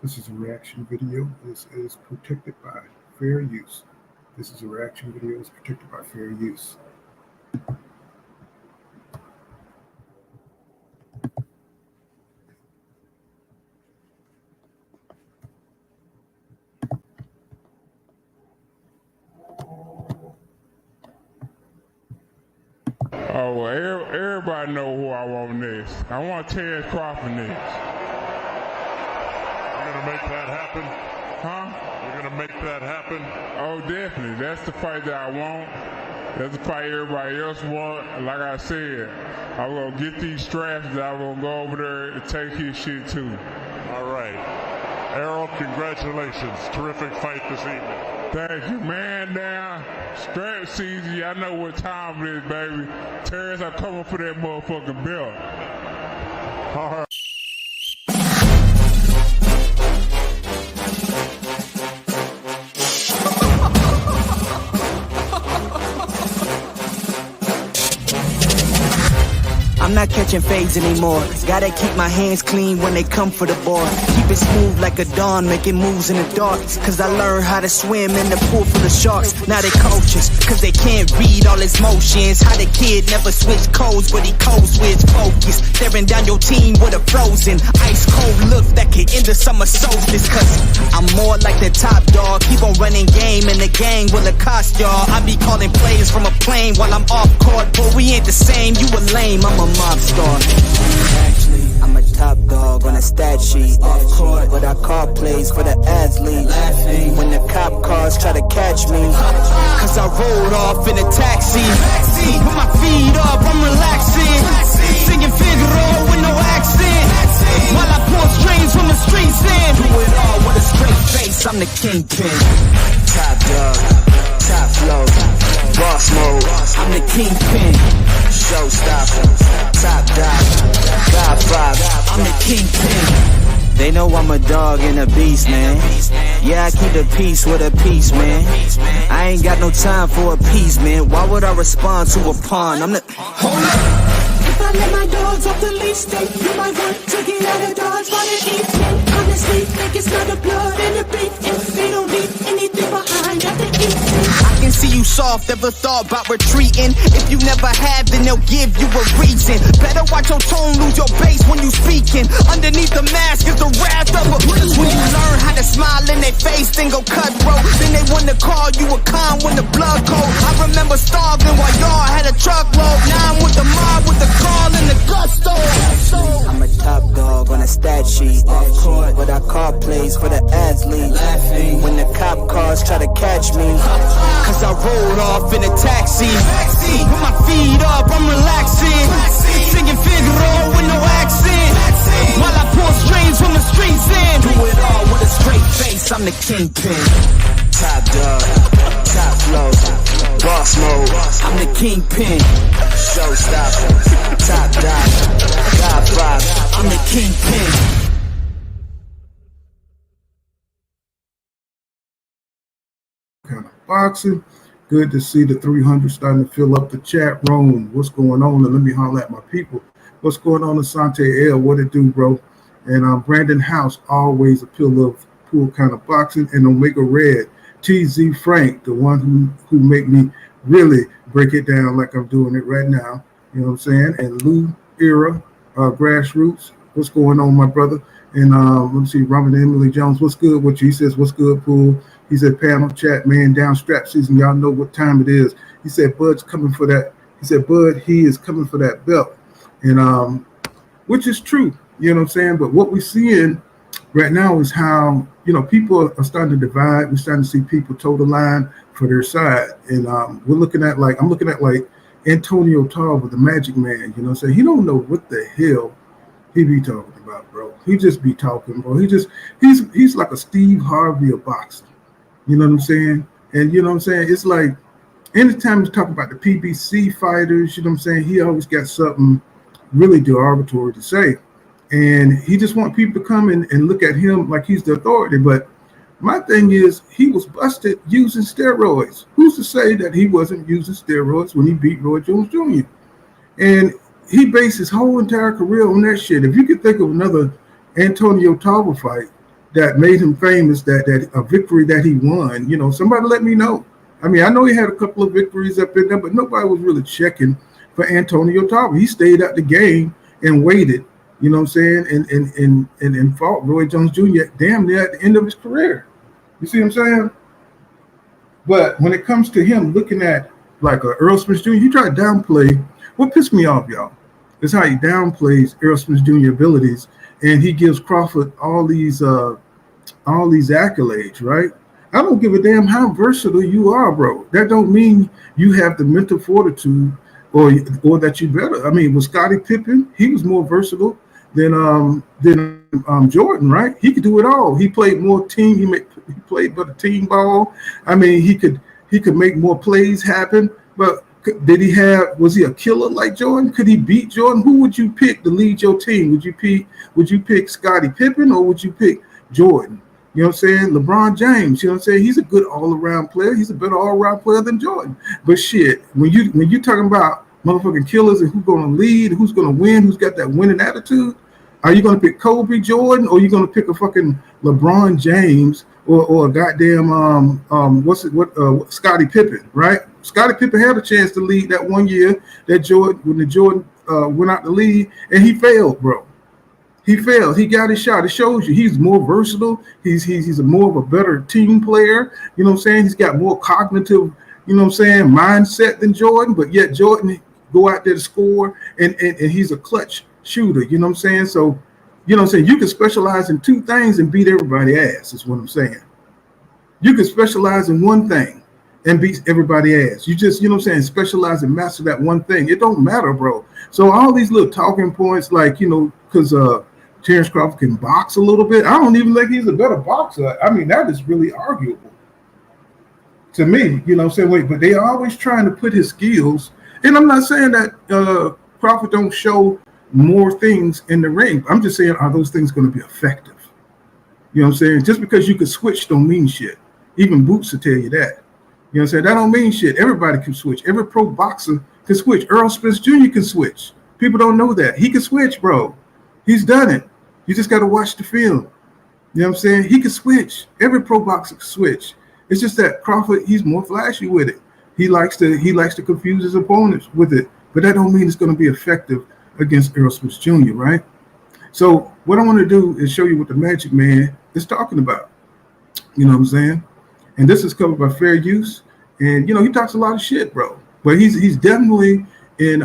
This is a reaction video. This is protected by fair use. This is a reaction video. It's protected by fair use. Oh, well, everybody know who I want next. I want Terrence Crawford next. You're going to make that happen? Huh? You're going to make that happen? Oh, definitely. That's the fight that I want. That's the fight everybody else want. Like I said, I'm going to get these straps and I'm going to go over there and take his shit too. All right. Errol, congratulations. Terrific fight this evening. Thank you, man. Now, strap season, y'all know what time it is, baby. Terrence, I'm coming for that motherfucking belt. All right. I'm not catching fades anymore. Gotta keep my hands clean when they come for the ball. Keep it smooth like a dawn, making moves in the dark. Cause I learned how to swim in the pool full of sharks. Now they coaches, cause they can't read all his motions. How the kid never switched codes, but he codes with focus. Staring down your team with a frozen, ice cold look that could end the summer solstice. Cause I'm more like the top dog. Keep on running game and the gang will accost y'all. I be calling plays from a plane while I'm off court. But we ain't the same, you a lame, I'm a mob star. Actually, I'm a top dog on a stat sheet. Off court, but I call plays for the athlete. Laughing when the cop cars try to catch me. Cause I rolled off in a taxi. With my feet up, I'm relaxing. Singing Figaro with no accent. While I pull strings from the streets in. Do it all with a straight face, I'm the kingpin. Top dog, top flow, boss mode. I'm the kingpin. Showstopper, top dog, Godfather. I'm the kingpin. They know I'm a dog and a beast, man. Yeah, I keep the peace with a piece, man. I ain't got no time for appeasement. Why would I respond to a pawn? I'm the... Hold up. If I let my dogs off the leash, then you might want to get out of Dodge by the evening. Honestly, think it's not the blood and the beef. If they don't leave anything behind at the evening. I can see you soft, ever thought about retreating. If you never have, then they'll give you a reason. Better watch your tone, lose your bass when you speaking. Underneath the mask is the wrath of a... When you learn how to smile in their face, then go cutthroat. Then they wanna call you a con when the blood cold. I remember starving while y'all had a truckload. Now I'm with the mob with the call and the gusto. I'm a top dog on a stat sheet. Off court, but I call plays for the athlete. Laughing when the cop cars try to catch me. Cause I rolled off in a taxi. With my feet up, I'm relaxing. Singing Figaro with no accent. While I pull strings from the streets in. Do it all with a straight face, I'm the kingpin. Top dog, top flow, boss mode. I'm the kingpin. Showstopper, top dog, Godfather. I'm the kingpin. Kind of boxing. Good to see the 300 starting to fill up the chat room. What's going on? And let me holler at my people. What's going on, Asante L? What it do, bro? And Brandon House, always a pool kind of boxing. And Omega Red, TZ Frank, the one who make me really break it down like I'm doing it right now. You know what I'm saying? And Lou Era, Grassroots. What's going on, my brother? And let me see, Robert Emily Jones. What's good with you? He says, what's good, Pool? He said, panel chat, man, down strap season. Y'all know what time it is. He said, Bud's coming for that. He said, Bud, he is coming for that belt. And which is true, you know what I'm saying? But what we're seeing right now is how, you know, people are starting to divide. We're starting to see people toe the line for their side. And I'm looking at like Antonio Tarver, the Magic Man, you know what I'm saying? He don't know what the hell he be talking about, bro. He just be talking, bro. He's like a Steve Harvey of boxing. You know what I'm saying? And you know what I'm saying? It's like anytime he's talking about the PBC fighters, you know what I'm saying? He always got something really derogatory to say. And he just want people to come and look at him like he's the authority. But my thing is, he was busted using steroids. Who's to say that he wasn't using steroids when he beat Roy Jones Jr.? And he based his whole entire career on that shit. If you could think of another Antonio Tarver fight, that made him famous, that a victory that he won. You know, somebody let me know. I mean, I know he had a couple of victories up in there, but nobody was really checking for Antonio Tarver. He stayed at the game and waited, you know what I'm saying, and fought Roy Jones Jr. damn near at the end of his career. You see what I'm saying? But when it comes to him looking at like Earl Spence Jr., he tried to downplay. What pissed me off, y'all, is how he downplays Earl Spence Jr. abilities, and he gives Crawford all these accolades, right? I don't give a damn how versatile you are, bro. That don't mean you have the mental fortitude or that you better. I mean, with Scottie Pippen, he was more versatile than Jordan, right? He could do it all. He played more team. He played better team ball. I mean, he could make more plays happen. But was he a killer like Jordan? Could he beat Jordan? Who would you pick to lead your team? Would you pick Scottie Pippen or would you pick Jordan? You know what I'm saying? LeBron James, you know what I'm saying? He's a good all-around player. He's a better all-around player than Jordan. But shit, when you talking about motherfucking killers and who's going to lead, who's going to win, who's got that winning attitude, are you going to pick Kobe Jordan or are you going to pick a fucking LeBron James or a goddamn Scottie Pippen, right? Scottie Pippen had a chance to lead that one year that Jordan went out the lead and he failed, bro. He failed. He got his shot. It shows you he's more versatile. He's more of a better team player. You know what I'm saying? He's got more cognitive, you know what I'm saying, mindset than Jordan. But yet Jordan go out there to score and he's a clutch shooter. You know what I'm saying? So, you know what I'm saying? You can specialize in two things and beat everybody's ass. Is what I'm saying. You can specialize in one thing and beat everybody's ass. You just, you know what I'm saying, specialize and master that one thing. It don't matter, bro. So all these little talking points, like, you know, because Terrence Crawford can box a little bit. I don't even think he's a better boxer. I mean, that is really arguable to me, you know what I'm saying? But they are always trying to put his skills, and I'm not saying that Crawford don't show more things in the ring. I'm just saying, are those things going to be effective? You know what I'm saying? Just because you can switch don't mean shit. Even Boots will tell you that. You know what I'm saying? That don't mean shit. Everybody can switch. Every pro boxer can switch. Earl Spence Jr. can switch. People don't know that. He can switch, bro. He's done it. You just got to watch the film. You know what I'm saying? He can switch. Every pro boxer can switch. It's just that Crawford, he's more flashy with it. He likes to confuse his opponents with it. But that don't mean it's going to be effective against Earl Spence Jr., right? So what I want to do is show you what the Magic Man is talking about. You know what I'm saying? And this is covered by Fair Use. And, you know, he talks a lot of shit, bro. But he's definitely in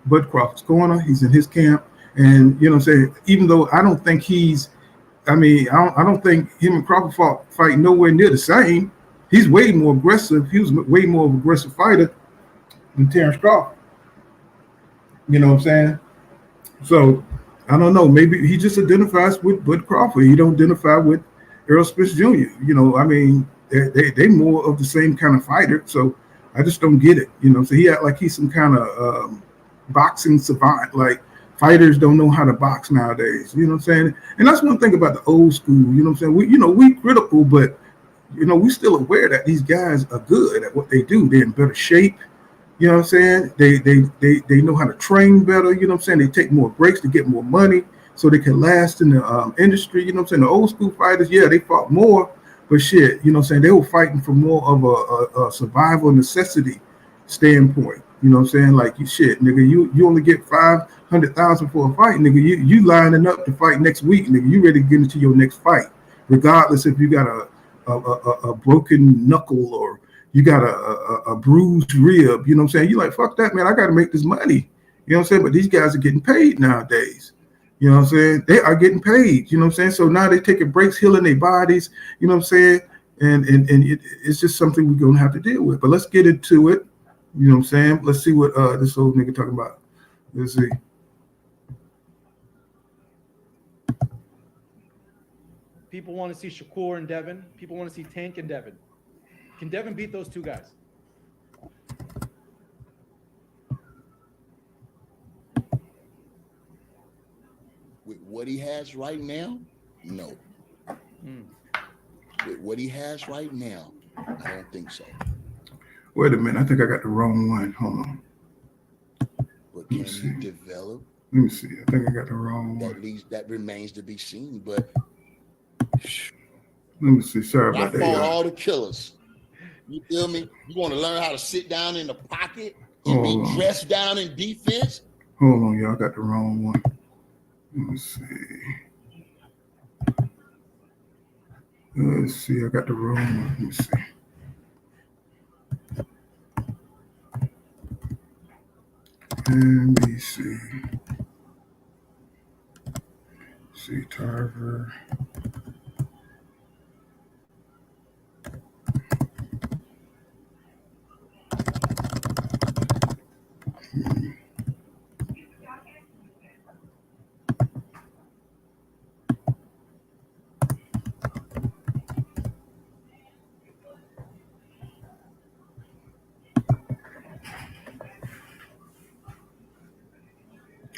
Bud Crawford's corner. He's in his camp. And, you know what I'm saying, even though I don't think I don't think him and Crawford fight nowhere near the same. He's way more aggressive. He was way more of an aggressive fighter than Terrence Crawford. You know what I'm saying? So, I don't know. Maybe he just identifies with Bud Crawford. He don't identify with Earl Spence Jr. You know, I mean, they more of the same kind of fighter. So, I just don't get it. You know, so he act like he's some kind of boxing savant, like, fighters don't know how to box nowadays. You know what I'm saying? And that's one thing about the old school. You know what I'm saying? We critical, but, you know, we still aware that these guys are good at what they do. They're in better shape. You know what I'm saying? They know how to train better. You know what I'm saying? They take more breaks to get more money so they can last in the industry. You know what I'm saying? The old school fighters, yeah, they fought more, but shit, you know what I'm saying? They were fighting from more of a survival necessity standpoint. You know what I'm saying? Like, shit, nigga, you only get $500,000 for a fight, nigga. You lining up to fight next week, nigga. You ready to get into your next fight, regardless if you got a broken knuckle or you got a bruised rib. You know what I'm saying? You like, fuck that, man. I got to make this money. You know what I'm saying? But these guys are getting paid nowadays. You know what I'm saying? They are getting paid. You know what I'm saying? So now they're taking breaks, healing their bodies. You know what I'm saying? And it's just something we're gonna have to deal with. But let's get into it. You know what I'm saying? Let's see what this old nigga talking about. Let's see. People want to see Shakur and Devin. People want to see Tank and Devin. Can Devin beat those two guys? With what he has right now, no. With what he has right now, I don't think so. Wait a minute. I think I got the wrong one. Hold on. But can he develop? Let me see. I think I got the wrong one. That remains to be seen. But Let me see. Sorry I about that, fought y'all. all the killers. You feel me? You want to learn how to sit down in the pocket and Hold be on. dressed down in defense? Hold on, y'all. I got the wrong one. Let me see. Let's see. I got the wrong one. Let me see. NBC. See, Tarver.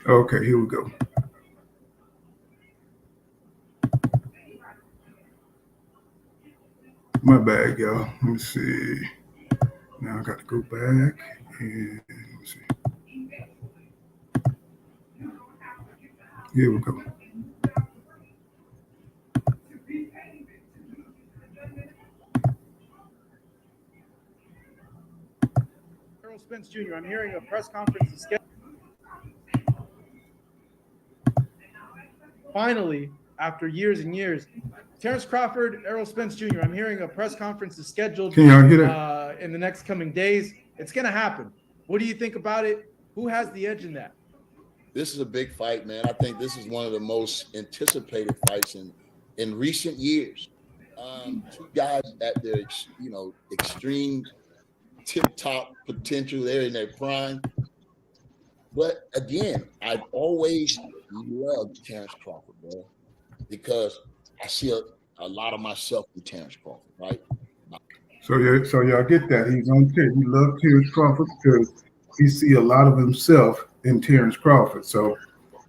Okay, here we go. My bad, y'all. Let me see. Now I got to go back and let me see. Here we go. Errol Spence Jr., I'm hearing a press conference is scheduled. Finally, after years and years, Terrence Crawford, Errol Spence Jr., I'm hearing a press conference is scheduled Can y'all hear that? in the next coming days. It's going to happen. What do you think about it? Who has the edge in that? This is a big fight, man. I think this is one of the most anticipated fights in recent years. Two guys at their, extreme tip-top potential. They're in their prime. But again, I've always loved Terrence Crawford, bro, because I see a lot of myself in Terrence Crawford, right? So y'all get that. He's on tape. He loves Terrence Crawford because he see a lot of himself in Terrence Crawford. So,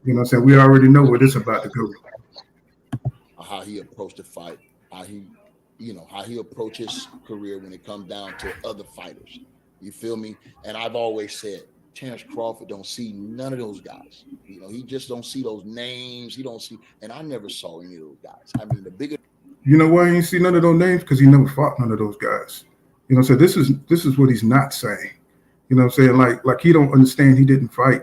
you know what I'm saying? We already know where this is about to go. How he approached the fight, how he approached his career when it comes down to other fighters. You feel me? And I've always said, Terrence Crawford don't see none of those guys. You know, he just don't see those names. He don't see, and I never saw any of those guys. I mean, the bigger. You know why he ain't see none of those names? Because he never fought none of those guys. You know, so this is what he's not saying. You know what I'm saying? Like he don't understand he didn't fight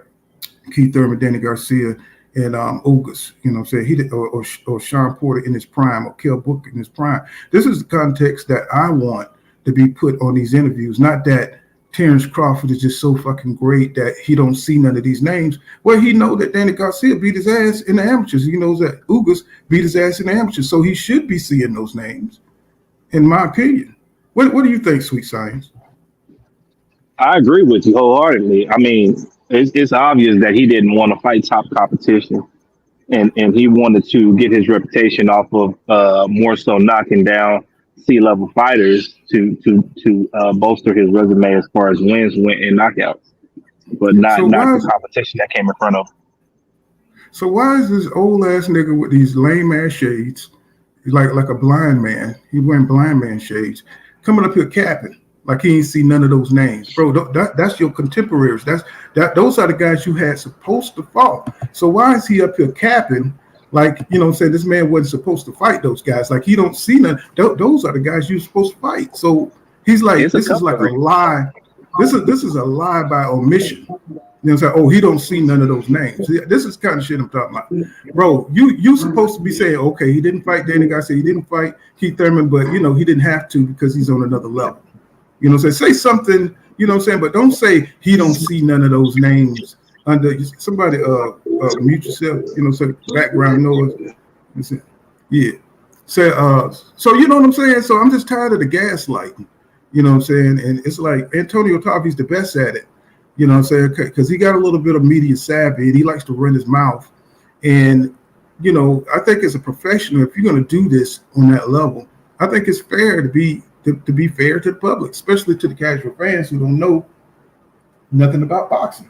Keith Thurman, Danny Garcia, and Ugas. You know what I'm saying? He did, or Sean Porter in his prime, or Kell Booker in his prime. This is the context that I want to be put on these interviews, not that Terrence Crawford is just so fucking great that he don't see none of these names. Well, he know that Danny Garcia beat his ass in the amateurs. He knows that Ugas beat his ass in the amateurs. So he should be seeing those names, in my opinion. What do you think, Sweet Science? I agree with you wholeheartedly. I mean, it's obvious that he didn't want to fight top competition, and he wanted to get his reputation off of more so knocking down C-level fighters to bolster his resume as far as wins went and knockouts, but not the competition that came in front of him. So why is this old ass nigga with these lame ass shades, like a blind man? He wearing blind man shades, coming up here capping like he ain't see none of those names, bro. That's your contemporaries. Those are the guys you had supposed to fight. So why is he up here capping? Like, you know what I'm saying, this man wasn't supposed to fight those guys. Like, he don't see none. Those are the guys you're supposed to fight. So he's like, this is like a lie. This is a lie by omission. You know what I'm saying? Oh, he don't see none of those names. This is kind of shit I'm talking about. Bro, you supposed to be saying, okay, he didn't fight Danny Garcia, he didn't fight Keith Thurman, but, you know, he didn't have to because he's on another level. You know what I'm saying? Say something, you know what I'm saying, but don't say he don't see none of those names. Under somebody mute yourself, you know, so background noise. Yeah. So you know what I'm saying? So I'm just tired of the gaslighting, you know what I'm saying? And it's like Antonio Tarver's the best at it, you know what I'm saying? Because he got a little bit of media savvy and he likes to run his mouth. And, you know, I think as a professional, if you're going to do this on that level, I think it's fair to be fair to the public, especially to the casual fans who don't know nothing about boxing.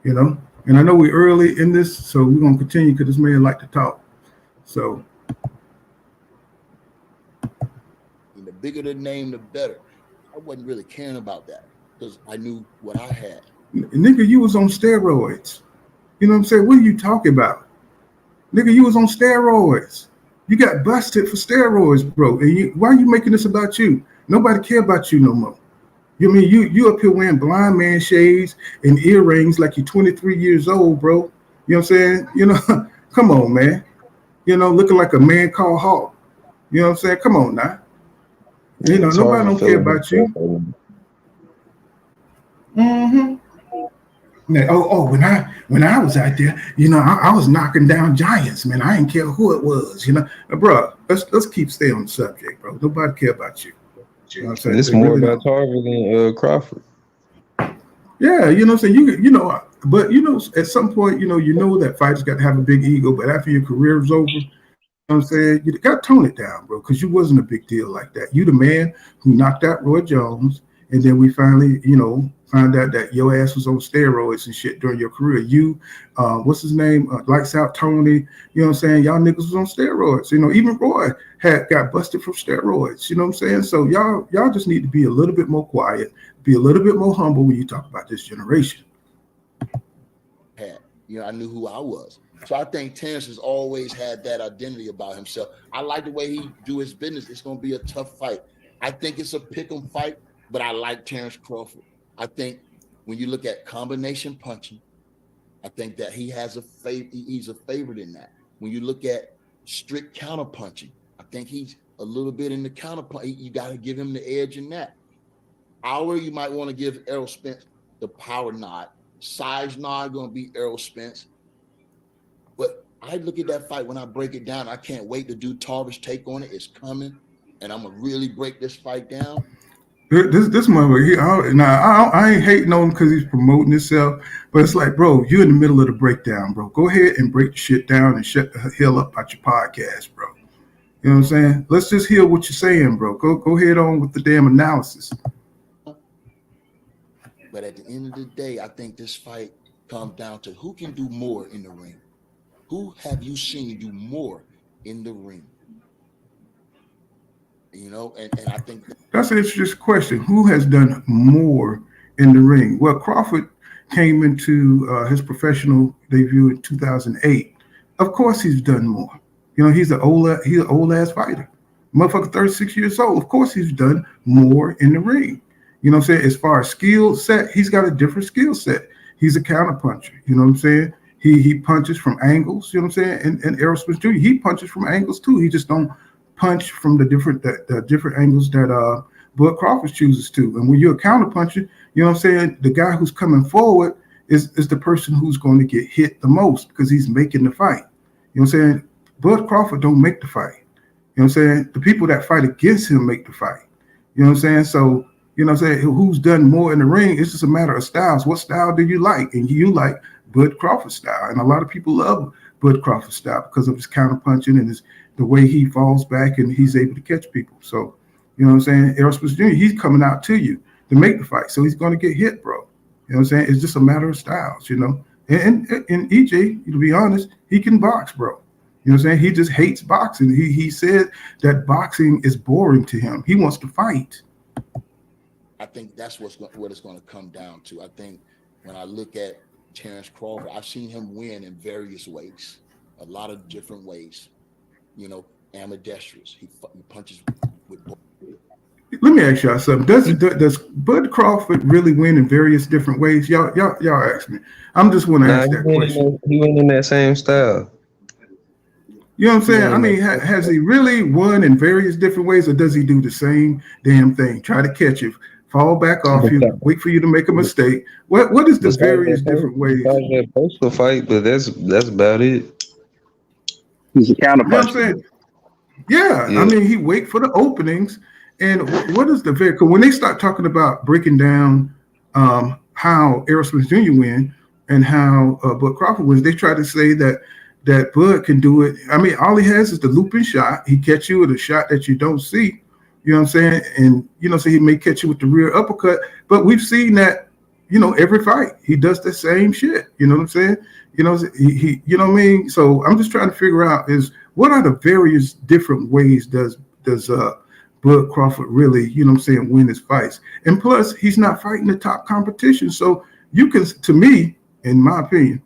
You know, and I know we're early in this, so we're gonna continue because this man like to talk. So, the bigger the name, the better. I wasn't really caring about that because I knew what I had. Nigga, you was on steroids. You know what I'm saying? What are you talking about? Nigga, you was on steroids. You got busted for steroids, bro. And why are you making this about you? Nobody care about you no more. You mean you up here wearing blind man shades and earrings like you're 23 years old, bro? You know what I'm saying? Come on, man. Looking like a man called Hawk. You know what I'm saying? Come on now. Nobody Tarver don't care feeling about you. himself. Mm-hmm. When I was out there, I was knocking down giants, man. I didn't care who it was, bro. Let's stay on the subject, bro. Nobody care about you. You know what I'm saying? It's They more really about don't. Tarver than Crawford. Yeah, you know what I'm saying? But at some point, that fighters got to have a big ego, but after your career is over, I'm saying you got to tone it down, bro, because you wasn't a big deal like that. You the man who knocked out Roy Jones, and then we finally, found out that your ass was on steroids and shit during your career. You, what's his name? Lights Out Tony. You know what I'm saying? Y'all niggas was on steroids. Even Roy got busted from steroids. You know what I'm saying? So y'all just need to be a little bit more quiet, be a little bit more humble when you talk about this generation. I knew who I was. So I think Terrence has always had that identity about himself. I like the way he do his business. It's going to be a tough fight. I think it's a pick'em fight, but I like Terrence Crawford. I think when you look at combination punching, I think that he's a favorite in that. When you look at strict counter punching, I think he's a little bit in the counter punch. You got to give him the edge in that. You might want to give Errol Spence the power nod. Size nod going to be Errol Spence. But I look at that fight when I break it down. I can't wait to do Tarver's take on it. It's coming, and I'm gonna really break this fight down. This motherfucker, I ain't hating on him because he's promoting himself, but it's like, bro, you're in the middle of the breakdown, bro. Go ahead and break the shit down and shut the hell up about your podcast, bro. You know what I'm saying? Let's just hear what you're saying, bro. Go ahead on with the damn analysis. But at the end of the day, I think this fight comes down to who can do more in the ring. Who have you seen do more in the ring? And I think That's an interesting question. Who has done more in the ring? Well, Crawford came into his professional debut in 2008. Of course, he's done more. He's an old ass fighter. Motherfucker, 36 years old. Of course, he's done more in the ring. You know what I'm saying? As far as skill set, he's got a different skill set. He's a counter puncher. You know what I'm saying? He punches from angles, you know what I'm saying? And Errol Spence Jr., he punches from angles too. He just don't punch from the different angles that Bud Crawford chooses to. And when you're a counter puncher, you know what I'm saying? The guy who's coming forward is the person who's going to get hit the most because he's making the fight. You know what I'm saying? Bud Crawford don't make the fight. You know what I'm saying? The people that fight against him make the fight. You know what I'm saying? So, you know what I'm saying? Who's done more in the ring? It's just a matter of styles. What style do you like? And you like Bud Crawford style. And a lot of people love Bud Crawford style because of his counter punching and the way he falls back and he's able to catch people. So, you know what I'm saying? Errol Spence Jr., he's coming out to you to make the fight. So he's going to get hit, bro. You know what I'm saying? It's just a matter of styles, And EJ, to be honest, he can box, bro. You know what I'm saying? He just hates boxing. He said that boxing is boring to him. He wants to fight. I think that's what it's going to come down to. I think when I look at Terrence Crawford, I've seen him win in various ways, a lot of different ways. Ambidextrous. He punches with both. Let me ask y'all something. Does Bud Crawford really win in various different ways? Y'all ask me. I'm just want to ask that question. He went in that same style. You know what I'm saying? I mean, has he really won in various different ways, or does he do the same damn thing? Try to catch you, fall back off you, wait for you to make a mistake. What is the various different ways? That postal fight, but that's about it. He's a counter You know what I'm puncher. saying? Yeah, I mean, he wait for the openings. And what is the because when they start talking about breaking down how Errol Spence Jr. win and how Bud Crawford wins, they try to say that Bud can do it. I mean, all he has is the looping shot. He catch you with a shot that you don't see. You know what I'm saying? And so he may catch you with the rear uppercut. But we've seen that, every fight he does the same shit. You know what I'm saying? He you know what I mean? So I'm just trying to figure out is what are the various different ways does Bud Crawford really, win his fights. And plus, he's not fighting the top competition. So you can, to me, in my opinion,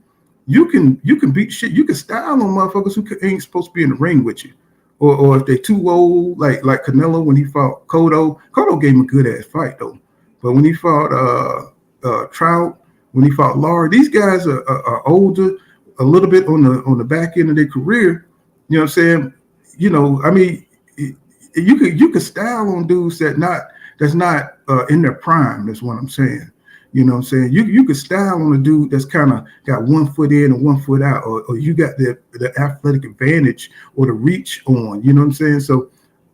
you can beat shit. You can style on motherfuckers who ain't supposed to be in the ring with you. or if they too old, like Canelo when he fought Cotto gave him a good ass fight though. But when he fought Trout, when he fought Laurie, these guys are older, a little bit on the back end of their career. You know what I'm saying? You know, I mean, you could style on dudes that's not in their prime. That's what I'm saying. You know what I'm saying? You could style on a dude that's kind of got 1 foot in and 1 foot out, or you got the athletic advantage or the reach on. You know what I'm saying? So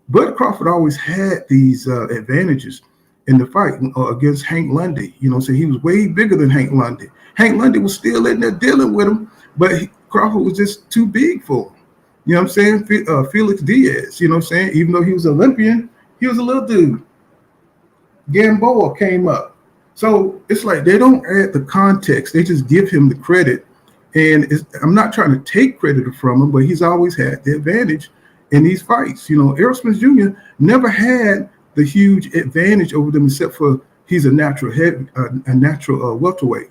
Bud Crawford always had these advantages in the fight against Hank Lundy. You know what I'm saying? He was way bigger than Hank Lundy. Hank Lundy was still in there dealing with him, but Crawford was just too big for him. You know what I'm saying? Felix Diaz, you know what I'm saying? Even though he was Olympian, he was a little dude. Gamboa came up. So it's like they don't add the context. They just give him the credit. And I'm not trying to take credit from him, but he's always had the advantage in these fights. You know, Errol Spence Jr. never had the huge advantage over them except for he's a natural welterweight.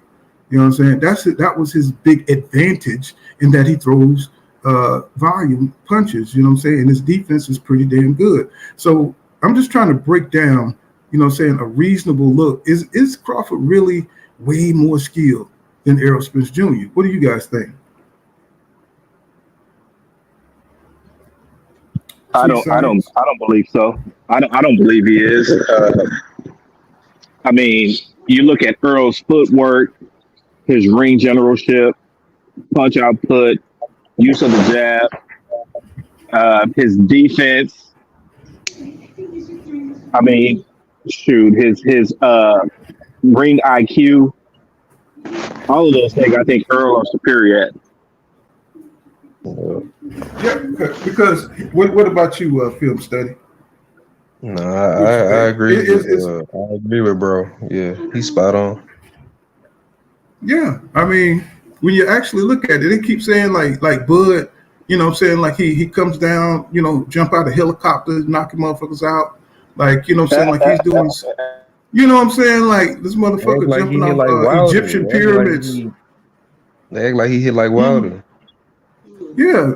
You know what I'm saying? That was his big advantage in that he throws volume punches. You know what I'm saying? And his defense is pretty damn good. So I'm just trying to break down, you know what I'm saying, a reasonable look. Is Crawford really way more skilled than Errol Spence Jr.? What do you guys think? I don't believe so. I don't believe he is. I mean, you look at Earl's footwork, his ring generalship, punch output, use of the jab, his defense. I mean, shoot, his ring IQ, all of those things. I think Earl are superior at. Yeah, because what about you, film study? No, I agree. I agree with bro. Yeah, he's spot on. Yeah, I mean, when you actually look at it, they keep saying like Bud, you know what I'm saying, like he comes down, you know, jump out of helicopters, knocking motherfuckers out, like, you know what I'm saying, like he's doing, you know what I'm saying, like this motherfucker like jumping off like Egyptian pyramids. They act like he hit like Wilder. Yeah,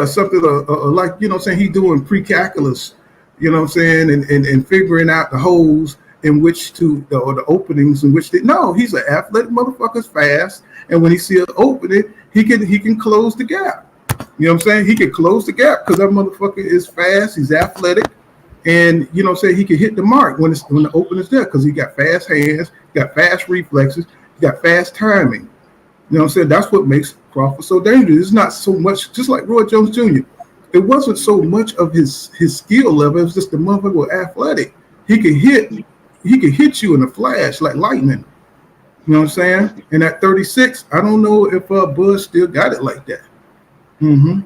something like, you know what I'm saying, he doing pre-calculus, you know what I'm saying, and figuring out the holes in which to, or the openings in which he's an athletic motherfucker's fast, and when he see an opening, he can close the gap. You know what I'm saying? He can close the gap because that motherfucker is fast, he's athletic, and you know what I'm saying, he can hit the mark when the open is there because he got fast hands, got fast reflexes, he got fast timing. You know what I'm saying? That's what makes Crawford so dangerous. It's not so much, just like Roy Jones Jr. It wasn't so much of his skill level. It was just the motherfucker was athletic. He could hit you in a flash like lightning. You know what I'm saying? And at 36, I don't know if Bud still got it like that. Mm-hmm.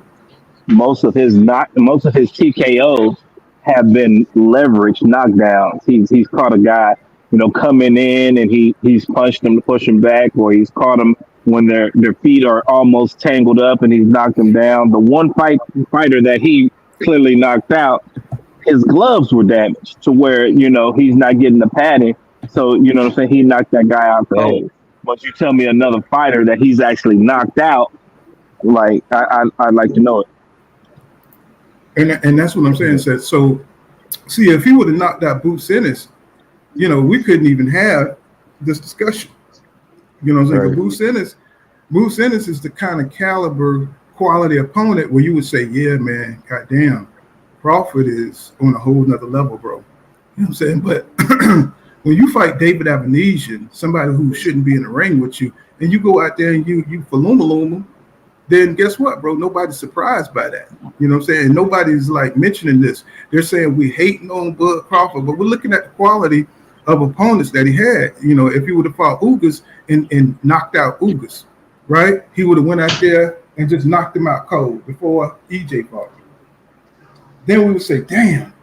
Most of his TKOs have been leverage knockdowns. He's caught a guy, you know, coming in and he's punched him to push him back, or he's caught him when their feet are almost tangled up and he's knocked them down. The one fighter that he clearly knocked out, his gloves were damaged to where, you know, he's not getting the padding. So, you know what I'm saying, he knocked that guy out cold. But you tell me another fighter that he's actually knocked out, like, I'd like to know it. And that's what I'm saying. So, see, if he would have knocked out Boot Ennis, you know, we couldn't even have this discussion. You know what I'm saying? Right. Boot Ennis is the kind of caliber, quality opponent where you would say, yeah, man, goddamn, Crawford is on a whole nother level, bro. You know what I'm saying? But when you fight David Avanesian, somebody who shouldn't be in the ring with you, and you go out there and you faluma him, then guess what, bro? Nobody's surprised by that. You know what I'm saying? Nobody's like mentioning this. They're saying we hating on Bud Crawford, but we're looking at the quality of opponents that he had. You know, if he would have fought Ugas and knocked out Ugas, right? He would have went out there and just knocked him out cold before EJ fought. Then we would say, damn,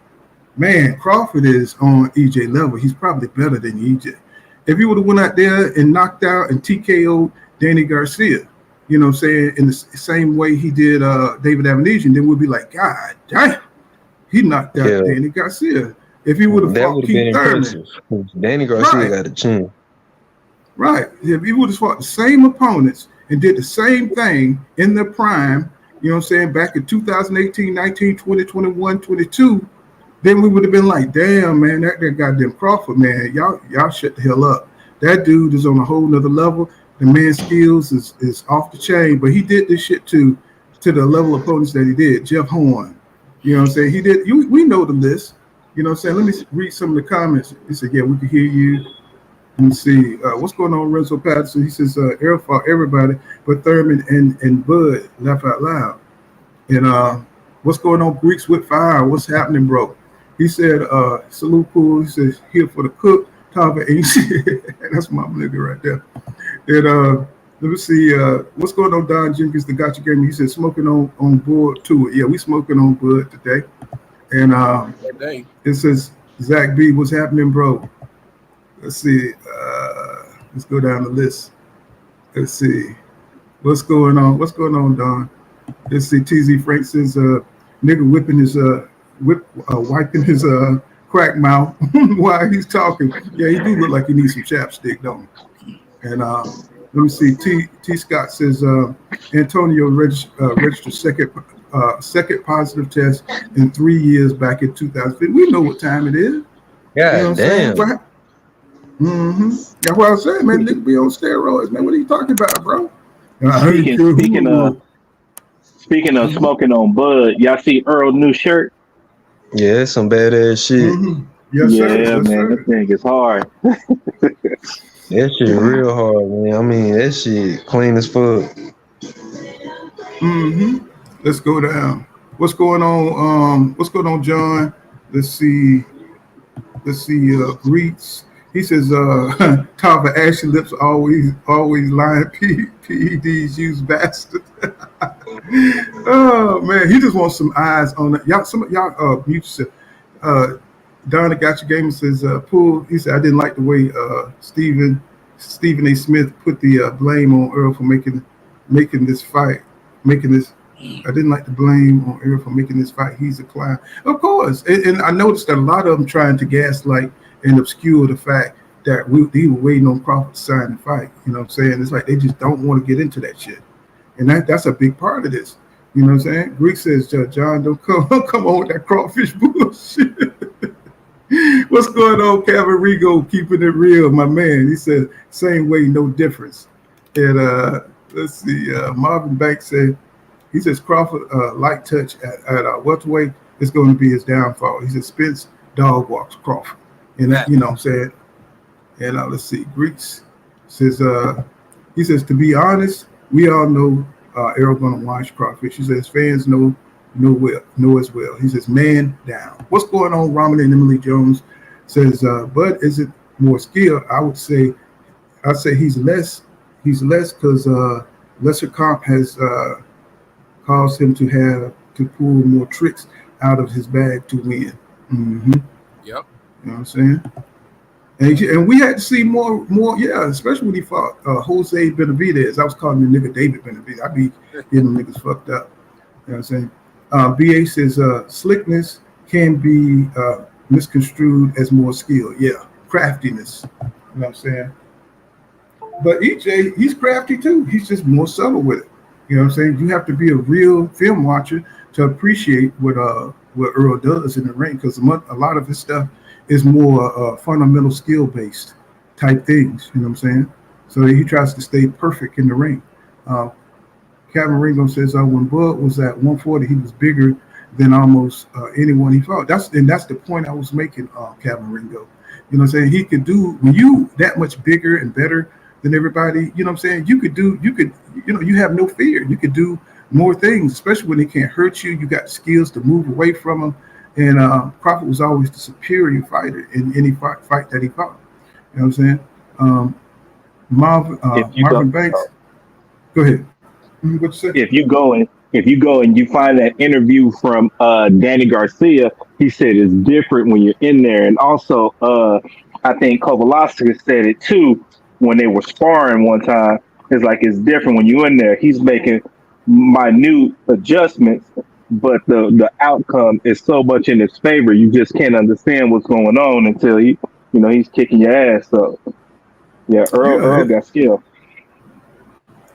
man, Crawford is on EJ level. He's probably better than EJ. If he would have went out there and knocked out and TKO'd Danny Garcia, you know what I'm saying, in the same way he did David Avanesian, then we'd be like, God damn, he knocked out Danny Garcia. If he would have fought Keith Thurman. Danny Garcia got a chin. Right. If he would have fought the same opponents and did the same thing in their prime, you know what I'm saying, back in 2018, 19, 20, 21, 22, then we would have been like, damn, man, that goddamn Crawford, man, y'all shut the hell up. That dude is on a whole nother level. The man's skills is off the chain, but he did this shit to the level of opponents that he did. Jeff Horn, you know what I'm saying? He did. We know the list. You know what I'm saying? Let me read some of the comments. He said, yeah, we can hear you. Let me see. What's going on, Renzo Patterson? He says, Errol fought everybody, but Thurman and Bud laugh out loud. And what's going on, Greeks with fire? What's happening, bro? He said, salute cool. He says, here for the cook. Tarver ain't shit. That's my nigga right there. And let me see. What's going on, Don Jenkins, the Gotcha Gamer? He said, smoking on board too. Yeah, we smoking on Bud today. And it says, Zach B, what's happening, bro? Let's see. Let's go down the list. Let's see. What's going on? What's going on, Don? Let's see. TZ Frank says, nigga whipping his wiping his crack mouth while he's talking. Yeah, he do look like he needs some chapstick, don't he? And let me see. T Scott says Antonio registered second positive test in 3 years back in 2015. We know what time it is. Yeah, you know damn. That's what I said, man. Nigga be on steroids, man. What are you talking about, bro? Speaking of smoking on Bud, y'all see Earl's new shirt? Yeah, it's some badass shit. Yes, sir. Yeah, Yes, man, sir. this thing is hard. That shit real hard, man. I mean, that shit clean as fuck. Let's go down. What's going on? What's going on, John? Let's see. Greets. He says, Tarver ashy lips always lying. PEDs use bastard. Oh man, he just wants some eyes on that. Y'all mute yourself. Donna Gotcha Gamer says, Pool. He said, I didn't like the way Stephen A. Smith put the blame on Earl for making this fight. I didn't like the blame on Earl for making this fight. He's a clown. Of course. And I noticed that a lot of them trying to gaslight and obscure the fact that they were waiting on Crawford to sign the fight. You know what I'm saying? It's like they just don't want to get into that shit. And that's a big part of this. You know what I'm saying? Greek says, John, don't come on with that crawfish bullshit. What's going on, Kevin Rigo? Keeping it real, my man. He said, same way, no difference. And let's see, Marvin Banks said, he says Crawford light touch at welterweight is going to be his downfall. He says Spence dog walks Crawford. And that, you know what I'm saying? And let's see, Greeks says, he says, to be honest, we all know Errol going to watch Crawfish. He says fans know as well. He says, man down. What's going on, Ramen and Emily Jones? Says, Bud isn't more skilled. I'd say he's less because lesser comp has caused him to have to pull more tricks out of his bag to win. Yep. You know what I'm saying? And we had to see more, yeah, especially when he fought Jose Benavidez. I was calling the nigga David Benavidez. I be getting niggas fucked up. You know what I'm saying? BA says slickness can be misconstrued as more skill. Yeah, craftiness. You know what I'm saying? But EJ, he's crafty too. He's just more subtle with it. You know what I'm saying? You have to be a real film watcher to appreciate what Earl does in the ring, because a lot of his stuff is more fundamental skill based type things. You know what I'm saying? So he tries to stay perfect in the ring. Kevin Ringo says when Bud was at 140, he was bigger than almost anyone he fought. That's the point I was making, Kevin Ringo. You know what I'm saying? He could do, when you that much bigger and better than everybody, you know what I'm saying? You have no fear. You could do more things, especially when they can't hurt you. You got skills to move away from them. And Crawford was always the superior fighter in any fight that he fought. You know what I'm saying? Marvin Banks. Go ahead. What you say? If you go and you find that interview from Danny Garcia, he said it's different when you're in there. And also, I think Kovalevsky said it too when they were sparring one time. It's like it's different when you're in there. He's making minute adjustments, but the outcome is so much in his favor. You just can't understand what's going on until he's kicking your ass. So yeah, Earl got skill.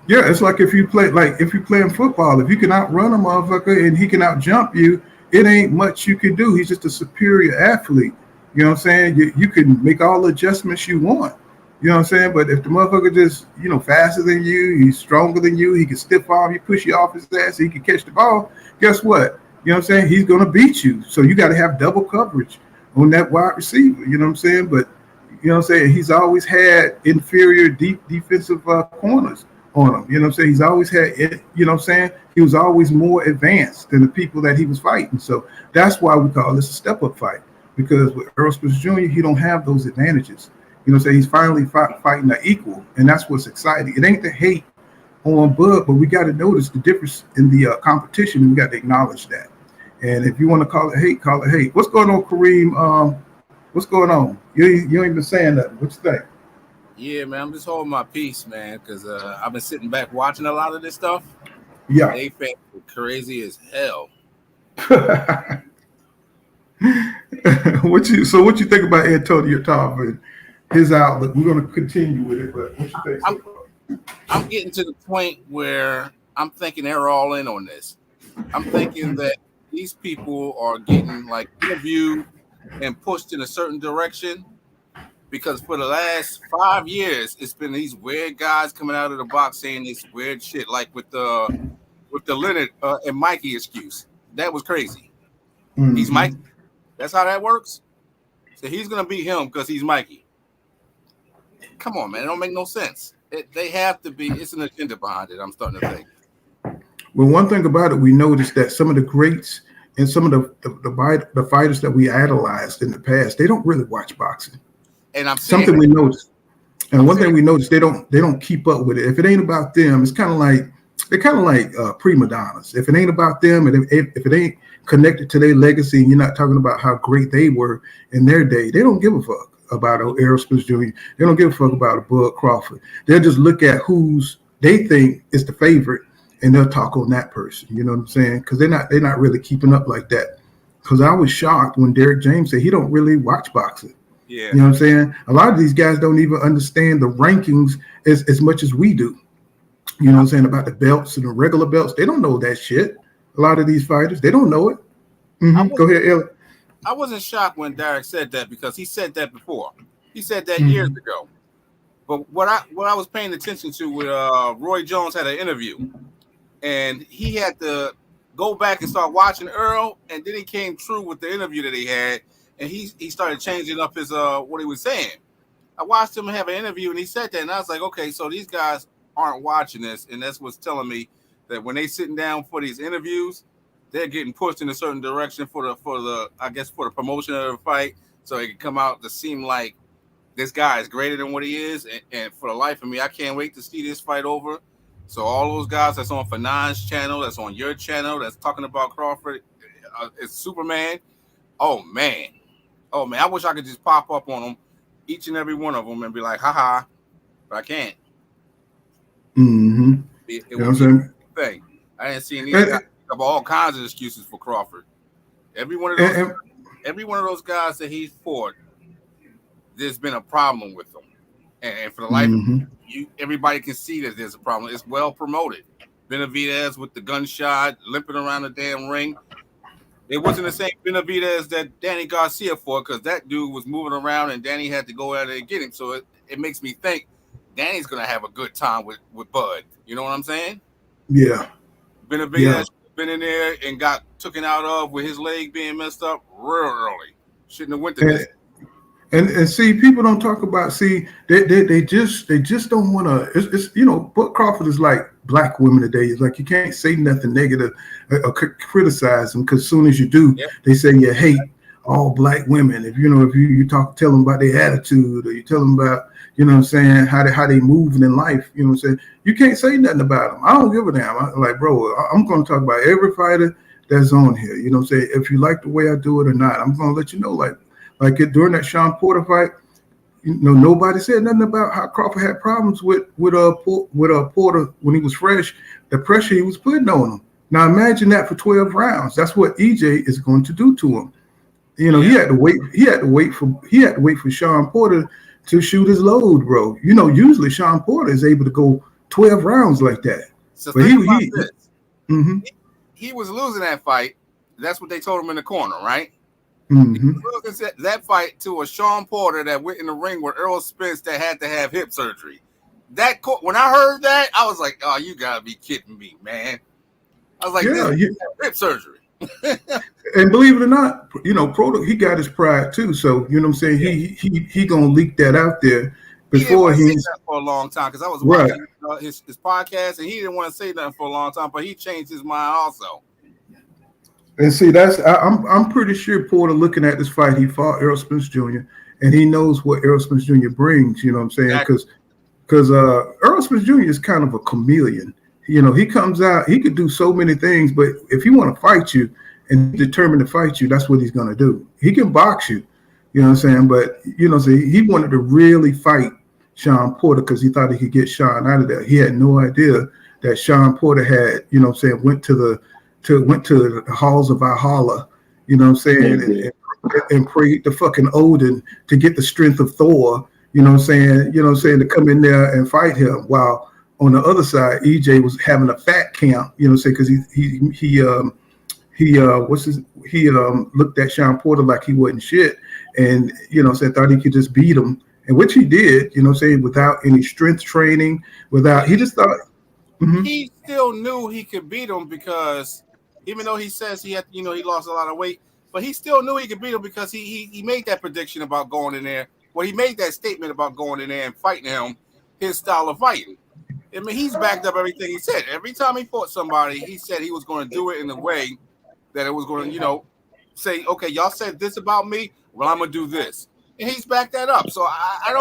Yeah, it's like if you playing football, if you can outrun a motherfucker and he can outjump you, it ain't much you can do. He's just a superior athlete. You know what I'm saying? You can make all the adjustments you want. You know what I'm saying? But if the motherfucker just, faster than you, he's stronger than you, he can stiff arm you, push you off his ass, he can catch the ball, guess what? You know what I'm saying? He's gonna beat you. So you gotta have double coverage on that wide receiver. You know what I'm saying? But you know what I'm saying? He's always had inferior defensive corners on him. You know what I'm saying? He's always had it, you know what I'm saying? He was always more advanced than the people that he was fighting. So that's why we call this a step-up fight. Because with Errol Spence Jr., he don't have those advantages. You know what I'm saying? He's finally fighting an equal, and that's what's exciting. It ain't the hate on Bud, but we got to notice the difference in the competition, and we got to acknowledge that. And if you want to call it hate, call it hate. What's going on, Kareem? What's going on? You ain't been saying nothing. What you think? Yeah, man, I'm just holding my peace, man, because I've been sitting back watching a lot of this stuff. Yeah. They fans are crazy as hell. What you think about Antonio Tarver and his outlook? We're going to continue with it, but what you think? I'm getting to the point where I'm thinking they're all in on this. I'm thinking that these people are getting like interviewed and pushed in a certain direction because for the last 5 years it's been these weird guys coming out of the box saying this weird shit, like with the Leonard and Mikey excuse. That was crazy. Mm-hmm. He's Mikey. That's how that works. So he's gonna beat him because he's Mikey. Come on, man, it don't make no sense. They have to be. It's an agenda behind it. I'm starting to think. Well, one thing about it, we noticed that some of the greats and some of the fighters that we idolized in the past, they don't really watch boxing. And I'm something we noticed. And one thing we noticed, they don't keep up with it. If it ain't about them, it's kind of like prima donnas. If it ain't about them, and if it ain't connected to their legacy, and you're not talking about how great they were in their day, they don't give a fuck about Errol Spence Jr. They don't give a fuck about a Bud Crawford. They'll just look at who's they think is the favorite, and they'll talk on that person. You know what I'm saying? Because they're not really keeping up like that. Because I was shocked when Derek James said he don't really watch boxing. Yeah. You know what I'm saying? A lot of these guys don't even understand the rankings as much as we do. You know what I'm saying? About the belts and the regular belts. They don't know that shit. A lot of these fighters, they don't know it. Mm-hmm. Go ahead, Elliot. I wasn't shocked when Derek said that because he said that before. He said that years ago. But what I was paying attention to with Roy Jones had an interview, and he had to go back and start watching Earl, and then he came true with the interview that he had, and he started changing up his what he was saying. I watched him have an interview, and he said that, and I was like, okay, so these guys aren't watching this, and that's what's telling me that when they sitting down for these interviews, they're getting pushed in a certain direction for the promotion of the fight, so it can come out to seem like this guy is greater than what he is. And for the life of me, I can't wait to see this fight over. So all those guys that's on Fanon's channel, that's on your channel, that's talking about Crawford, it's Superman. Oh man, I wish I could just pop up on them, each and every one of them, and be like, haha, but I can't. Mm-hmm. It was a thing. I didn't see any guys of all kinds of excuses for Crawford. Every one of those guys that he's fought, there's been a problem with them. And for the life of you, everybody can see that there's a problem. It's well promoted. Benavidez with the gunshot, limping around the damn ring. It wasn't the same Benavidez that Danny Garcia fought, because that dude was moving around and Danny had to go out there and get him. So it makes me think Danny's going to have a good time with Bud. You know what I'm saying? Yeah. Benavidez been in there and got taken out of with his leg being messed up real early. Shouldn't have went to this. And see, people don't talk about. See, they just don't want to. It's Bud Crawford is like black women today. It's like you can't say nothing negative or criticize them, because as soon as you do, they say you hate all black women. If you tell them about their attitude, or you tell them about how they moving in life, you know what I'm saying, you can't say nothing about them. I don't give a damn. I'm going to talk about every fighter that's on here. You know what I'm saying? If you like the way I do it or not, I'm going to let you know. Like during that Sean Porter fight, nobody said nothing about how Crawford had problems with Porter when he was fresh, the pressure he was putting on him. Now imagine that for 12 rounds. That's what EJ is going to do to him. He had to wait for Sean Porter to shoot his load, bro. Usually Sean Porter is able to go 12 rounds like that. So but think about this. Mm-hmm. He was losing that fight. That's what they told him in the corner, right? Mm-hmm. He was losing that fight to a Sean Porter that went in the ring with Errol Spence that had to have hip surgery. When I heard that, I was like, "Oh, you gotta be kidding me, man!" I was like, "Hip surgery." And believe it or not, Proto, he got his pride too. So you know what I'm saying. Yeah. He gonna leak that out there before he didn't want to say that for a long time because I was watching his podcast and he didn't want to say nothing for a long time, but he changed his mind also. And see, I'm pretty sure Porter looking at this fight, he fought Errol Spence Jr. and he knows what Errol Spence Jr. brings. You know what I'm saying? Because Errol Spence Jr. is kind of a chameleon. He comes out, he could do so many things, but if he want to fight you and determined to fight you, that's what he's going to do. He can box you, you know what I'm saying? But, so he wanted to really fight Sean Porter because he thought he could get Sean out of there. He had no idea that Sean Porter had, went to the halls of Valhalla, you know what I'm saying, and prayed to fucking Odin to get the strength of Thor, you know what I'm saying, to come in there and fight him. While on the other side, EJ was having a fat camp, you know what I'm saying, because he looked at Sean Porter like he wasn't shit, and thought he could just beat him, and which he did, you know what I'm saying, without any strength training, he just thought. Mm-hmm. He still knew he could beat him because even though he says he had, he lost a lot of weight, but he still knew he could beat him because he made that prediction about going in there. Well, he made that statement about going in there and fighting him, his style of fighting. I mean, he's backed up everything he said. Every time he fought somebody, he said he was going to do it in a way that it was going to, say, okay, y'all said this about me, well, I'm going to do this. And he's backed that up. So I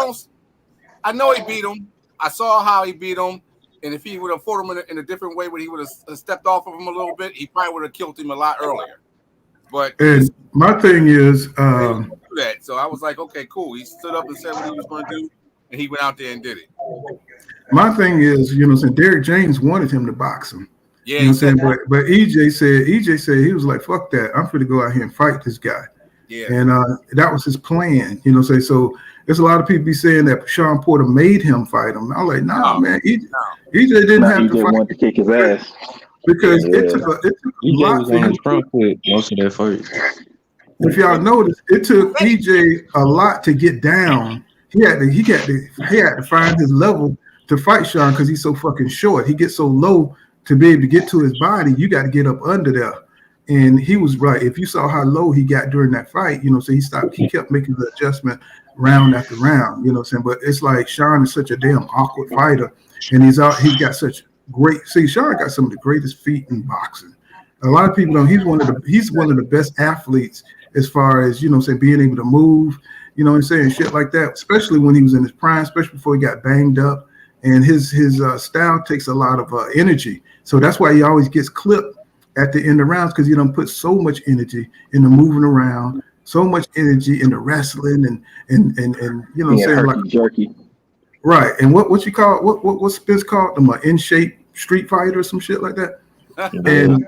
know he beat him. I saw how he beat him. And if he would have fought him in a different way, when he would have stepped off of him a little bit, he probably would have killed him a lot earlier. But my thing is, that. So I was like, okay, cool. He stood up and said what he was going to do, and he went out there and did it. My thing is, Derek James wanted him to box him. Yeah, you know what I'm saying? But EJ said he was like, fuck that. I'm free to go out here and fight this guy. Yeah. And that was his plan. You know what I'm saying? So there's a lot of people be saying that Sean Porter made him fight him. I'm like, no, man. EJ didn't have to fight. Want to kick his ass. Because it took a lot was on his front foot most of that fight. If y'all notice, it took EJ a lot to get down. He had to find his level to fight Sean because he's so fucking short. He gets so low to be able to get to his body. You got to get up under there. And he was right. If you saw how low he got during that fight, so he kept making the adjustment round after round, you know what I'm saying? But it's like Sean is such a damn awkward fighter, and he's got such great. See, Sean got some of the greatest feet in boxing. A lot of people know he's one of the best athletes as far as being able to move, shit like that. Especially when he was in his prime, especially before he got banged up, and his style takes a lot of energy. So that's why he always gets clipped at the end of rounds because he don't put so much energy in the moving around, so much energy in the wrestling and saying like jerky. Right. And what you call what's Spence called them, in shape street fighter or some shit like that. And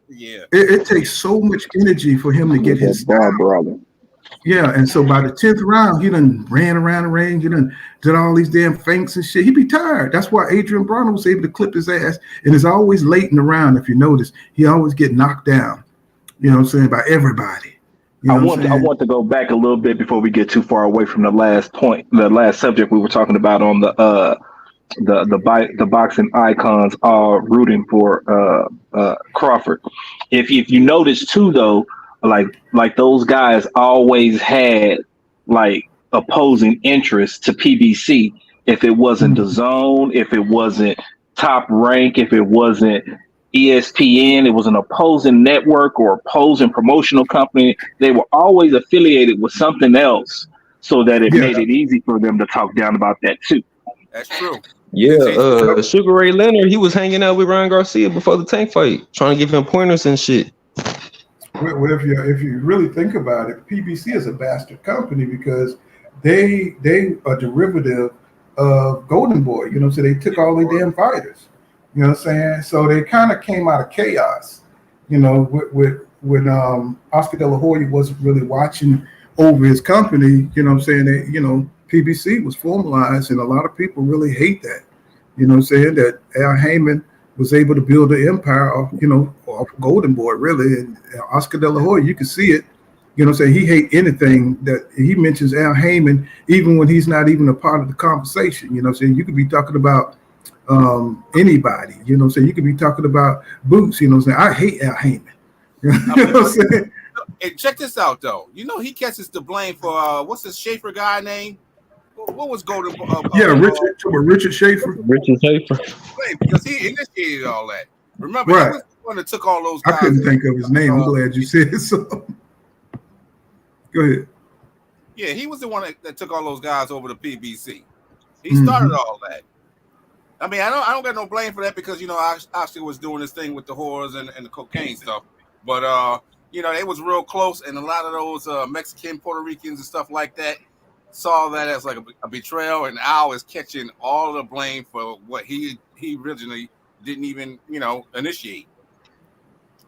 it takes so much energy for him to get his style. Yeah, and so by the 10th round, he done ran around the ring, he done did all these damn feints and shit. He'd be tired. That's why Adrian Broner was able to clip his ass. And it's always late in the round, if you notice. He always get knocked down, by everybody. I want to go back a little bit before we get too far away from the last point, the last subject we were talking about on the boxing icons are rooting for Crawford. If you notice too, though, like those guys always had like opposing interests to PBC. If it wasn't the Zone, if it wasn't Top Rank, if it wasn't ESPN, it was an opposing network or opposing promotional company. They were always affiliated with something else, so that it made it easy for them to talk down about that too. That's true. Yeah, Sugar Ray Leonard, he was hanging out with Ryan Garcia before the Tank fight, trying to give him pointers and shit. Well, if you really think about it, PBC is a bastard company because they are derivative of Golden Boy. So they took all their damn fighters. You know what I'm saying? So they kind of came out of chaos. When Oscar De La Hoya wasn't really watching over his company. You know what I'm saying? PBC was formalized, and a lot of people really hate that. You know what I'm saying? That Al Heyman was able to build an empire off, off Golden Boy, really. And Oscar De La Hoya, you can see it. You know what I'm saying? He hate anything that he mentions Al Heyman, even when he's not even a part of the conversation. You know what I'm saying? You could be talking about anybody. You know what I'm saying? You could be talking about Boots. You know what I'm saying? I hate Al Heyman. You know what I'm saying? Hey, check this out, though. He catches the blame for what's this Schaefer guy name? What was Golden? Richard Schaefer. Richard Schaefer. Because he initiated all that. Remember, right. He was the one that took all those guys. I couldn't think of his name. I'm glad you said it. So, go ahead. Yeah, he was the one that took all those guys over to PBC. He started all that. I mean, I don't get no blame for that because Oscar was doing this thing with the whores and the cocaine stuff. But they was real close, and a lot of those Mexican, Puerto Ricans, and stuff like that saw that as like a betrayal, and Al is catching all the blame for what he originally didn't even initiate.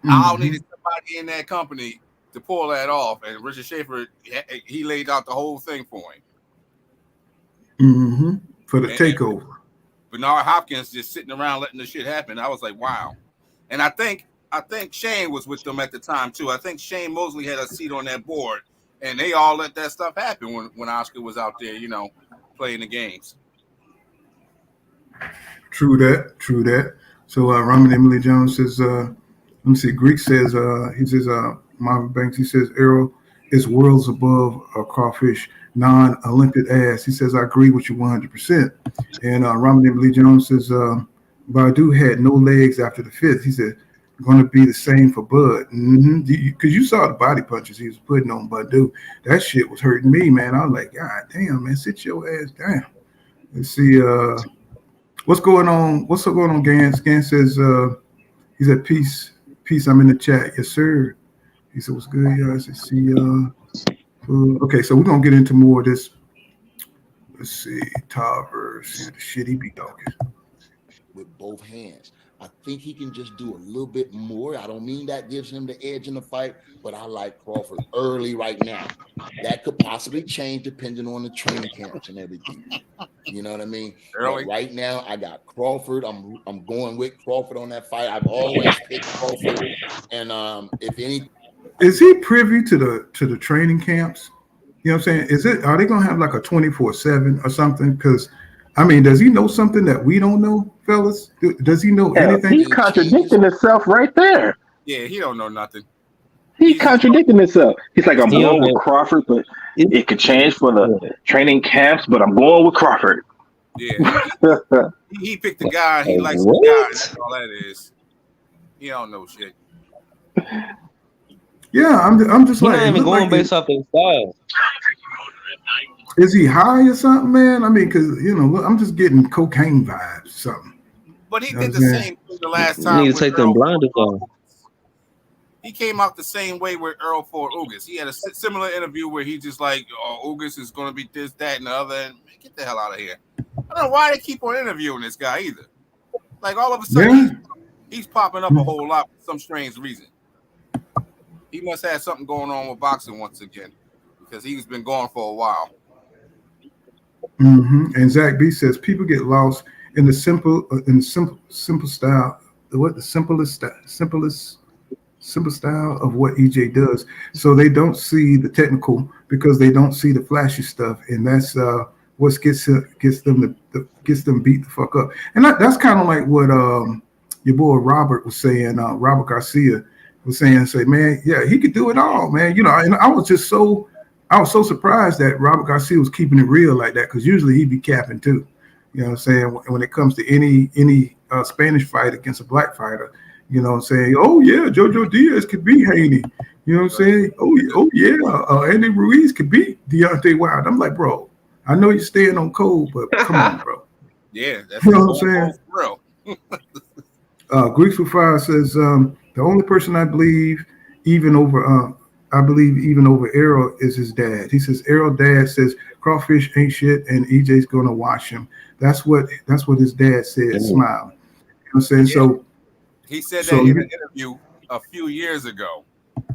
Al needed somebody in that company to pull that off, and Richard Schaefer, he laid out the whole thing for him. For the takeover. Bernard Hopkins just sitting around letting the shit happen. I was like, wow. And I think Shane was with them at the time too. I think Shane Mosley had a seat on that board, and they all let that stuff happen when Oscar was out there, playing the games. True that. So Ramin Emily Jones says, let me see, Greek says, he says, Marvin Banks, he says, Errol is worlds above Crawfish, non-Olympic ass. He says, I agree with you 100%. And Ramin Emily Jones says, Badu had no legs after the fifth. He said, going to be the same for Bud. Because you saw the body punches he was putting on Badu. That shit was hurting me, man. I was like, God damn, man, sit your ass down. Let's see, what's going on? What's going on, Gans? Gans says, he said, peace, I'm in the chat. Yes, sir. He said, what's good, y'all? Let's see, okay, so we're going to get into more of this. Let's see, Tarver, see the shit he be talking. With both hands. I think he can just do a little bit more. I don't mean that gives him the edge in the fight, but I like Crawford early right now. That could possibly change depending on the training camps and everything. You know what I mean? But right now, I got Crawford. I'm going with Crawford on that fight. I've always picked Crawford. And if any, is he privy to the training camps? You know what I'm saying? Are they gonna have like a 24/7 or something? Because I mean, does he know something that we don't know, fellas? Does he know anything? He's contradicting himself right there. Yeah, he don't know nothing. He's contradicting himself. He's like, I'm going with Crawford, but it could change for the training camps, but I'm going with Crawford. Yeah. He picked the guy. He likes the guy. That's all that is. He don't know shit. Yeah, I'm just He's like, not even going based off his style. Is he high or something, man? I mean, because I'm just getting cocaine vibes or something. But he did the same thing the last time. You need to take them blinders off. He came out the same way with Earl Ford Ugas. He had a similar interview where he just like, Ugas is going to be this, that, and the other. And man, get the hell out of here. I don't know why they keep on interviewing this guy either. Like all of a sudden, he's popping up a whole lot for some strange reason. He must have something going on with boxing once again because he's been gone for a while. And Zach B says people get lost in the simple style. The simple style of what EJ does. So they don't see the technical because they don't see the flashy stuff, and that's what gets them beat the fuck up. And that's kind of like what your boy Robert was saying. Robert Garcia was saying, man, yeah, he could do it all, man. And I was so surprised that Robert Garcia was keeping it real like that because usually he'd be capping too. You know what I'm saying? When it comes to any Spanish fight against a black fighter, you know what I'm saying? Oh, yeah, Jojo Diaz could beat Haney. You know what I'm saying? Oh yeah, Andy Ruiz could beat Deontay Wilder. I'm like, bro, I know you're staying on code, but come on, bro. Yeah, that's you know what I'm saying? Greeks for Fire says, the only person I believe even over Errol is his dad. He says Errol dad says Crawfish ain't shit and EJ's gonna wash him. That's what his dad said, smiling. You know what I'm saying? Yeah. So he said that in an interview a few years ago.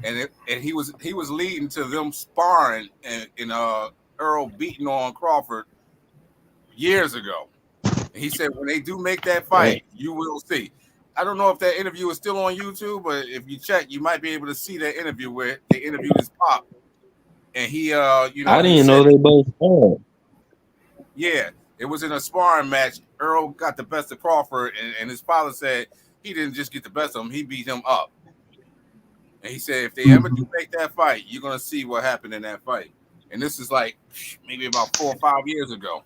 And he was leading to them sparring and Earl beating on Crawford years ago. And he said when they do make that fight, you will see. I don't know if that interview is still on YouTube, but if you check, you might be able to see that interview where they interviewed his pop. And he, you know, I didn't know they both fought. Yeah, it was in a sparring match. Earl got the best of Crawford, and his father said he didn't just get the best of him; he beat him up. And he said if they ever do make that fight, you're gonna see what happened in that fight. And this is like maybe about 4 or 5 years ago.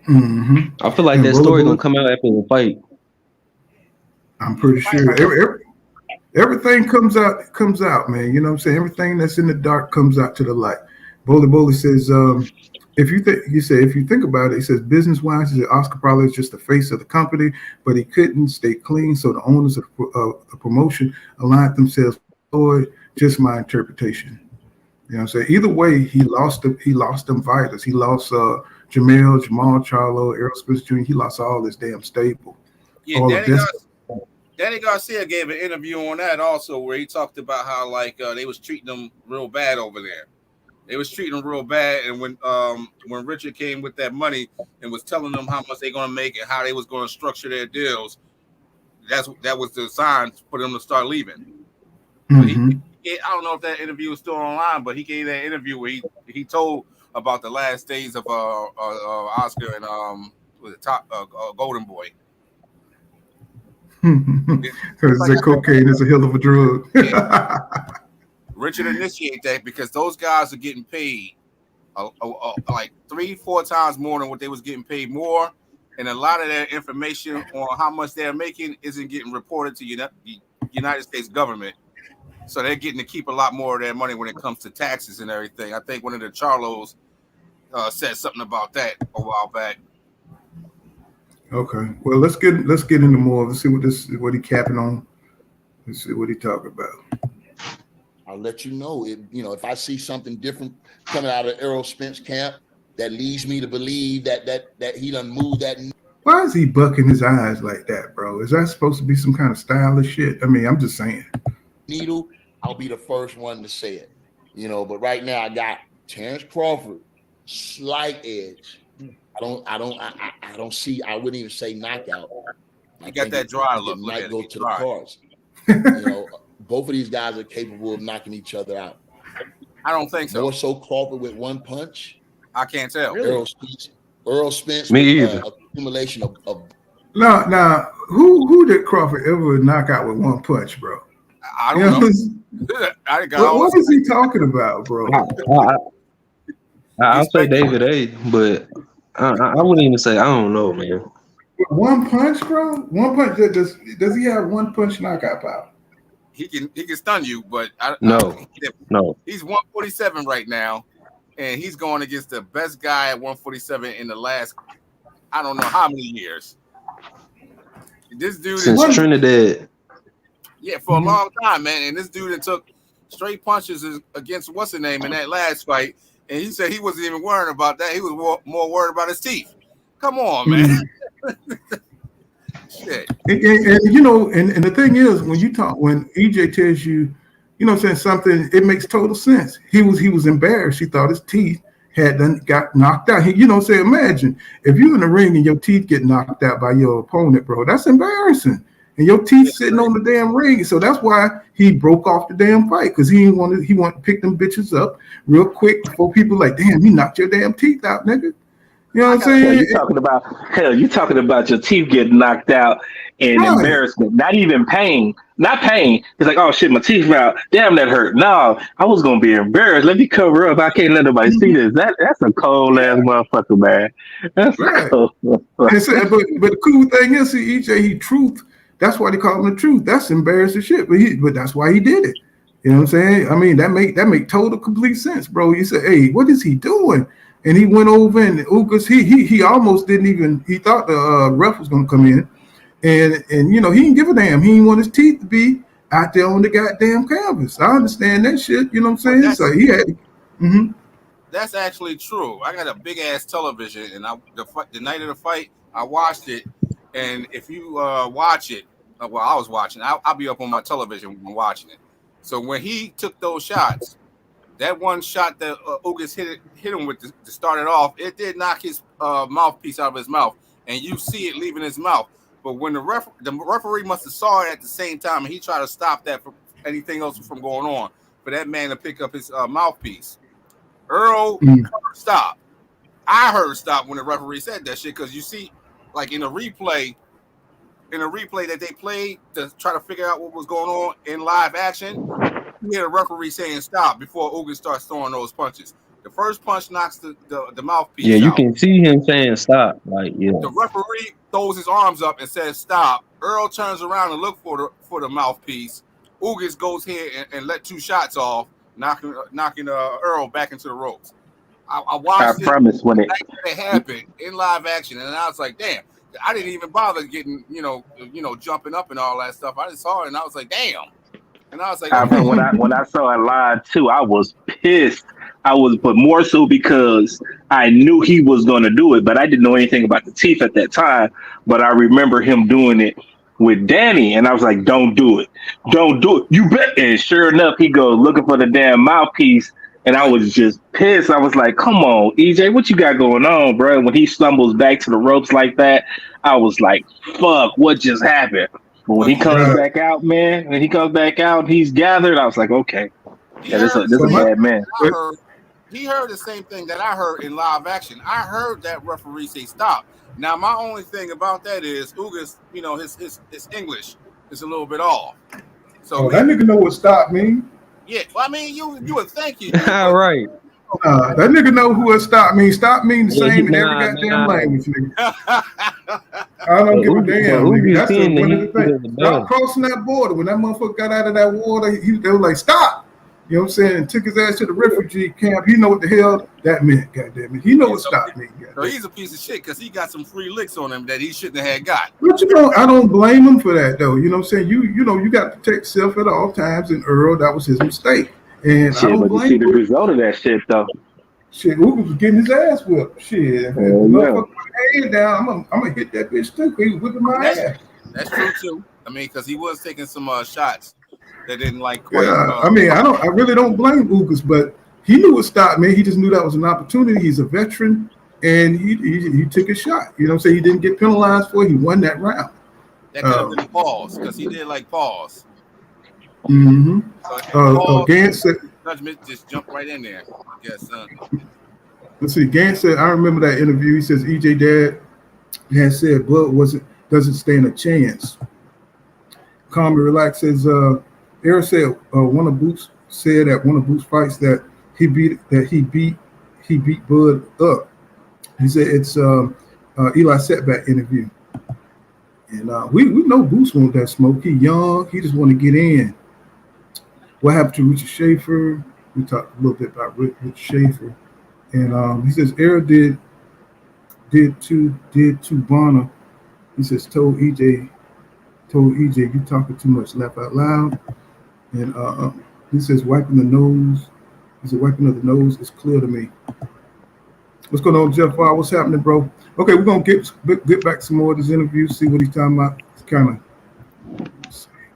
I feel like that story gonna come out after the fight. I'm pretty sure everything comes out, man. You know what I'm saying? Everything that's in the dark comes out to the light. Bully says, if you think about it, he says business wise, Oscar probably is just the face of the company, but he couldn't stay clean. So the owners of the promotion aligned themselves forward. Just my interpretation. You know what I'm saying? Either way, he lost them fighters. He lost Jamal Charlo, Errol Spence Jr. He lost all his damn stable. Yeah, Danny Garcia gave an interview on that also, where he talked about how like they was treating them real bad over there. They was treating them real bad, and when Richard came with that money and was telling them how much they're gonna make and how they was gonna structure their deals, that was the sign for them to start leaving. I don't know if that interview is still online, but he gave that interview where he told about the last days of Oscar and was it Golden Boy. Because the cocaine is a hell of a drug. Richard initiated that because those guys are getting paid like 3-4 times more than what they was getting paid more, and a lot of their information on how much they're making isn't getting reported to the United States government. So they're getting to keep a lot more of their money when it comes to taxes and everything. I think one of the Charlos said something about that a while back. Okay, well let's get into more. Let's see what he capping on. Let's see what he talking about. I'll let you know if I see something different coming out of Errol Spence camp that leads me to believe that he done moved that. Why is he bucking his eyes like that, bro? Is that supposed to be some kind of stylish shit? I mean, I'm just saying. Needle, I'll be the first one to say it, but right now I got Terrence Crawford, slight edge. I wouldn't even say knockout. I got that dry look. Might go to the cards. Both of these guys are capable of knocking each other out. I don't think so. More so Crawford with one punch. I can't tell. Really? Earl Spence Me with either. accumulation of. Now, who did Crawford ever knock out with one punch, bro? I don't know. What was he talking about, bro? I'll say David A, but I wouldn't even say I don't know, man. One punch, bro. One punch. Does he have one punch knockout power? He can stun you, but no. He's 147 right now, and he's going against the best guy at 147 in the last I don't know how many years. This dude since Trinidad. Yeah, for a long time, man. And this dude that took straight punches against what's the name in that last fight, and he said he wasn't even worried about that. He was more worried about his teeth. Come on, man. Shit. And the thing is, when EJ tells you, saying something, it makes total sense. He was embarrassed. He thought his teeth got knocked out. Imagine if you're in the ring and your teeth get knocked out by your opponent, bro. That's embarrassing. And your teeth sitting on the damn ring. So that's why he broke off the damn fight, because he wanted to pick them bitches up real quick before people like, damn, you knocked your damn teeth out, nigga. You know what I'm saying? You talking about your teeth getting knocked out and embarrassment, not even pain. Not pain. It's like, oh shit, my teeth out. Damn, that hurt. No, I was gonna be embarrassed. Let me cover up. I can't let nobody see this. That's a cold ass motherfucker, man. That's cold. But the cool thing is, EJ, he truth. That's why they call him the truth. That's embarrassing shit. But that's why he did it. You know what I'm saying? I mean, that make total complete sense, bro. You say, hey, what is he doing? And he went over and Ugas, he almost didn't even, he thought the ref was gonna come in. And he didn't give a damn. He didn't want his teeth to be out there on the goddamn canvas. I understand that shit, you know what I'm saying? So he had That's actually true. I got a big ass television, and the night of the fight, I watched it. And if you watch it, I was watching. I'll be up on my television when I'm watching it. So when he took those shots, that one shot that Ugas hit him with to start it off, it did knock his mouthpiece out of his mouth. and you see it leaving his mouth. But when the referee must have saw it at the same time, and he tried to stop that from anything else from going on, for that man to pick up his mouthpiece. Earl heard stop. I heard stop when the referee said that shit, because you see, like in the replay that they played to try to figure out what was going on in live action, you hear the referee saying stop before Ugas starts throwing those punches. The first punch knocks the mouthpiece Yeah, you out. can see him saying stop. Like, yeah. The referee throws his arms up and says stop. Earl turns around and look for the mouthpiece. Ugas goes here and let 2 shots off, knocking Earl back into the ropes. I watched it. Promise when it happened in live action, and I was like, damn. I didn't even bother getting, jumping up and all that stuff. I just saw it, and I was like, damn. And I was like, okay. when I saw it live too, I was pissed. But more so because I knew he was going to do it, but I didn't know anything about the teeth at that time. But I remember him doing it with Danny, and I was like, don't do it. Don't do it. You bet. And sure enough, he goes looking for the damn mouthpiece, and I was just pissed. I was like, come on, EJ, what you got going on, bro? When he stumbles back to the ropes like that, I was like, fuck, what just happened? But when he comes back out, man, he's gathered, I was like, okay. Yeah, this is a bad man. He heard the same thing that I heard in live action. I heard that referee say stop. Now, my only thing about that is Ugas, his English is a little bit off. So that nigga know what stop mean. Yeah, well, I mean, you would think you. All right. That nigga know who a stop means. Stop means the same in every goddamn language, nigga. I don't give a damn, nigga. That's one of the things. Stop crossing that border. When that motherfucker got out of that water, they were like, stop. You know what I'm saying? And took his ass to the refugee camp. He know what the hell that meant, goddamn it. He know what stop means. So he's a piece of shit because he got some free licks on him that he shouldn't have had got. But I don't blame him for that though. You know what I'm saying? You got to protect yourself at all times, and Earl, that was his mistake. And shit, I don't blame him. The result of that shit though. Shit, Ugas was getting his ass whipped. Shit, if motherfucker put his hand down, I'm gonna hit that bitch too. He was whipping my ass. That's true too. I mean, because he was taking some shots that didn't like quite. Yeah, I mean, I really don't blame Ugas, but he knew what stopped, man. He just knew that was an opportunity. He's a veteran, and he took a shot. You know what I'm saying? He didn't get penalized for it. He won that round. That could have been pause because he did like pause. Mm-hmm. Gant said, judgment just jumped right in there. I guess. Let's see. Gant said, I remember that interview. He says EJ Dad had said Bud doesn't stand a chance. Calm and Relax says Eric said one of Boot's said at one of Boot's fights that he beat Bud up. He said it's Eli Setback interview. And we know Boots want that smoke. He young. He just want to get in. What happened to Richard Schaefer? We talked a little bit about Richard Schaefer. And he says Eric did to Bonner. He says told EJ you talking too much, laugh out loud. And he says wiping the nose. He said wiping of the nose is clear to me. What's going on, Jeff? What's happening, bro? Okay, we're gonna get back some more of this interview, see what he's talking about. It's kind of,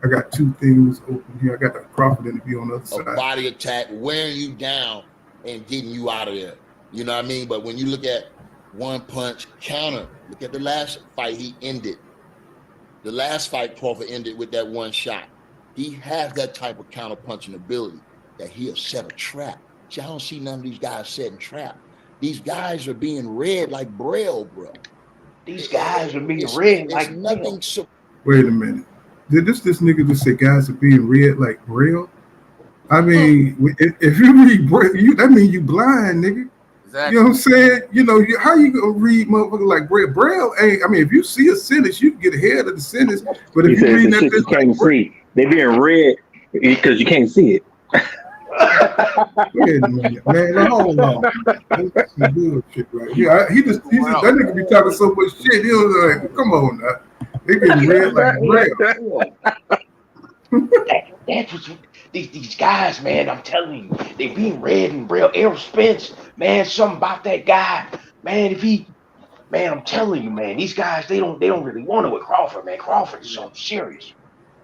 I got 2 things open here. I got the Crawford interview on the other side. A body attack, wearing you down and getting you out of there. You know what I mean? But when you look at one punch counter, look at the last fight he ended. The last fight Crawford ended with that one shot. He has that type of counter punching ability that he'll set a trap. See, I don't see none of these guys setting trap. These guys are being read like Braille, bro. These guys are being read like nothing. Wait a minute. Did this nigga just say guys are being read like Braille? I mean, if you read Braille, that means you blind, nigga. Exactly. You know what I'm saying? You know, how you gonna read motherfucker like Braille? Braille ain't, I mean, if you see a sentence, you can get ahead of the sentence. But if you read that, you can't see. They being read because you can't see it. Wait a minute, man. Hold on. That's some bullshit right here. He just that nigga be talking so much shit. He was like, come on now. They getting read like Braille. That's what these guys, man, I'm telling you, they being read in Braille. Errol Spence, man, something about that guy. Man, I'm telling you, man, these guys, they don't really want it with Crawford, man. Crawford is something serious.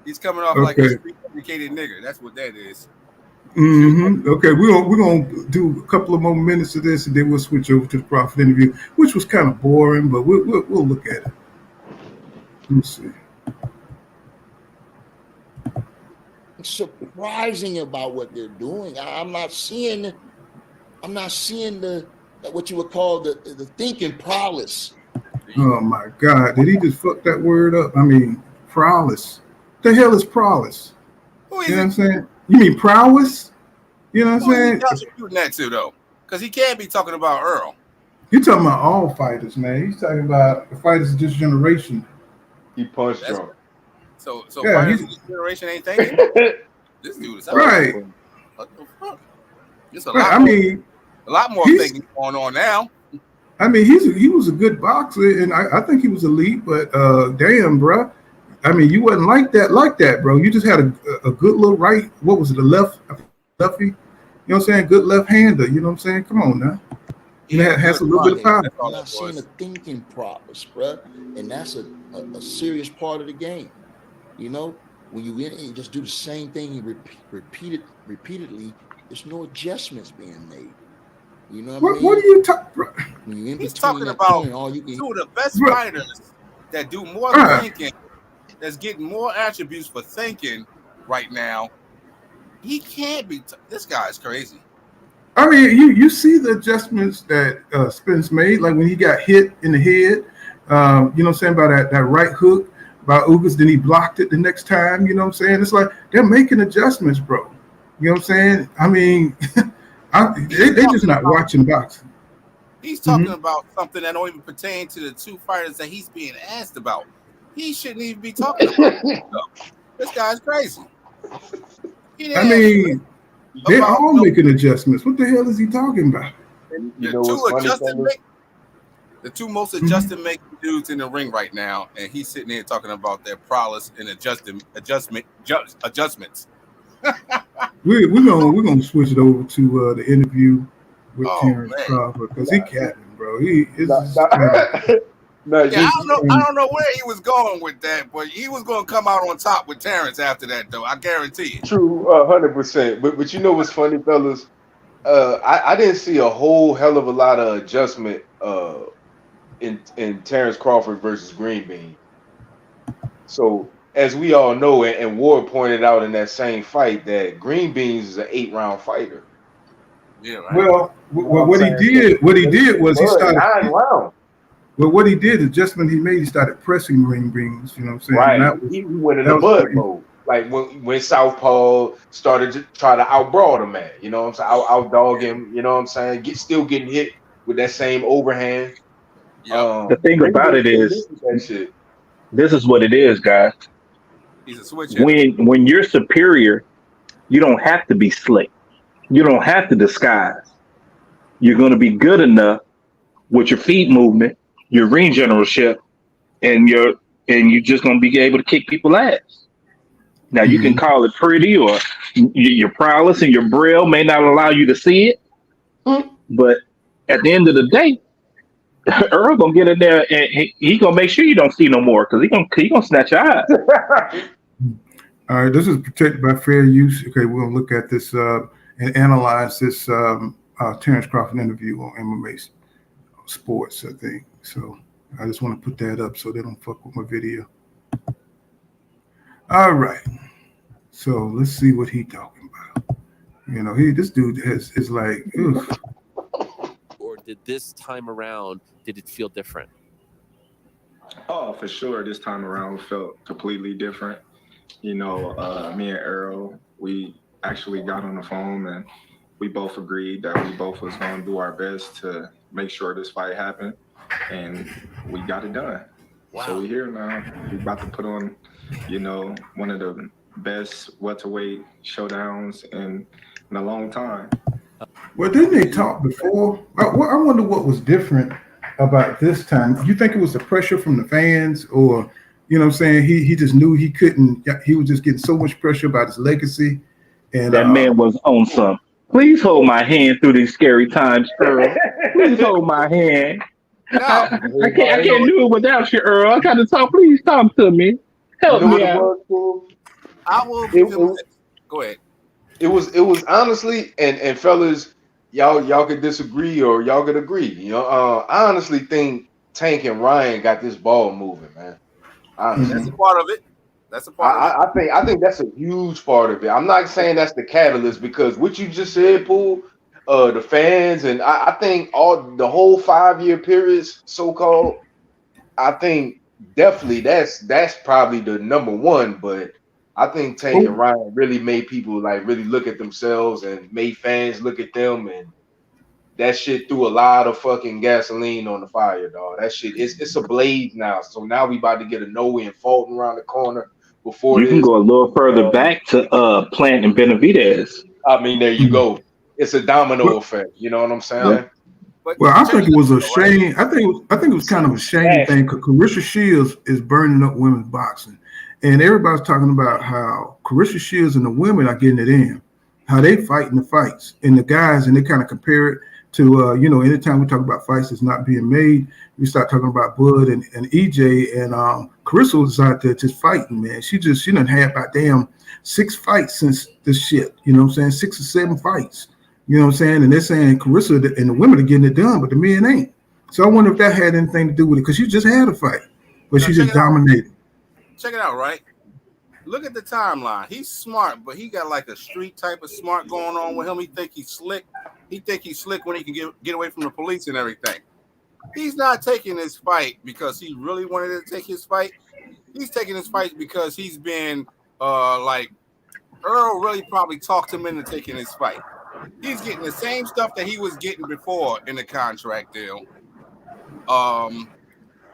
He's coming off like a street educated nigga. That's what that is. Okay, we're gonna do a couple of more minutes of this, and then we'll switch over to the Crawford interview, which was kind of boring, but we'll look at it. Let's see. Surprising about what they're doing. I'm not seeing the what you would call the thinking prowess. Oh my God! Did he just fuck that word up? I mean, prowess. The hell is prowess? You know what I'm saying? You mean prowess? You know what I'm saying? Who is he shooting that to though? Because he can't be talking about Earl. You're talking about all fighters, man. He's talking about the fighters of this generation. He punched drunk. So Yeah, fighters of this generation ain't thinking. This dude is right. What the fuck? There's a lot more thinking going on now. I mean, he was a good boxer, and I think he was elite. But damn, bro. I mean, you wasn't like that, bro. You just had a good little right. What was it? The lefty. You know what I'm saying? Good left hander. You know what I'm saying? Come on now. Has a little bit of power. I'm not seeing a thinking prowess, bro, and that's a serious part of the game. You know, when you in and just do the same thing and repeatedly, there's no adjustments being made. You know what I mean? What are you talking? He's talking about two of the best fighters that do more thinking, that's getting more attributes for thinking right now. He can't be. This guy's crazy. I mean, you see the adjustments that Spence made, like when he got hit in the head. You know what I'm saying, by that right hook by Ugas, then he blocked it the next time. You know what I'm saying? It's like they're making adjustments, bro. You know what I'm saying? I mean, they just not watching boxing. He's talking about something that don't even pertain to the two fighters that he's being asked about. He shouldn't even be talking about this stuff. This guy's crazy. I mean, they're all making adjustments. What the hell is he talking about? The two most adjusted making dudes in the ring right now, and he's sitting here talking about their prowess and adjustments. We're gonna switch it over to the interview with Terrence Crawford because he capping, bro. I don't know where he was going with that, but he was going to come out on top with Terrence after that, though. I guarantee it. True, 100%. But you know what's funny, fellas? I didn't see a whole hell of a lot of adjustment in Terrence Crawford versus Green Bean. So as we all know, and Ward pointed out in that same fight, that Green Beans is an 8-round fighter. Yeah. Right. Well, what he did was he started 9 rounds. Well, what he did, adjustment he made, he started pressing Green Beans. You know what I'm saying? Right. He went in the mud mode. Like when Southpaw started to try to outbrawl the man. You know what I'm saying? Outdog him. You know what I'm saying? Still getting hit with that same overhand. The thing about it is, this is what it is, guys. He's a switch. When you're superior, you don't have to be slick. You don't have to disguise. You're going to be good enough with your feet movement, your ring generalship, and you're just going to be able to kick people's ass. Now you can call it pretty, or your prowess and your braille may not allow you to see it, but at the end of the day, Earl gonna get in there and he gonna make sure you don't see no more because he gonna snatch your eyes. All right, this is protected by fair use. Okay, we're gonna look at this and analyze this Terrence Crawford interview on MMA Sports, I think. So I just want to put that up so they don't fuck with my video. All right, so let's see what he talking about. You know, this dude is like, ugh. Or did this time around, did it feel different? Oh, for sure. This time around felt completely different. You know, me and Earl, we actually got on the phone and we both agreed that we both was going to do our best to make sure this fight happened, and we got it done. Wow. So we're here now. We're about to put on, you know, one of the best welterweight showdowns in a long time. Well, didn't they talk before? I wonder what was different about this time. You think it was the pressure from the fans, or, you know what I'm saying, he just knew he couldn't, he was just getting so much pressure about his legacy. And that man was on some. Please hold my hand through these scary times, Earl. Please hold my hand. No, I can't do it without you, Earl. I got to talk. Please talk to me. Help me out. I will give him this. Go ahead. It was honestly, and fellas, y'all could disagree or y'all could agree. I honestly think Tank and Ryan got this ball moving, man. Honestly, That's a part of it. That's a part of it. I think that's a huge part of it. I'm not saying that's the catalyst because what you just said, Pool, the fans, and I think all the whole 5-year periods, so called. I think definitely that's probably the number one, but I think Tank and Ryan really made people like really look at themselves and made fans look at them, and that shit threw a lot of fucking gasoline on the fire, dog. That shit it's a blaze now. So now we about to get a Noe and Fulton around the corner before You can this. go a little further back to Plant and Benavidez. I mean, there you go. It's a domino effect. You know what I'm saying? Well, I think it was a shame. I think it was kind of a shame thing because Carissa Shields is burning up women's boxing, and everybody's talking about how Carissa Shields and the women are getting it in, how they fighting the fights, and the guys, and they kind of compare it to anytime we talk about fights that's not being made, we start talking about Bud and EJ, and Carissa was out there just fighting, man. She done had about damn 6 fights since this shit. You know what I'm saying? 6 or 7 fights. You know what I'm saying? And they're saying Carissa and the women are getting it done, but the men ain't. So I wonder if that had anything to do with it, because she just had a fight, but she just dominated. Check it out, right? Look at the timeline. He's smart, but he got like a street type of smart going on with him. He think he's slick. He think he's slick when he can get away from the police and everything. He's not taking this fight because he really wanted to take his fight. He's taking his fight because he's been like Earl really probably talked him into taking his fight. He's getting the same stuff that he was getting before in the contract deal.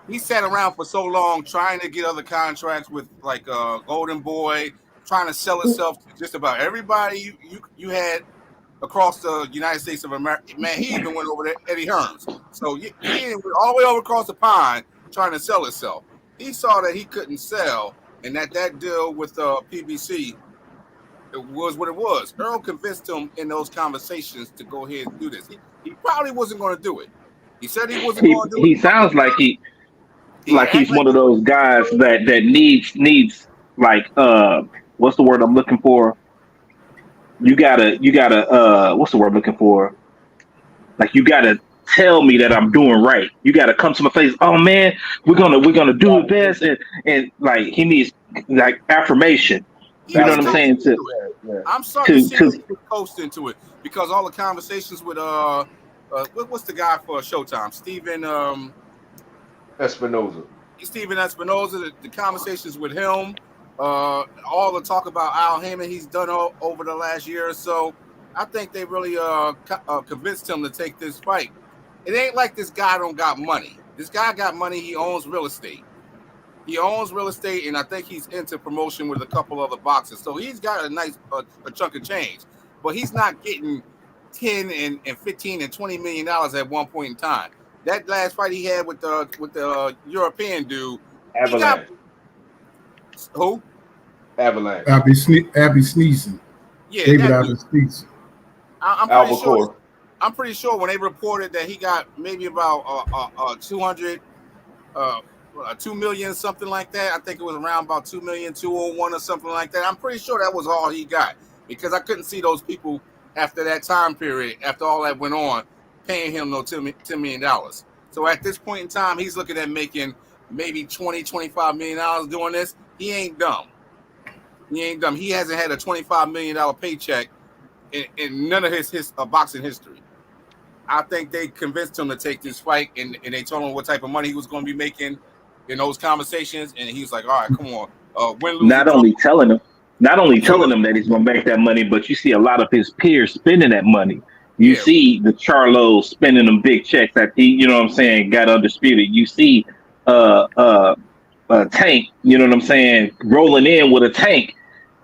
He sat around for so long trying to get other contracts with like Golden Boy, trying to sell himself to just about everybody you had across the United States of America. Man, he even went over to Eddie Hearns. So he went all the way over across the pond trying to sell himself. He saw that he couldn't sell, and that deal with PBC, it was what it was. Earl convinced him in those conversations to go ahead and do this. He probably wasn't going to do it. He said he wasn't going to do it. He sounds like he's one of those guys that needs like what's the word I'm looking for? You gotta what's the word I'm looking for? Like you gotta tell me that I'm doing right. You gotta come to my face. Oh man, we're gonna do it best, and like he needs like affirmation. You know what I'm saying? I'm starting to see him coast into it because all the conversations with what's the guy for Showtime? Steven Espinoza. The conversations with him, all the talk about Al Haymon he's done over the last year or so. I think they really convinced him to take this fight. It ain't like this guy don't got money. This guy got money. He owns real estate. And I think he's into promotion with a couple other boxers. So he's got a nice a chunk of change, but he's not getting 10 and 15 and $20 million at one point in time. That last fight he had with the European dude, Avalanche. Who? Avalanche. Abby Sneeson. Yeah, David Abby Sneeson. I'm pretty sure when they reported that he got maybe about 2 million, something like that. I think it was around about 2 million, 201 or something like that. I'm pretty sure that was all he got because I couldn't see those people after that time period, after all that went on, paying him no $10 million. So at this point in time, he's looking at making maybe $20-25 million doing this. He ain't dumb. He hasn't had a $25 million paycheck in none of his boxing history. I think they convinced him to take this fight, and they told him what type of money he was going to be making in those conversations, and he was like, all right, come on. Not only telling him that he's going to make that money, but you see a lot of his peers spending that money. You see the Charlos spending them big checks that he, you know what I'm saying, got undisputed. You see Tank, you know what I'm saying, rolling in with a tank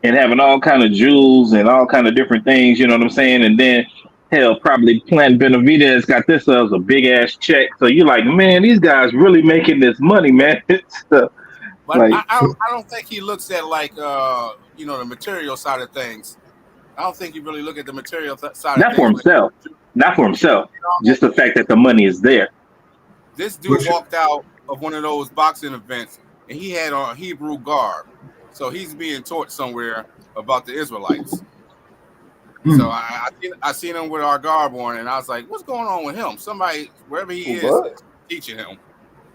and having all kind of jewels and all kind of different things, you know what I'm saying? And then hell, probably Plant Benavidez got this as a big ass check. So you're like, man, these guys really making this money, man. But like, I don't think he looks at like the material side of things. I don't think he really look at the material side of things. Not for himself. Just the fact that the money is there. This dude walked out of one of those boxing events and he had on Hebrew garb. So he's being taught somewhere about the Israelites. So I seen him with our garb on, and I was like, "What's going on with him? Somebody, wherever he is teaching him.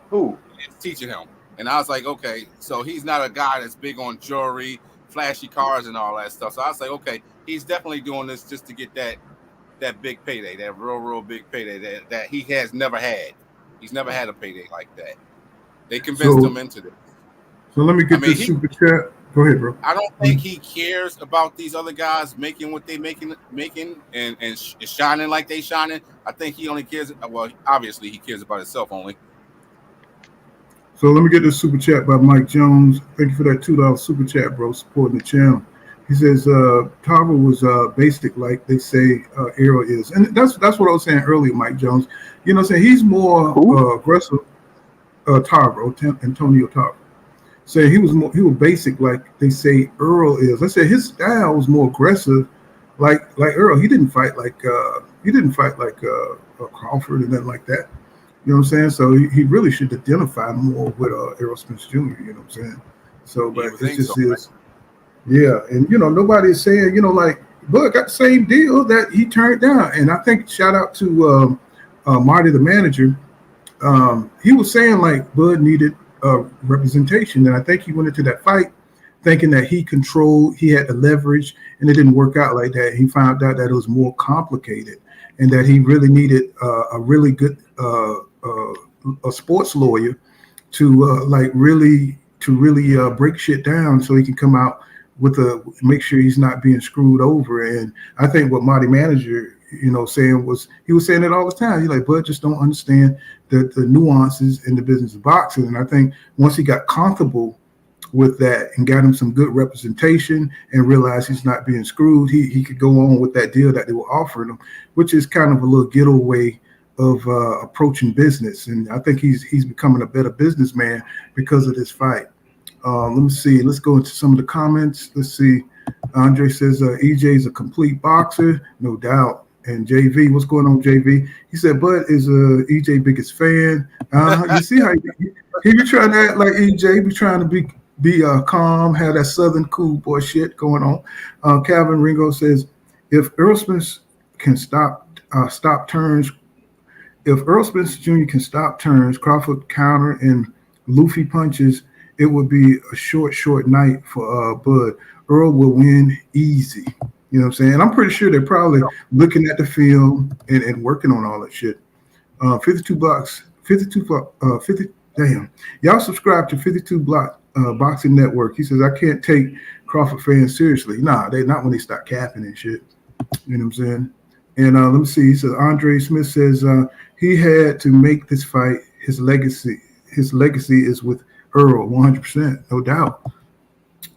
Who is teaching him?" And I was like, "Okay, so he's not a guy that's big on jewelry, flashy cars, and all that stuff." So I was like, "Okay, he's definitely doing this just to get that big payday, that real big payday that he has never had. He's never had a payday like that. They convinced him into this." So let me get this super chat. Go ahead, bro. I don't think he cares about these other guys making what they making and shining like they shining. I think he only cares. Well, obviously he cares about himself only. So let me get this super chat by Mike Jones. Thank you for that $2 super chat, bro, supporting the channel. He says Tarver was basic like they say Errol is. And that's what I was saying earlier, Mike Jones. You know what I'm saying? He's more aggressive. Tarver, Antonio Tarver. Saying he was basic like they say Earl is. I said his style was more aggressive, like Earl. He didn't fight like Crawford and nothing like that. You know what I'm saying? So he really should identify more with Errol Spence Jr. You know what I'm saying? So, but it's just his. Yeah, and nobody is saying like Bud got the same deal that he turned down, and I think shout out to Marty the manager. He was saying like Bud needed representation, and I think he went into that fight thinking that he had the leverage, and it didn't work out like that. He found out that it was more complicated, and that he really needed a really good a sports lawyer to really break shit down so he can come out with make sure he's not being screwed over. And I think what Marty manager saying was, he was saying it all the time. He's like, Bud just don't understand the nuances in the business of boxing. And I think once he got comfortable with that and got him some good representation and realized he's not being screwed, he could go on with that deal that they were offering him, which is kind of a little ghetto way of approaching business. And I think he's becoming a better businessman because of this fight. Let me see. Let's go into some of the comments. Let's see. Andre says EJ is a complete boxer, no doubt. And JV, what's going on, JV? He said Bud is EJ biggest fan. You see how he be trying to act like EJ, be trying to be calm, have that Southern cool boy shit going on. Calvin Ringo says if Earl Spence can stop turns, if Earl Spence Jr. can stop turns, Crawford counter and Luffy punches, it would be a short night for Bud. Earl will win easy. You know what I'm saying? And I'm pretty sure they're probably looking at the film and working on all that shit. $52. 50. Damn. Y'all subscribe to 52 Block Boxing Network. He says, I can't take Crawford fans seriously. Nah, they not when they start capping and shit. You know what I'm saying? And let me see. He says, Andre Smith says he had to make this fight. His legacy is with Earl, 100%, no doubt.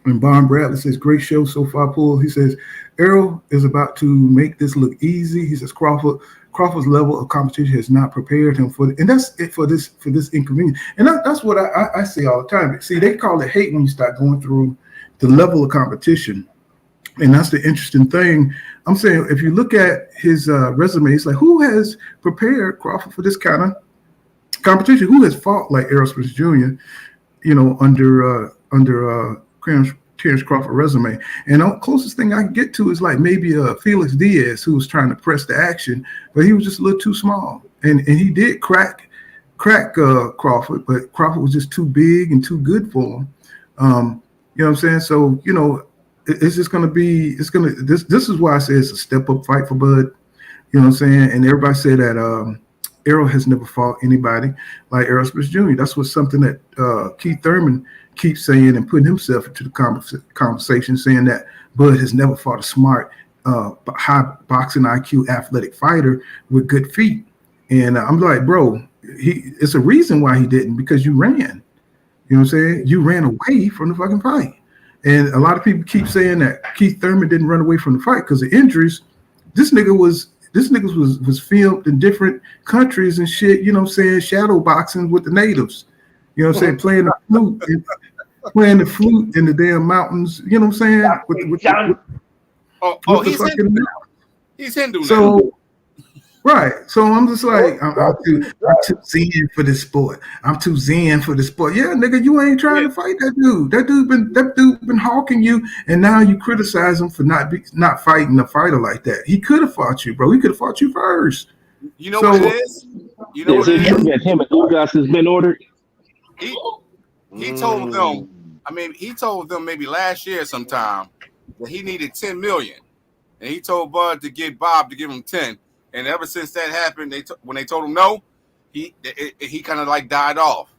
And Bon Bradley says, great show so far, Paul. He says, Errol is about to make this look easy. He says Crawford's level of competition has not prepared him for it. And that's it for this inconvenience. And that's what I say all the time. See, they call it hate when you start going through the level of competition. And that's the interesting thing. I'm saying if you look at his resume, it's like, who has prepared Crawford for this kind of competition? Who has fought like Errol Spence Jr., under Terrence Crawford resume? And the closest thing I can get to is like maybe Felix Diaz, who was trying to press the action, but he was just a little too small. And he did crack Crawford, but Crawford was just too big and too good for him. You know what I'm saying? So, it's just going to be, this is why I say it's a step up fight for Bud. You know what I'm saying? And everybody said that Errol has never fought anybody like Errol Spence Jr. That's something that Keith Thurman keeps saying and putting himself into the conversation, saying that Bud has never fought a smart, high boxing IQ athletic fighter with good feet. And I'm like, bro, it's a reason why he didn't, because you ran. You know what I'm saying? You ran away from the fucking fight. And a lot of people keep saying that Keith Thurman didn't run away from the fight because of injuries. This nigga was filmed in different countries and shit, you know what I'm saying, shadow boxing with the natives. You know what I'm saying, playing the flute in the damn mountains, you know what I'm saying? He's Hindu. He's Hindu now. So Right. So I'm just like, I'm too zen for this sport. I'm too zen for the sport. Yeah, nigga, you ain't trying to fight that dude. That dude been hawking you, and now you criticize him for not fighting a fighter like that. He could have fought you, bro. He could have fought you first. You know what it is? You know Is it true that him and Ugas has been ordered? He told them. I mean, he told them maybe last year sometime that he needed 10 million, and he told Bud to get Bob to give him 10. And ever since that happened, when they told him no, he kind of like died off.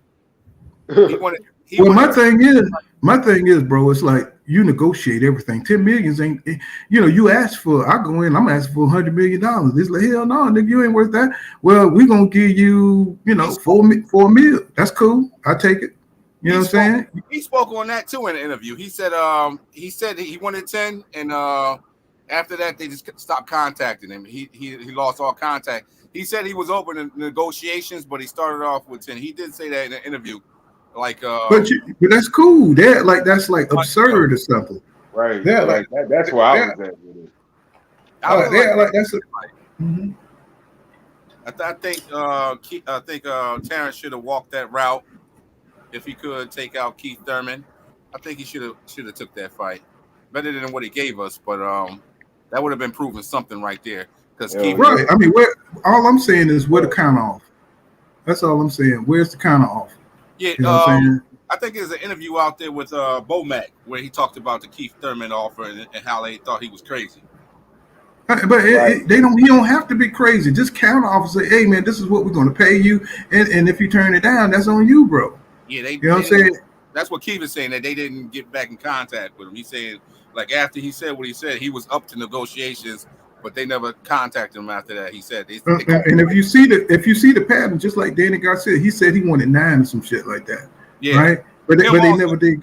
My thing is, bro, it's like you negotiate everything. 10 million ain't, you ask for. I go in, I'm asking for $100 million. It's like, hell no, nigga, you ain't worth that. Well, we gonna give you, $4 million. That's cool. I take it. You know what I'm saying? He spoke on that too in the interview. He said he wanted 10, and after that they just stopped contacting him. He lost all contact. He said he was open to negotiations, but he started off with 10. He did say that in the interview. Like, but that's cool. That's like absurd or something. Right. Yeah, like that's where I was at with it. I think Terrence should have walked that route if he could take out Keith Thurman. I think he should have took that fight. Better than what he gave us, but that would have been proving something right there. Because right. I mean, all I'm saying is where the counter off. That's all I'm saying. Where's the counter off? Yeah, you know what I'm saying? I think there's an interview out there with Bomac where he talked about the Keith Thurman offer and how they thought he was crazy. But he don't have to be crazy. Just counter offer, say, hey man, this is what we're going to pay you, and if you turn it down, that's on you, bro. Yeah, you know what I'm saying? That's what Keith is saying, that they didn't get back in contact with him. He said, like, after he said what he said, he was up to negotiations, but they never contacted him after that. He said, and if you see the pattern, just like Danny Garcia, he said he wanted 9 or some shit like that. Yeah, right. But they never did.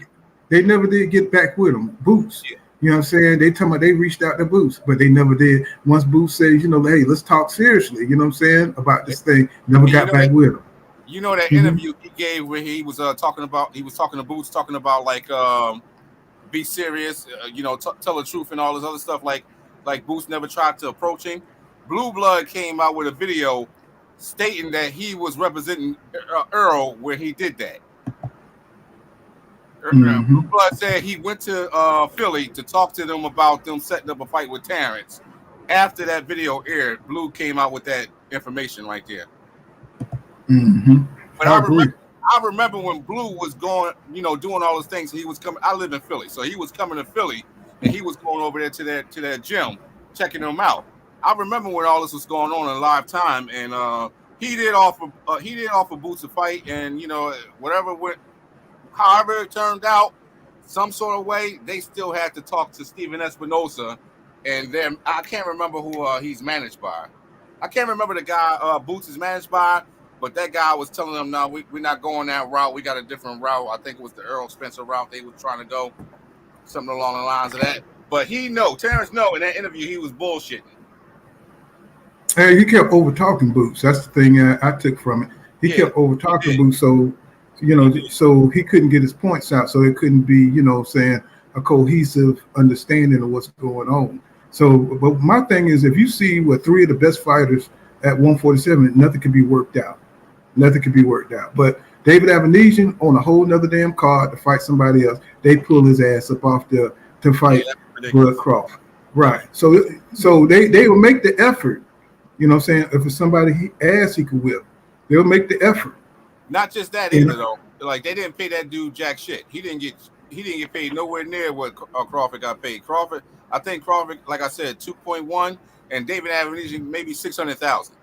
They never did get back with him. Boots. Yeah. You know what I'm saying? They talking about they reached out to Boots, but they never did. Once Boots says, hey, let's talk seriously. You know what I'm saying about this thing. Never got back with him. You know that interview he gave where he was talking to Boots, talking about like be serious, tell the truth and all this other stuff. Like Boots never tried to approach him. Blue Blood came out with a video stating that he was representing Earl where he did that. Blue Blood said he went to Philly to talk to them about them setting up a fight with Terrence. After that video aired, Blue came out with that information right there. But I remember when Blue was going, doing all those things. He was coming. I live in Philly, so he was coming to Philly, and he was going over there to that gym, checking them out. I remember when all this was going on in live time, and he did offer Boots a fight, and whatever went. However it turned out, some sort of way, they still had to talk to Steven Espinosa, and then I can't remember who he's managed by. I can't remember the guy Boots is managed by, but that guy was telling them, no, we're not going that route. We got a different route. I think it was the Earl Spencer route they were trying to go, something along the lines of that. But Terrence in that interview, he was bullshitting. Hey, he kept over-talking Boots. That's the thing I took from it. He kept over-talking Boots, so so he couldn't get his points out, so it couldn't be, saying a cohesive understanding of what's going on. So, but my thing is, if you see what 3 of the best fighters at 147, nothing can be worked out. Nothing can be worked out. But David Avenesian on a whole nother damn card to fight somebody else, they pull his ass up off there to fight Bud Crawford. Right. So they will make the effort. You know what I'm saying? If it's somebody he could whip, they'll make the effort. Not just that either, though. Like, they didn't pay that dude jack shit. He didn't get paid nowhere near what Crawford got paid. I think Crawford, like I said, 2.1, and David Avenesian maybe 600,000.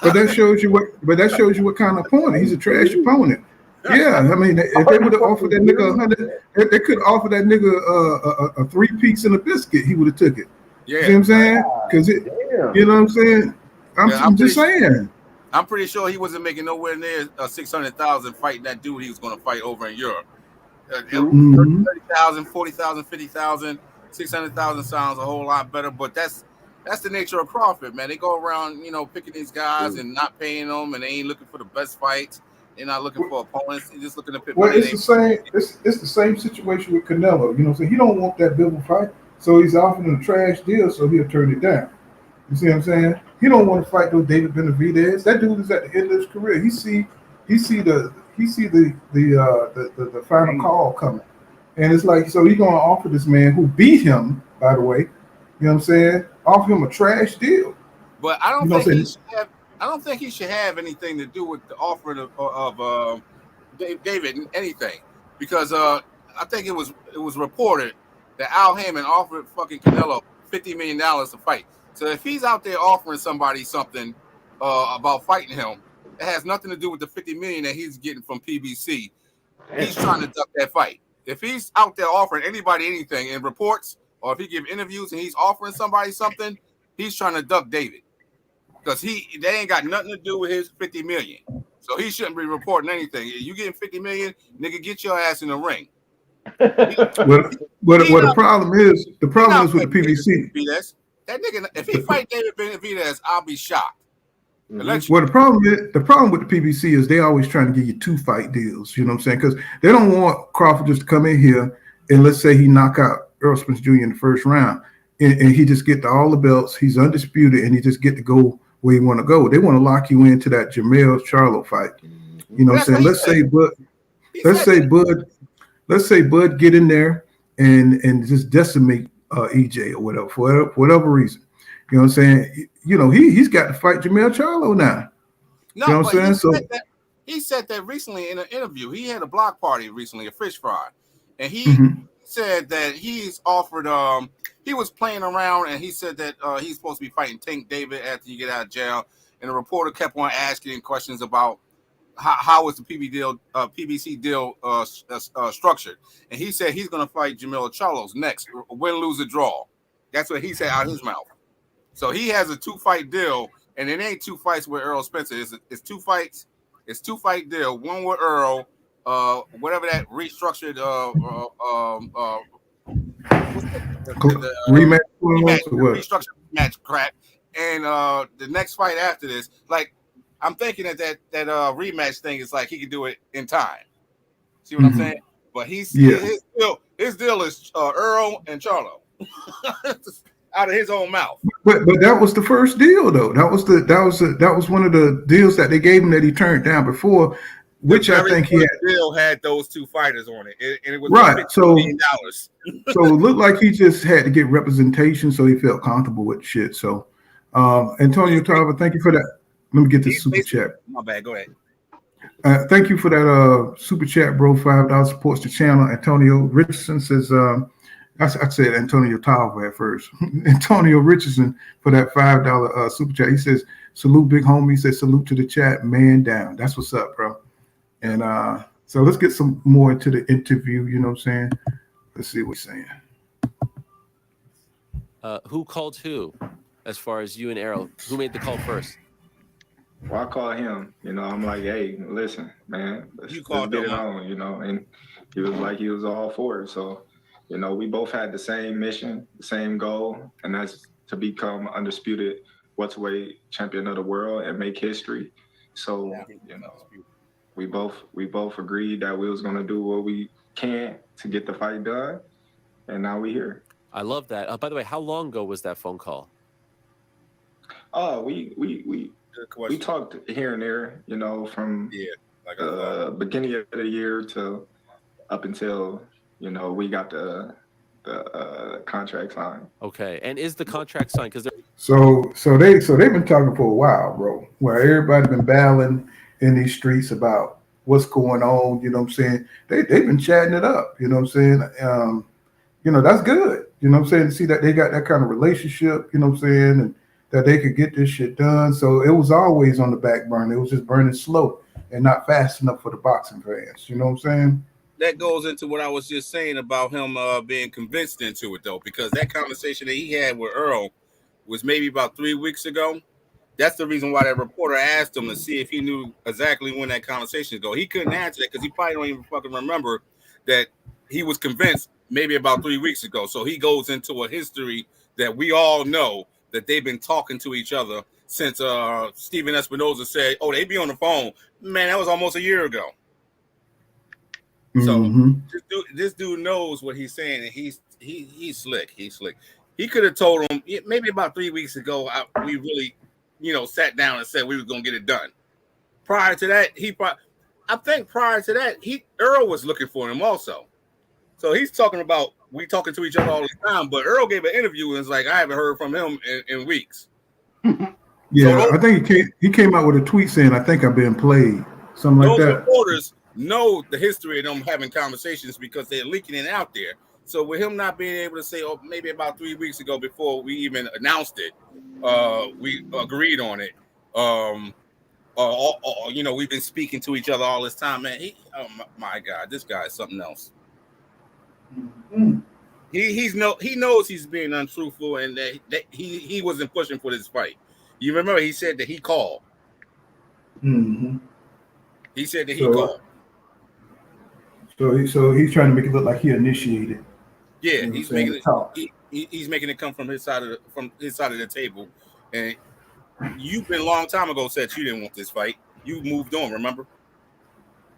But that shows you what kind of opponent. He's a trash opponent. Yeah, I mean, if they would have offered that nigga 100, they could offer that nigga a 3 peaks and a biscuit. He would have took it. Yeah, you know what I'm saying? Because you know what I'm saying. I'm just saying. I'm pretty sure he wasn't making nowhere near 600,000 fighting that dude he was going to fight over in Europe. 30,000, 40,000, 50,000, 600,000 sounds a whole lot better, but that's the nature of Crawford, man. They go around, picking these guys and not paying them, and they ain't looking for the best fights. They're not looking for opponents. They're just looking to pick. Well, it's the same situation with Canelo. So he don't want that big fight, so he's offering a trash deal, so he'll turn it down. You see what I'm saying? He don't want to fight no David Benavidez. That dude is at the end of his career. He see the final call coming, and it's like so he gonna offer this man who beat him, by the way. You know what I'm saying? Offer him a trash deal. But I don't You know think what I'm he saying? should have. I don't think he should have anything to do with the offering of David anything, because I think it was reported that Al Heyman offered fucking Canelo $50 million to fight. So if he's out there offering somebody something about fighting him, it has nothing to do with the $50 million that he's getting from PBC. He's trying to duck that fight. If he's out there offering anybody anything in reports, or if he give interviews and he's offering somebody something, he's trying to duck David. Because they ain't got nothing to do with his 50 million. So he shouldn't be reporting anything. You getting 50 million, nigga, get your ass in the ring. The problem is with the PBC. That nigga, if he fight David Benavidez, I'll be shocked. Well, the problem with the PBC is they always trying to give you 2 fight deals. You know what I'm saying? Because they don't want Crawford just to come in here and let's say he knock out Earl Spence Jr. in the first round, and he just get to all the belts. He's undisputed, and he just get to go where you want to go. They want to lock you into that Jamel Charlo fight. You know what I'm saying? Let's say Bud get in there and just decimate EJ or whatever for whatever reason. You know what I'm saying? You know, he's got to fight Jamel Charlo now. No, you know what I'm saying? He said that recently in an interview. He had a block party recently, a fish fry, and he said that he's offered. He was playing around, and he said that he's supposed to be fighting Tank David after you get out of jail. And the reporter kept on asking him questions about how was the PBC deal structured, and he said he's going to fight Jamel Charlo next, win, lose, or draw. That's what he said out of his mouth. So he has a 2-fight deal, and it ain't 2 fights with Earl Spencer. It's 2 fights. It's 2-fight deal. One with Earl, whatever that restructured restructured match crap, and the next fight after this, like I'm thinking that rematch thing is like he can do it in time. See what I'm saying? But his deal is Earl and Charlo. Out of his own mouth. But that was the first deal though. That was one of the deals that they gave him that he turned down before, which I think he had those 2 fighters on it, and it was right. $50 million. So it looked like he just had to get representation, so he felt comfortable with shit. So Antonio Tarver, thank you for that. Let me get this super chat. My bad. Go ahead. Thank you for that super chat, bro. $5 supports the channel. Antonio Richardson says. I said Antonio Tarver at first. Antonio Richardson for that $5 super chat. He says, salute big homie. He says, salute to the chat, man down. That's what's up, bro. And so let's get some more into the interview. You know what I'm saying? Let's see what he's saying. Who called who as far as you and Errol? Who made the call first? Well, I called him. You know, I'm like, hey, listen, man, let's get it on, you know. And he was like, he was all for it. So, you know, we both had the same mission, the same goal, and that's to become undisputed welterweight champion of the world and make history. So, you know, we both agreed that we was going to do what we can to get the fight done, and now we're here. I love that. By the way, how long ago was that phone call? Oh, we talked here and there, you know, from beginning of the year to up until, you know, we got the contract signed. Okay, and is the contract signed? Because so they've been talking for a while, bro. Where everybody's been battling in these streets about what's going on. You know what I'm saying? They've been chatting it up. You know what I'm saying? You know, that's good. You know what I'm saying? To see that they got that kind of relationship. You know what I'm saying? And that they could get this shit done. So it was always on the back burner. It was just burning slow and not fast enough for the boxing fans. You know what I'm saying? That goes into what I was just saying about him being convinced into it, though, because that conversation that he had with Earl was maybe about 3 weeks ago. That's the reason why that reporter asked him to see if he knew exactly when that conversation go. He couldn't answer that because he probably don't even fucking remember that he was convinced maybe about 3 weeks ago. So he goes into a history that we all know that they've been talking to each other since Steven Espinoza said, oh, they be on the phone. Man, that was almost a year ago. So this dude knows what he's saying, and he's slick. He's slick. he could have told him maybe about 3 weeks ago. We really, sat down and said we were going to get it done. Prior to that, I think prior to that, Earl was looking for him also. So he's talking about we talking to each other all the time. But Earl gave an interview and was like, I haven't heard from him in weeks. Yeah, I think he came out with a tweet saying, I think I've been played. Something like that. Those reporters know the history of them having conversations because they're leaking it out there. So with him not being able to say, maybe about 3 weeks ago before we even announced it, we agreed on it. We've been speaking to each other all this time, man. My God, this guy is something else. Mm-hmm. He knows he's being untruthful and that he wasn't pushing for this fight. You remember he said that he called. Mm-hmm. He said that he called. So he's trying to make it look like he initiated. Yeah, he's making it. He's making it come from his side of the table. And you've been a long time ago said you didn't want this fight. You moved on. Remember?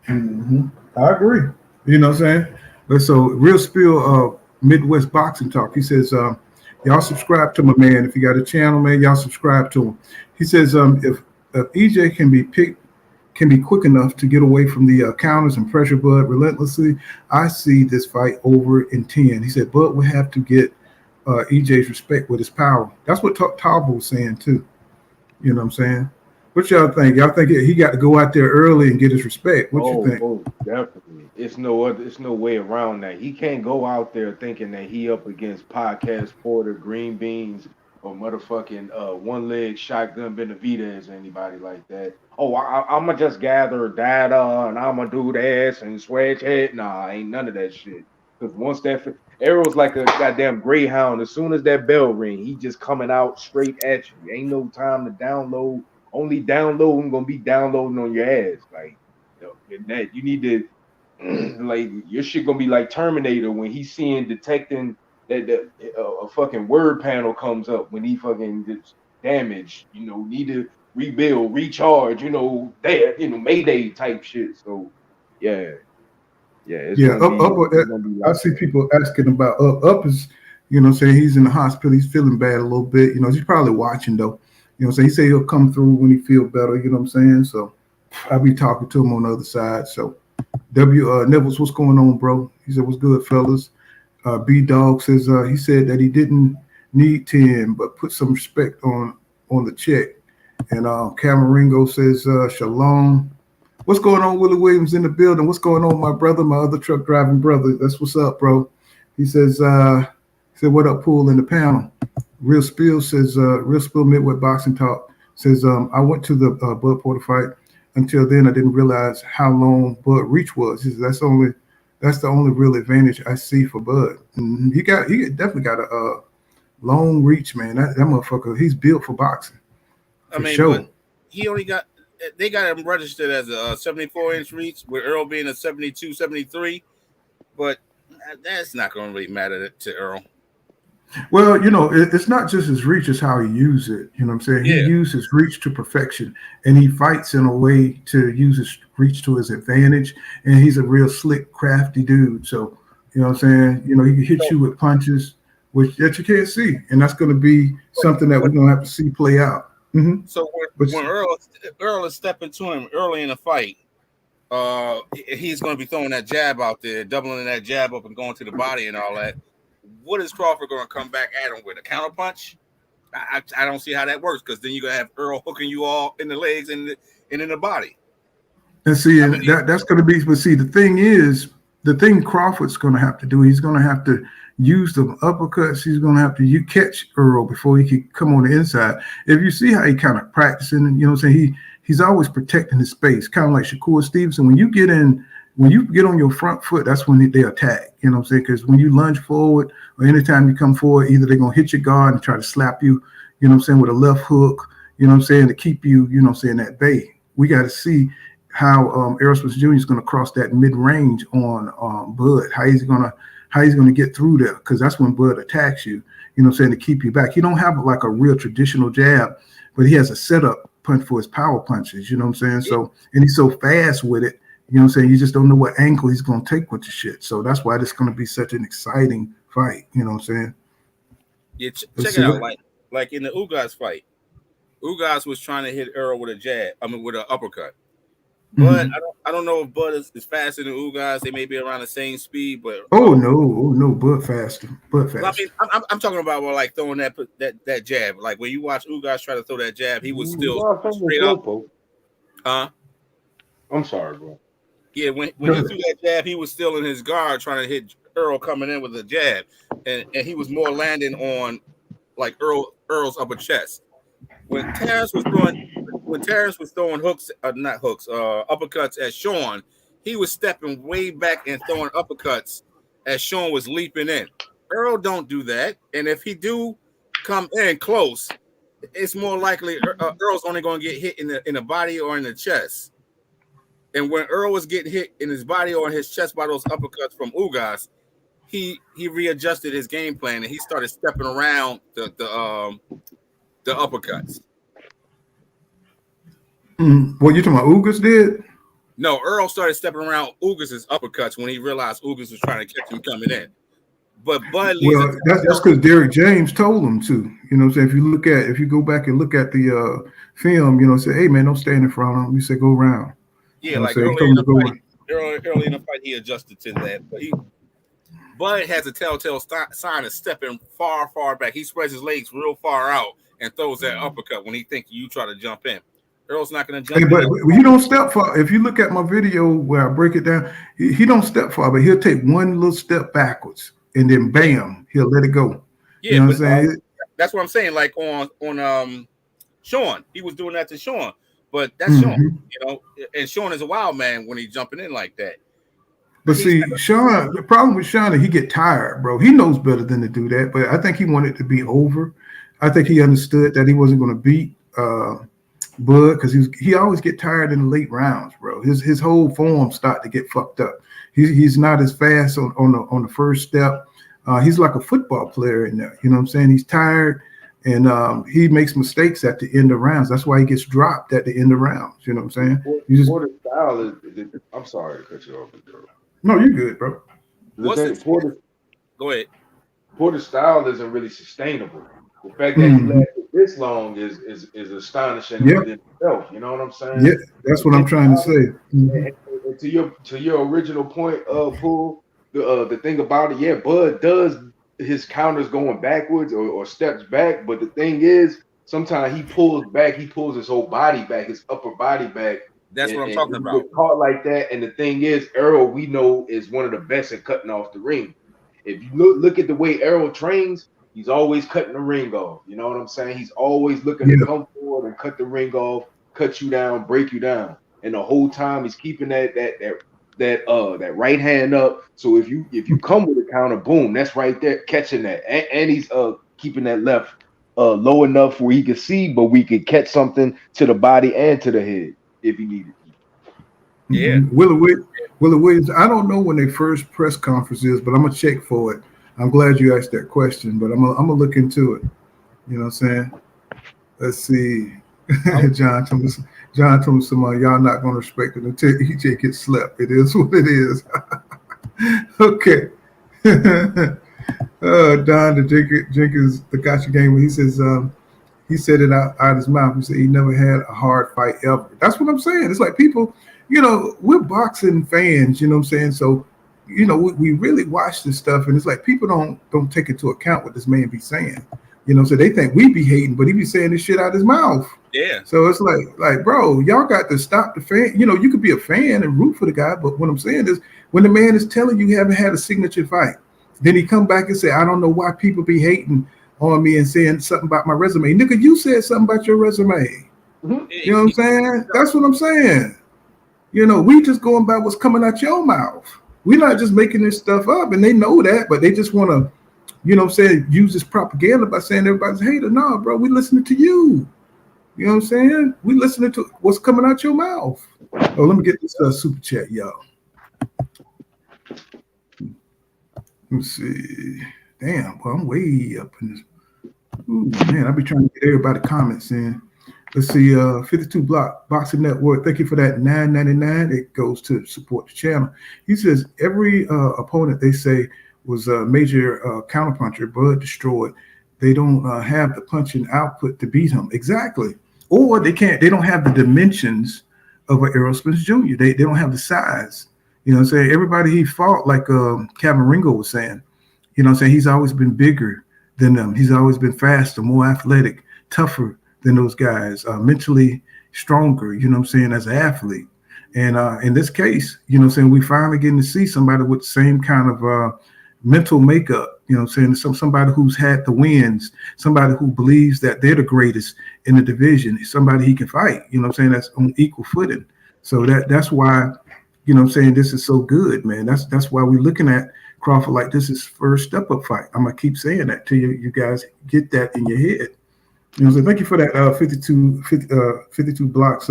Mm-hmm. I agree. You know what I'm saying? But so Real Spill Midwest Boxing Talk. He says, y'all subscribe to my man. If you got a channel, man, y'all subscribe to him. He says, if EJ can be quick enough to get away from the counters and pressure Bud relentlessly, I see this fight over in 10. He said, Bud would have to get EJ's respect with his power. That's what Tarver was saying too. You know what I'm saying? What y'all think? Y'all think he got to go out there early and get his respect? What you think? Oh, definitely. It's no way around that. He can't go out there thinking that he up against Podcast Porter, Green Beans, or motherfucking one-leg shotgun Benavidez, anybody like that. Oh, I'm gonna just gather data and I'm gonna do this and switch it. Nah, ain't none of that shit. Because once Arrow's like a goddamn greyhound. As soon as that bell ring, he just coming out straight at you. Ain't no time to download. Only downloading gonna be downloading on your ass. Like, that you need to like your shit gonna be like Terminator when he's detecting that a fucking word panel comes up when he fucking gets damaged. Need to rebuild, recharge. Mayday type shit. So yeah. I see people asking about Up is, saying he's in the hospital. He's feeling bad a little bit. He's probably watching though. So he say he'll come through when he feel better. You know what I'm saying? So I'll be talking to him on the other side. So Neville's, what's going on, bro? He said, what's good, fellas? B Dog says he said that he didn't need 10, but put some respect on the check. And Camaringo says shalom. What's going on, Willie Williams in the building? What's going on, my brother, my other truck driving brother? That's what's up, bro. He says, what up, Pool in the panel? Real Spill says, Real Spill Midwest Boxing Talk says, I went to the Bud Porter fight. Until then, I didn't realize how long Bud reach was. He says, that's the only real advantage I see for Bud. And he definitely got a long reach, man. That motherfucker, he's built for boxing. But he only got. They got him registered as a 74-inch reach, with Earl being a 72, 73. But that's not going to really matter to Earl. Well, it's not just his reach, it's how he uses it. You know what I'm saying? Yeah. He uses his reach to perfection, and he fights in a way to use his reach to his advantage. And he's a real slick, crafty dude. So, you know what I'm saying? He can hit you with punches that you can't see. And that's going to be something that we're going to have to see play out. Mm-hmm. So when Earl is stepping to him early in the fight, he's going to be throwing that jab out there, doubling that jab up and going to the body and all that. What is Crawford going to come back at him with? A counter punch? I don't see how that works, because then you're going to have Earl hooking you all in the legs and in the body. And see, that's going to be. But see, the thing Crawford's going to have to do, he's going to have to use the uppercuts. He's going to have to catch Earl before he can come on the inside. If you see how he kind of practicing, you know what I'm saying, he's always protecting his space, kind of like Shakur Stevenson. When you get on your front foot, that's when they attack. You know what I'm saying? Because when you lunge forward or anytime you come forward, either they're going to hit your guard and try to slap you, you know what I'm saying, with a left hook, you know what I'm saying, to keep you, you know what I'm saying, at bay. We got to see how Errol Spence Jr. is going to cross that mid-range on Bud. How he's going to get through there, because that's when Bud attacks you, you know what I'm saying, to keep you back. He don't have like a real traditional jab, but he has a setup punch for his power punches, you know what I'm saying? So, and he's so fast with it, you know what I'm saying, you just don't know what angle he's going to take with the shit. So that's why this is going to be such an exciting fight, you know what I'm saying? Yeah, check it out. Like in the Ugas fight, Ugas was trying to hit Earl with a jab. I mean, with an uppercut. But I don't know if Bud is faster than Ugas. They may be around the same speed, but no, Bud faster. I mean, I'm talking about like throwing that jab. Like when you watch Ugas try to throw that jab, he was still straight up. Huh? I'm sorry, bro. Yeah, when he threw that jab, he was still in his guard trying to hit Earl coming in with a jab, and he was more landing on like Earl's upper chest. When Terrence was throwing hooks, not hooks, uppercuts at Sean, he was stepping way back and throwing uppercuts as Sean was leaping in. Earl don't do that, and if he do come in close, it's more likely Earl's only going to get hit in the body or in the chest. And when Earl was getting hit in his body or in his chest by those uppercuts from Ugas, he readjusted his game plan and he started stepping around the uppercuts. What you talking about? Ugas did? No, Earl started stepping around Ugas' uppercuts when he realized Ugas was trying to catch him coming in. But Bud leaves. Well, that's because Derrick James told him to. You know what I'm saying? If you go back and look at the film, you know, say, hey man, don't stand in front of him. You say go around. Yeah, you know like early in the fight, he adjusted to that. But Bud has a telltale sign of stepping far, far back. He spreads his legs real far out and throws that uppercut when he thinks you try to jump in. Earl's not going to jump in. But he don't step far. If you look at my video where I break it down, he don't step far, but he'll take one little step backwards and then bam, he'll let it go. Yeah, you know what I'm saying? That's what I'm saying. Like on Sean, he was doing that to Sean, but that's Sean, you know, and Sean is a wild man when he's jumping in like that. But see, Sean, the problem with Sean is he get tired, bro. He knows better than to do that, but I think he wanted to be over. I think he understood that he wasn't going to beat Bud because he always get tired in the late rounds, bro. His whole form start to get fucked up. He's not as fast on the first step. He's like a football player in there. You know what I'm saying? He's tired and he makes mistakes at the end of rounds. That's why he gets dropped at the end of rounds. You know what I'm saying? Porter's style is I'm sorry to cut you off, bro. No, you're good, bro. Go ahead. Porter's style isn't really sustainable. The fact that he lasted this long is astonishing within itself. You know what I'm saying? Yeah, that's what I'm trying to say. And to your original point, Poole, the thing about it, yeah, Bud does his counters going backwards or steps back, but the thing is, sometimes he pulls back, he pulls his whole body back, his upper body back. That's what I'm talking about. Get caught like that, and the thing is, Earl, we know, is one of the best at cutting off the ring. If you look at the way Earl trains, he's always cutting the ring off. You know what I'm saying? He's always looking to come forward and cut the ring off, cut you down, break you down. And the whole time he's keeping that right hand up. So if you come with a counter, boom, that's right there, catching that. And he's keeping that left low enough where he can see, but we could catch something to the body and to the head if he needed to. Yeah. Willie Williams, I don't know when their first press conference is, but I'm gonna check for it. I'm glad you asked that question, but I'm gonna look into it. You know what I'm saying? Let's see. John told me somebody, y'all not gonna respect it until EJ gets slept. It is what it is. Okay. Don the Jenkins, the gotcha game, he says he said it out his mouth. He said he never had a hard fight ever. That's what I'm saying. It's like people, you know, we're boxing fans, you know what I'm saying? So, you know, we really watch this stuff, and it's like people don't take into account what this man be saying. You know, so they think we be hating, but he be saying this shit out his mouth. Yeah. So it's like, bro, y'all got to stop the fan. You know, you could be a fan and root for the guy, but what I'm saying is when the man is telling you haven't had a signature fight, then he come back and say, I don't know why people be hating on me and saying something about my resume. Nigga, you said something about your resume. Mm-hmm. You know what I'm saying? That's what I'm saying. You know, we just going by what's coming out your mouth. We're not just making this stuff up, and they know that, but they just want to, you know what I'm saying, use this propaganda by saying everybody's a hater. No, bro, we listening to you. You know what I'm saying? We listening to what's coming out your mouth. Oh, let me get this super chat, y'all. Let me see. Damn, well, I'm way up in this. Ooh, man, I be trying to get everybody comments in. Let's see, 52 Block Boxing Network. Thank you for that. $9.99. It goes to support the channel. He says every opponent they say was a major counterpuncher, Bud destroyed. They don't have the punching output to beat him. Exactly. Or they can't. They don't have the dimensions of an Errol Spence Jr. They don't have the size. You know what I'm saying? Everybody he fought, like Kevin Ringo was saying, you know what I'm saying? He's always been bigger than them. He's always been faster, more athletic, tougher than those guys, mentally stronger, you know what I'm saying, as an athlete. And in this case, you know what I'm saying, we finally getting to see somebody with the same kind of mental makeup, you know what I'm saying, somebody who's had the wins, somebody who believes that they're the greatest in the division, somebody he can fight, you know what I'm saying, that's on equal footing. So that's why, you know what I'm saying, this is so good, man. That's why we're looking at Crawford like this is first step up fight. I'm gonna keep saying that till you guys get that in your head. You know, so thank you for that 52 blocks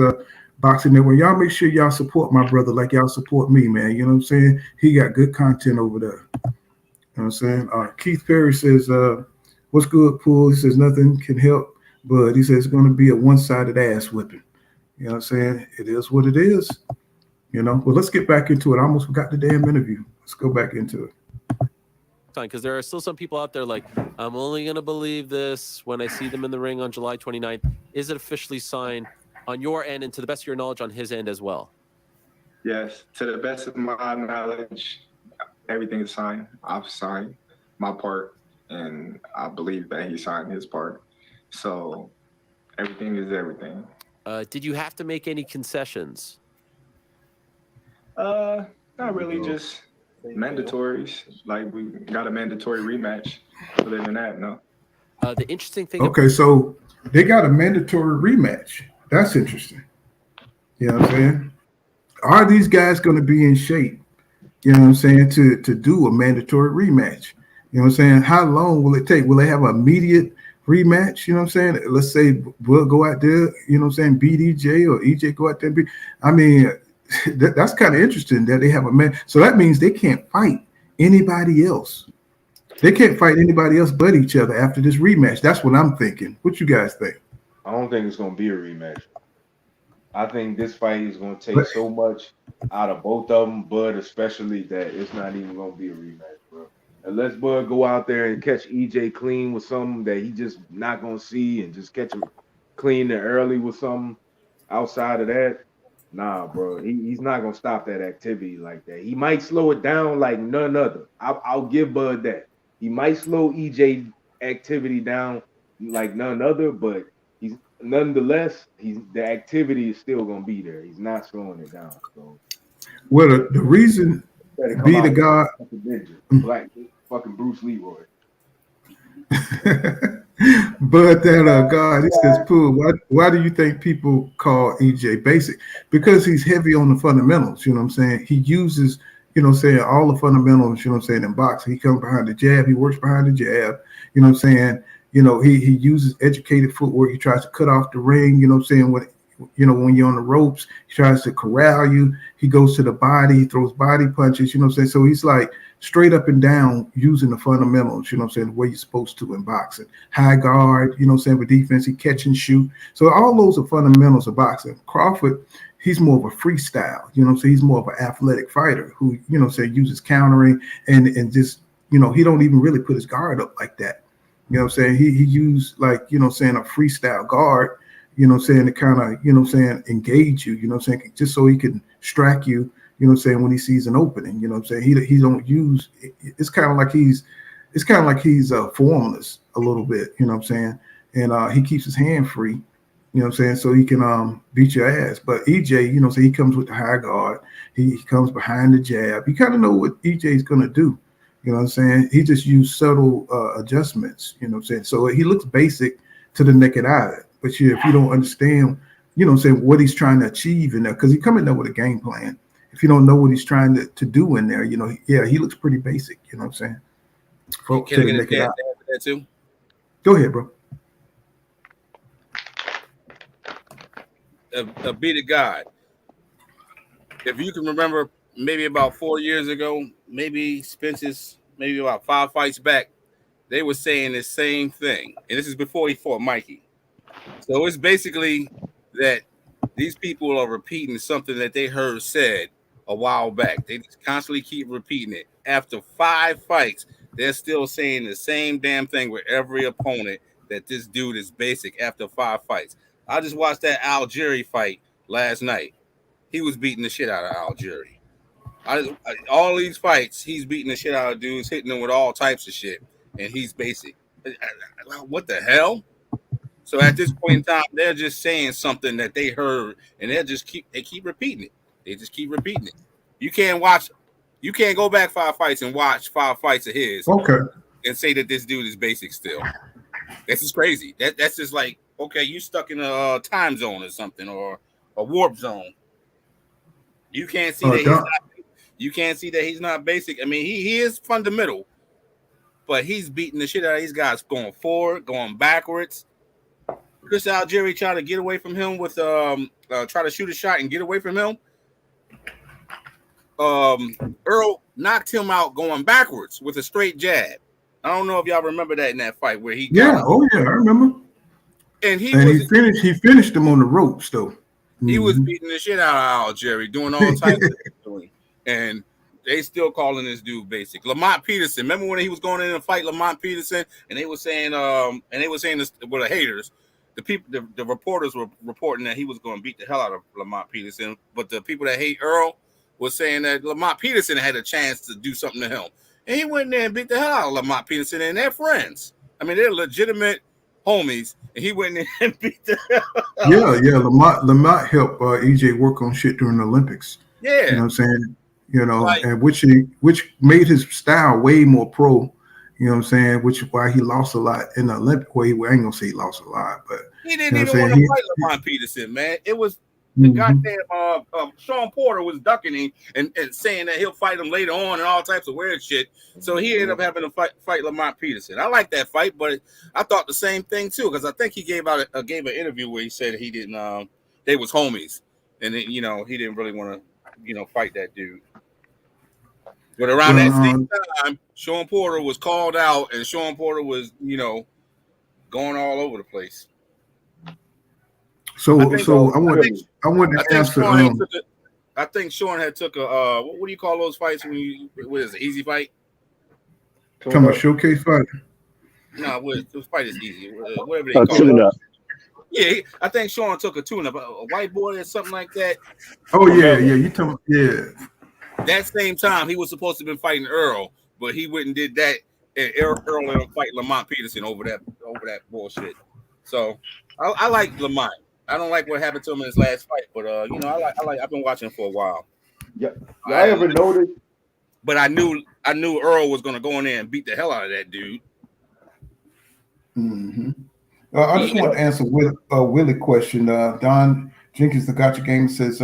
boxing network. Y'all make sure y'all support my brother like y'all support me, man. You know what I'm saying? He got good content over there. You know what I'm saying? Keith Perry says, what's good, Pool? He says nothing can help, but he says it's going to be a one-sided ass whipping. You know what I'm saying? It is what it is. You know, well, let's get back into it. I almost forgot the damn interview. Let's go back into it. Because there are still some people out there like, I'm only going to believe this when I see them in the ring on July 29th. Is it officially signed on your end and to the best of your knowledge on his end as well? Yes, to the best of my knowledge, everything is signed. I've signed my part, and I believe that he signed his part. So everything is everything. Did you have to make any concessions? Not really, just mandatories. Like we got a mandatory rematch. Other than that, no. The interesting thing. Okay, so they got a mandatory rematch. That's interesting. You know what I'm saying? Are these guys going to be in shape? You know what I'm saying? To do a mandatory rematch. You know what I'm saying? How long will it take? Will they have an immediate rematch? You know what I'm saying? Let's say we'll go out there, you know what I'm saying, beat EJ or EJ go out there and beat. I mean, that's kind of interesting that they have a man. So that means they can't fight anybody else. They can't fight anybody else but each other after this rematch. That's what I'm thinking. What you guys think? I don't think it's going to be a rematch. I think this fight is going to take so much out of both of them, Bud especially, that it's not even going to be a rematch, bro. Unless Bud go out there and catch EJ clean with something that he just not going to see and just catch him clean and early with something outside of that, nah, bro. He's not going to stop that activity like that. He might slow it down like none other. I'll give Bud that. He might slow EJ activity down like none other, but he's nonetheless, the activity is still gonna be there. He's not slowing it down. So, well, the reason be the God, black fucking Bruce Leroy. But that God, he says, "Pooh, why do you think people call EJ basic? Because he's heavy on the fundamentals. You know what I'm saying? He uses, you know what I'm saying, all the fundamentals. You know what I'm saying, in boxing, he comes behind the jab, he works behind the jab. You know what I'm saying." You know, he uses educated footwork. He tries to cut off the ring, you know what I'm saying? When you're on the ropes, he tries to corral you. He goes to the body, he throws body punches, you know what I'm saying? So he's like straight up and down using the fundamentals, you know what I'm saying, the way you're supposed to in boxing. High guard, you know what I'm saying, for defense, he catch and shoot. So all those are fundamentals of boxing. Crawford, he's more of a freestyle, you know what I'm saying? He's more of an athletic fighter who, you know what I'm saying, uses countering and just, you know, he don't even really put his guard up like that. You know what I'm saying? He used, like, you know what I'm saying, a freestyle guard, you know what I'm saying, to kind of, you know what I'm saying, engage you, you know what I'm saying, just so he can strike you, you know what I'm saying, when he sees an opening, you know what I'm saying? He don't use, it's kind of like he's formless a little bit, you know what I'm saying? And he keeps his hand free, you know what I'm saying, so he can beat your ass. But EJ, you know what I'm saying, he comes with the high guard, he comes behind the jab. You kind of know what EJ is going to do. You know what I'm saying? He just used subtle adjustments, you know what I'm saying? So he looks basic to the naked eye. But if you don't understand, you know what I'm saying, what he's trying to achieve in there, because he come in there with a game plan. If you don't know what he's trying to do in there, you know, yeah, he looks pretty basic, you know what I'm saying? Can I get a chance to answer that too? Go ahead, bro. Be the God. If you can remember, maybe about 4 years ago, maybe Spence's, maybe about 5 fights back, they were saying the same thing. And this is before he fought Mikey. So it's basically that these people are repeating something that they heard said a while back. They just constantly keep repeating it. After 5 fights, they're still saying the same damn thing with every opponent that this dude is basic after 5 fights. I just watched that Algieri fight last night. He was beating the shit out of Algieri. All these fights, he's beating the shit out of dudes, hitting them with all types of shit, and he's basic. What the hell? So at this point in time, they're just saying something that they heard, and they keep repeating it. They just keep repeating it. You can't go back 5 fights and watch 5 fights of his, and say that this dude is basic still. This is crazy. That's just like, okay, you stuck in a time zone or something, or a warp zone. You can't see that he's not. You can't see that he's not basic. I mean, he is fundamental, but he's beating the shit out of these guys, going forward, going backwards. Chris Algieri tried to get away from him with try to shoot a shot and get away from him. Earl knocked him out going backwards with a straight jab. I don't know if y'all remember that in that fight where he I remember. And he finished him on the ropes though. He was beating the shit out of Algieri, doing all types of doing, and they still calling this dude basic. Lamont Peterson, remember when he was going in and fight Lamont Peterson, and they were saying this with the haters. The reporters were reporting that he was going to beat the hell out of Lamont Peterson, but the people that hate Earl was saying that Lamont Peterson had a chance to do something to him, and he went in there and beat the hell out of Lamont Peterson, and they're friends. I mean, they're legitimate homies, and he went in and beat the hell out of him. Lamont helped EJ work on shit during the Olympics. Yeah, you know what I'm saying. And which made his style way more pro. You know what I'm saying? Which is why he lost a lot in the Olympic way. Well, I ain't gonna say he lost a lot, but he didn't even want to fight Lamont Peterson, man. It was the goddamn Sean Porter was ducking him and saying that he'll fight him later on and all types of weird shit. So he ended up having to fight Lamont Peterson. I like that fight, but I thought the same thing too, because I think he gave an interview where he said he didn't they was homies, and he didn't really want to fight that dude. But around that same time, Sean Porter was called out, and Sean Porter was, going all over the place. So I wanted to answer. I think Sean had took a what do you call those fights when what is it, easy fight? Talking about showcase fight? No, this fight is easy. Whatever they call it. Yeah, I think Sean took a tune-up, a white boy or something like that. Oh yeah. You talking? Yeah. That same time, he was supposed to have been fighting Earl, but he went and did that, and Earl ended up fighting Lamont Peterson over that bullshit. So I like Lamont. I don't like what happened to him in his last fight, but I like. I've been watching him for a while. Yeah, I ever noticed? But I knew Earl was going to go in there and beat the hell out of that dude. Mm-hmm. I just want to answer Willie question. Don Jenkins, the Gotcha Game says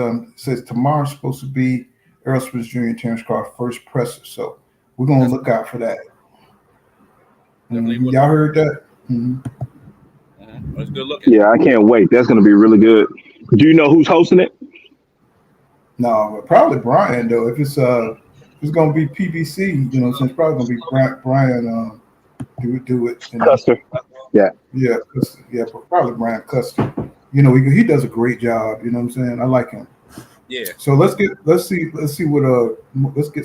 tomorrow's supposed to be Errol Spence Jr. and Terrence Crawford first presser, so we're gonna look out for that. Y'all heard that? That's good looking. Yeah, I can't wait. That's gonna be really good. Do you know who's hosting it? No, probably Brian though. If it's gonna be PBC, so it's probably gonna be Brian. Do it. Custer. Yeah, but probably Brian Custer. He does a great job. You know what I'm saying? I like him. Yeah. So let's get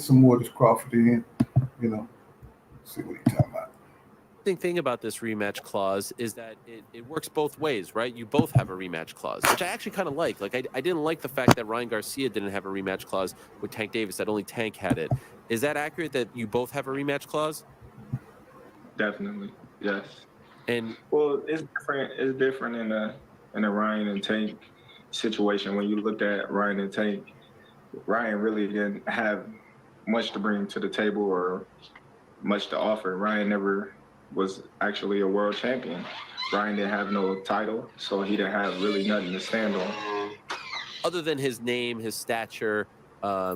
some more of this Crawford in. See what he's talking about. The thing about this rematch clause is that it works both ways, right? You both have a rematch clause, which I actually kind of like. Like I didn't like the fact that Ryan Garcia didn't have a rematch clause with Tank Davis, that only Tank had it. Is that accurate that you both have a rematch clause? Definitely, yes. And well, it's different. It's different in a Ryan and Tank situation. When you looked at Ryan and Tank, Ryan really didn't have much to bring to the table or much to offer. Ryan never was actually a world champion. Ryan didn't have no title, so he didn't have really nothing to stand on. Other than his name, his stature, I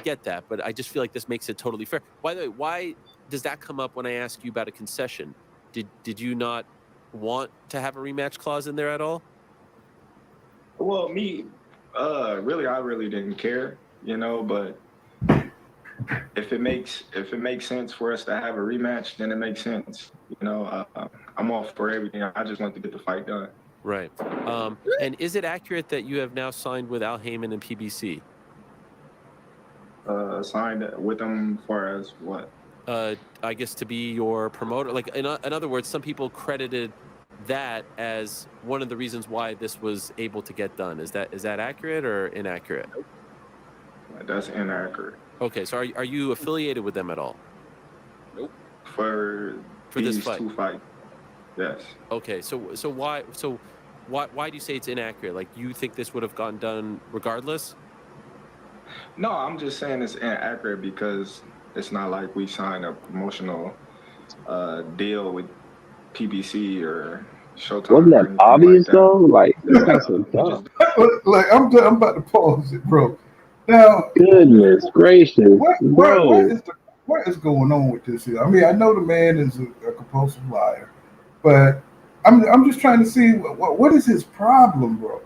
get that, but I just feel like this makes it totally fair. By the way, why does that come up when I ask you about a concession? Did you not want to have a rematch clause in there at all? Well, me, I really didn't care, but if it makes sense for us to have a rematch, then it makes sense. I'm all for everything. I just want to get the fight done. Right. And is it accurate that you have now signed with Al Heyman and PBC? Signed with them as far as what? I guess, to be your promoter? Like, in other words, some people credited that as one of the reasons why this was able to get done. Is that accurate or inaccurate? That's inaccurate. Okay, so are you affiliated with them at all? Nope. For this these fight? 2 fights, yes. Okay, so why do you say it's inaccurate? Like, you think this would have gotten done regardless? No, I'm just saying it's inaccurate because it's not like we signed a promotional deal with PBC or Showtime. Wasn't that obvious though? Like, that's so dumb. Like, I'm about to pause it, bro. Now, goodness gracious, bro. What is going on with this here? I mean, I know the man is a compulsive liar, but I'm just trying to see what is his problem, bro?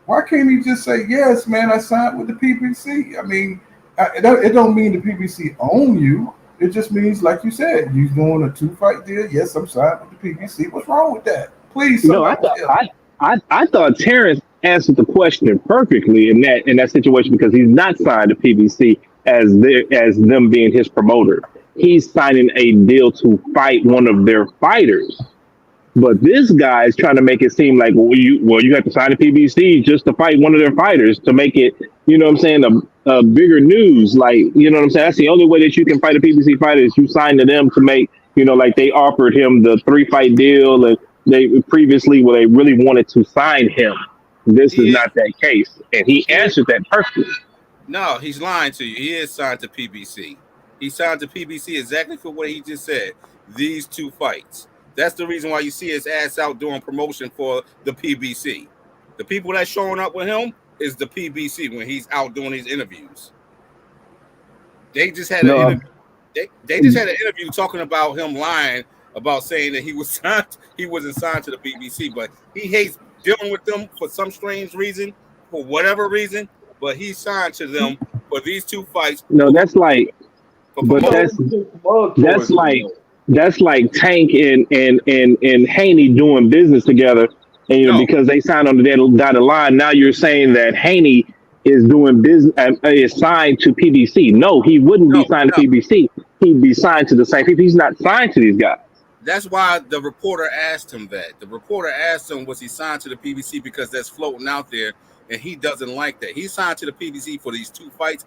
Why can't he just say, yes, man, I signed with the PBC? I mean, it don't mean the PBC own you. It just means, like you said, you're doing a 2-fight deal. Yes, I'm signed with the PBC. What's wrong with that? Please, No, I thought Terrence answered the question perfectly in that situation because he's not signed to PBC as them being his promoter. He's signing a deal to fight one of their fighters. But this guy is trying to make it seem like, you have to sign a PBC just to fight one of their fighters to make it, you know what I'm saying, a bigger news. Like, you know what I'm saying? That's the only way that you can fight a PBC fighter is you sign to them to make, you know, like they offered him the 3-fight deal and they previously, they really wanted to sign him. This is not that case. And he answered that perfectly. No, he's lying to you. He is signed to PBC. He signed to PBC exactly for what he just said. These 2 fights. That's the reason why you see his ass out doing promotion for the PBC. The people that's showing up with him is the PBC when he's out doing these interviews. They just had an interview. They just had an interview talking about him lying about saying that he wasn't signed to the PBC, but he hates dealing with them for some strange reason, for whatever reason. But he signed to them for these 2 fights. No, that's like, but that's like Tank and Haney doing business together, and because they signed on the dotted line. Now you're saying that Haney is doing business, is signed to PBC. No, he wouldn't be signed to PBC. He'd be signed to the same people. He's not signed to these guys. That's why the reporter asked him that. The reporter asked him, was he signed to the PBC, because that's floating out there, and he doesn't like that. He's signed to the PBC for these 2 fights,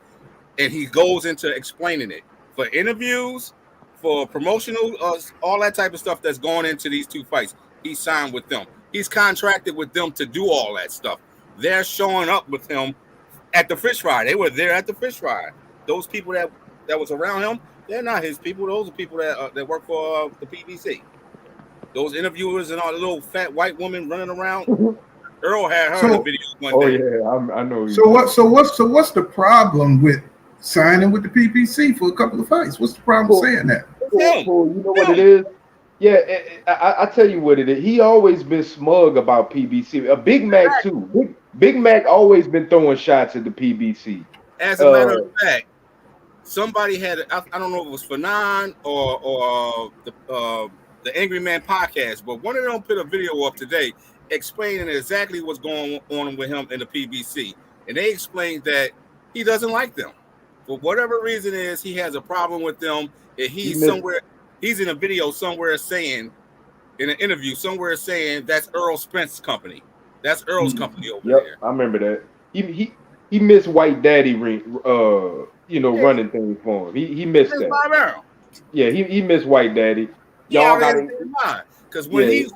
and he goes into explaining it for interviews, for promotional, all that type of stuff that's going into these 2 fights. He signed with them. He's contracted with them to do all that stuff. They're showing up with him at the fish fry. They were there at the fish fry. Those people that was around him, they're not his people. Those are people that work for the PBC. Those interviewers and all the little fat white women running around. Earl had her in the video one day. Oh yeah, I know. So what's the problem with signing with the PBC for a couple of fights? What's the problem with saying that? You know what it is? Yeah, I tell you what it is. He always been smug about PBC. Big Mac too. Big Mac always been throwing shots at the PBC. As a matter of fact, somebody had, I don't know if it was Fanon or the Angry Man podcast, but one of them put a video up today explaining exactly what's going on with him in the PBC. And they explained that he doesn't like them. For whatever reason is, he has a problem with them. And he's in a video somewhere saying, in an interview somewhere saying, that's Earl Spence's company. That's Earl's company over there. I remember that. He missed White Daddy running things for him. He missed that. Yeah, he missed White Daddy. Y'all got it. Because when he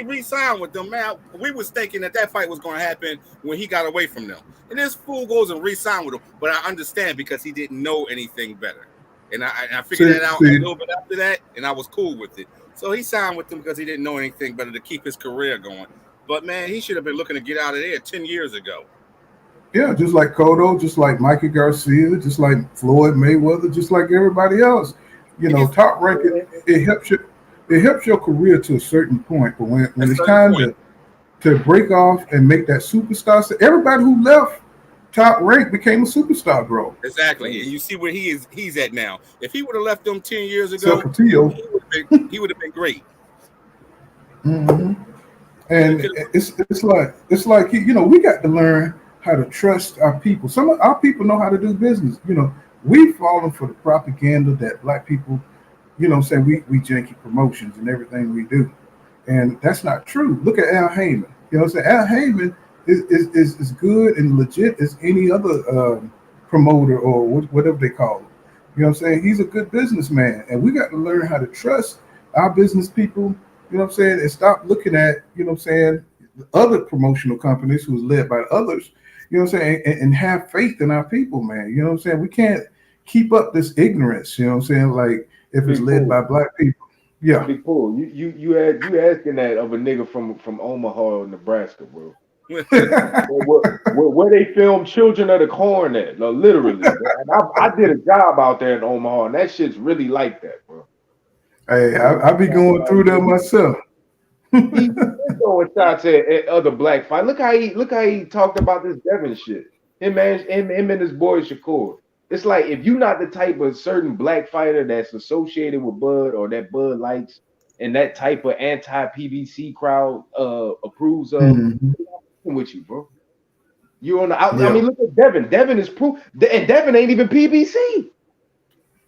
re-signed with them, man, we was thinking that fight was going to happen when he got away from them. And this fool goes and re-signed with them. But I understand because he didn't know anything better. And I figured that out a little bit after that, and I was cool with it. So he signed with them because he didn't know anything better to keep his career going. But, man, he should have been looking to get out of there 10 years ago. Yeah, just like Cotto, just like Mikey Garcia, just like Floyd Mayweather, just like everybody else. You know, top rank, it helps your career to a certain point. But when it's time to break off and make that superstar, so everybody who left top rank became a superstar, bro. Exactly. And you see where he's at now. If he would have left them 10 years ago, he would have been great. Mm-hmm. And it's like we got to learn how to trust our people. Some of our people know how to do business. You know, we've fallen for the propaganda that black people we janky promotions and everything we do. And that's not true. Look at Al Heyman. Al Heyman is good and legit as any other promoter or whatever they call it. He's a good businessman, and we got to learn how to trust our business people. And stop looking at other promotional companies who's led by others. And have faith in our people, man. We can't keep up this ignorance. Like if it's led by black people. Yeah. Big Pool, you asking that of a nigga from Omaha, Nebraska, bro. where they film Children of the Corn at, literally. And I did a job out there in Omaha, and that shit's really like that, bro. Hey, I be going through there myself. He's throwing shots at other black fight. Look how he talked about this Devin shit. Him and his boy Shakur. It's like if you're not the type of certain black fighter that's associated with Bud or that Bud likes and that type of anti-PBC crowd approves of, with you, bro. You on the out. Yeah. I mean, look at Devin. Devin is proof, and Devin ain't even PBC.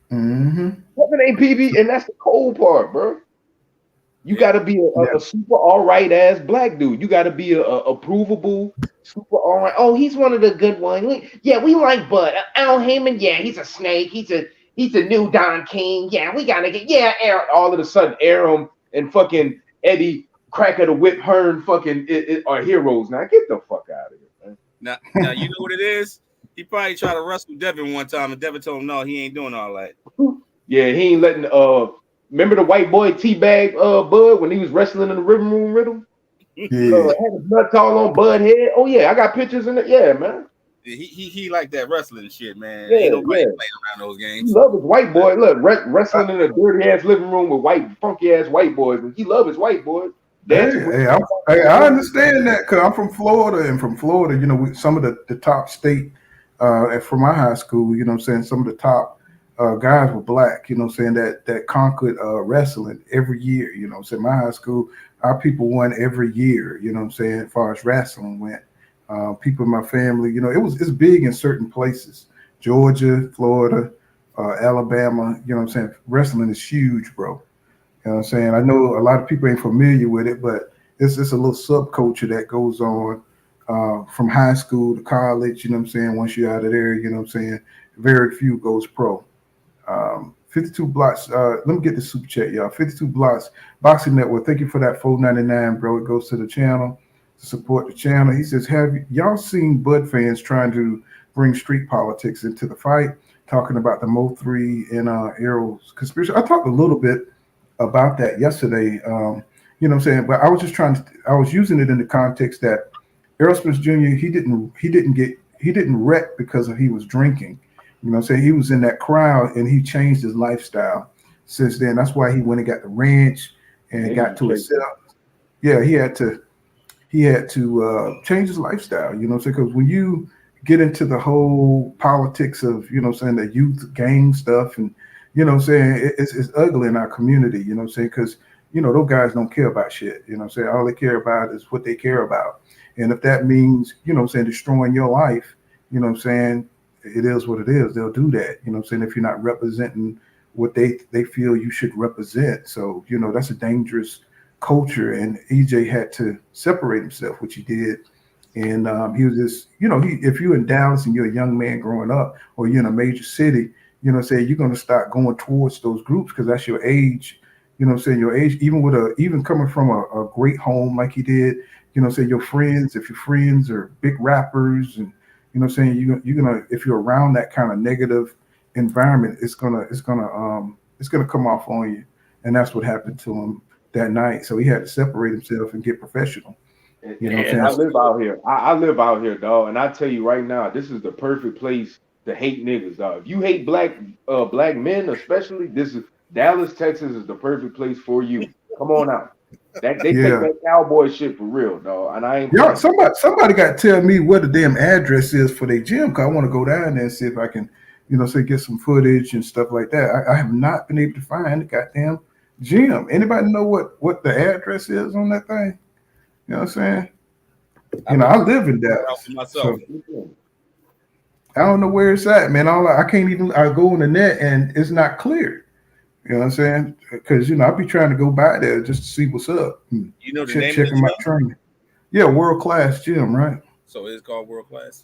Devin ain't PB, and that's the cold part, bro. You got to be a super all right ass black dude. You got to be a provable super all right. Oh, he's one of the good ones. Yeah, we like Bud. Al Heyman. Yeah, he's a snake. He's a new Don King. Yeah, we gotta get all of a sudden Aram and fucking Eddie Crack of the Whip Hearn fucking are heroes. Now get the fuck out of here, man. Now you know what it is? He probably tried to wrestle Devin one time, and Devin told him no, he ain't doing all that. Yeah, he ain't letting remember the white boy teabag Bud when he was wrestling in the living room with him? Yeah. Had his nuts all on Bud head. Oh yeah, I got pictures in it. Yeah, man. He like that wrestling shit, man. Yeah, ain't nobody playing around those games. He love his white boy. Look, wrestling in a dirty ass living room with funky ass white boys. He love his white boys. I understand that because I'm from Florida, and from Florida, some of the top state from my high school, some of the top guys were black, that conquered wrestling every year, my high school, our people won every year, as far as wrestling went. People in my family, it's big in certain places, Georgia, Florida, Alabama, wrestling is huge, bro. I know a lot of people ain't familiar with it, but it's just a little subculture that goes on from high school to college, once you're out of there, very few goes pro. 52 blocks. Let me get the super chat, y'all. 52 blocks. Boxing Network. Thank you for that $4.99, bro. It goes to the channel to support the channel. He says, have y'all seen Bud fans trying to bring street politics into the fight, talking about the Mo3 and Errol's conspiracy? I talked a little bit about that yesterday. But I was just I was using it in the context that Errol Spence Jr. he didn't wreck because he was drinking. He was in that crowd and he changed his lifestyle since then. That's why he went and got the ranch and got to himself. Yeah, he had to change his lifestyle, because when you get into the whole politics of, the youth gang stuff and, it's ugly in our community, because, those guys don't care about shit, all they care about is what they care about. And if that means, destroying your life, it is what it is. They'll do that, if you're not representing what they feel you should represent. So, that's a dangerous culture. And EJ had to separate himself, which he did. And he was just, if you're in Dallas and you're a young man growing up, or you're in a major city, you're going to start going towards those groups because that's your age, your age, even coming from a great home like he did, your friends, if your friends are big rappers and, you're gonna if you're around that kind of negative environment, it's gonna come off on you, and that's what happened to him that night. So he had to separate himself and get professional. And I live out here. I live out here, dog. And I tell you right now, this is the perfect place to hate niggas, dog. If you hate black men, especially, Dallas, Texas is the perfect place for you. Come on out. They take that cowboy shit for real, dog. And I ain't. Yeah, somebody got to tell me what the damn address is for their gym, because I want to go down there and see if I can, get some footage and stuff like that. I have not been able to find the goddamn gym. Anybody know what the address is on that thing? You know what I'm saying? I live in Dallas. So I don't know where it's at, man. I go on the net and it's not clear. You know what I'm saying? Because I be trying to go by there just to see what's up. You know the name of the Checking my gym? training. Yeah, World Class Gym, right? So it's called World Class.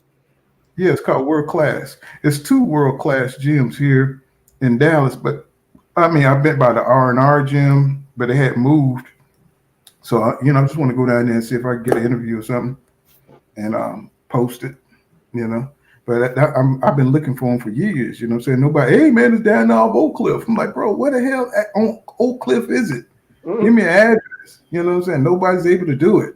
Yeah, it's called World Class. It's 2 World Class gyms here in Dallas, but I mean, I've been by the R&R gym, but they had moved. So I just want to go down there and see if I can get an interview or something and post it. But I've been looking for them for years. You know what I'm saying? Nobody, hey man, it's down off Oak Cliff. I'm like, bro, where the hell on Oak Cliff is it? Give me an address. You know what I'm saying? Nobody's able to do it.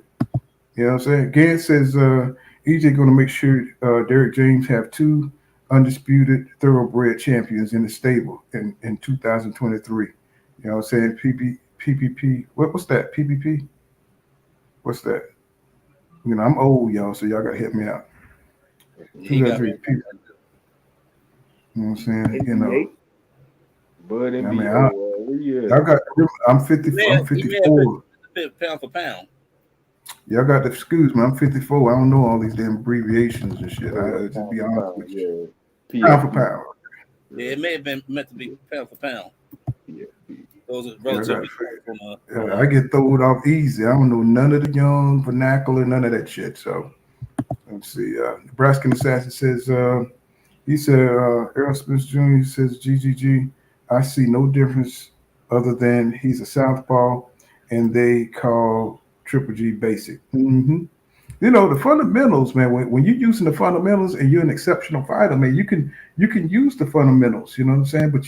You know what I'm saying? Gant says EJ going to make sure Derek James have 2 undisputed thoroughbred champions in the stable in 2023. You know what I'm saying? PPP. What's that? PPP? What's that? I'm old, y'all, so y'all got to help me out. He got me. You know what I'm saying? Bud and I mean, I'm 50. I'm 54. Pound for pound. Y'all got to excuse me. I'm 54. I don't know all these damn abbreviations and shit. I just be honest with you. Pound for pound. Yeah, it may have been meant to be pound for pound. Yeah. Those are relatively. I get thrown off easy. I don't know none of the young vernacular, none of that shit. So let's see. Nebraska Assassin says he said Errol Spence Jr. says GGG. I see no difference other than he's a southpaw and they call Triple G basic. Mm-hmm. The fundamentals, man. When you're using the fundamentals and you're an exceptional fighter, man, you can use the fundamentals. You know what I'm saying? But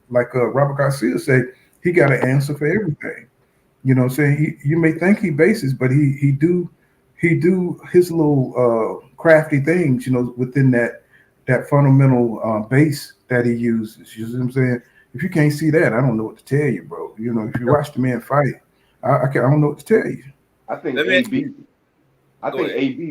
like Robert Garcia said, he got an answer for everything. You know what I'm saying? You may think he bases, but he do his little crafty things. Within that fundamental base that he uses. You know what I'm saying? If you can't see that, I don't know what to tell you, bro. If you watch the man fight, I don't know what to tell you. I think AB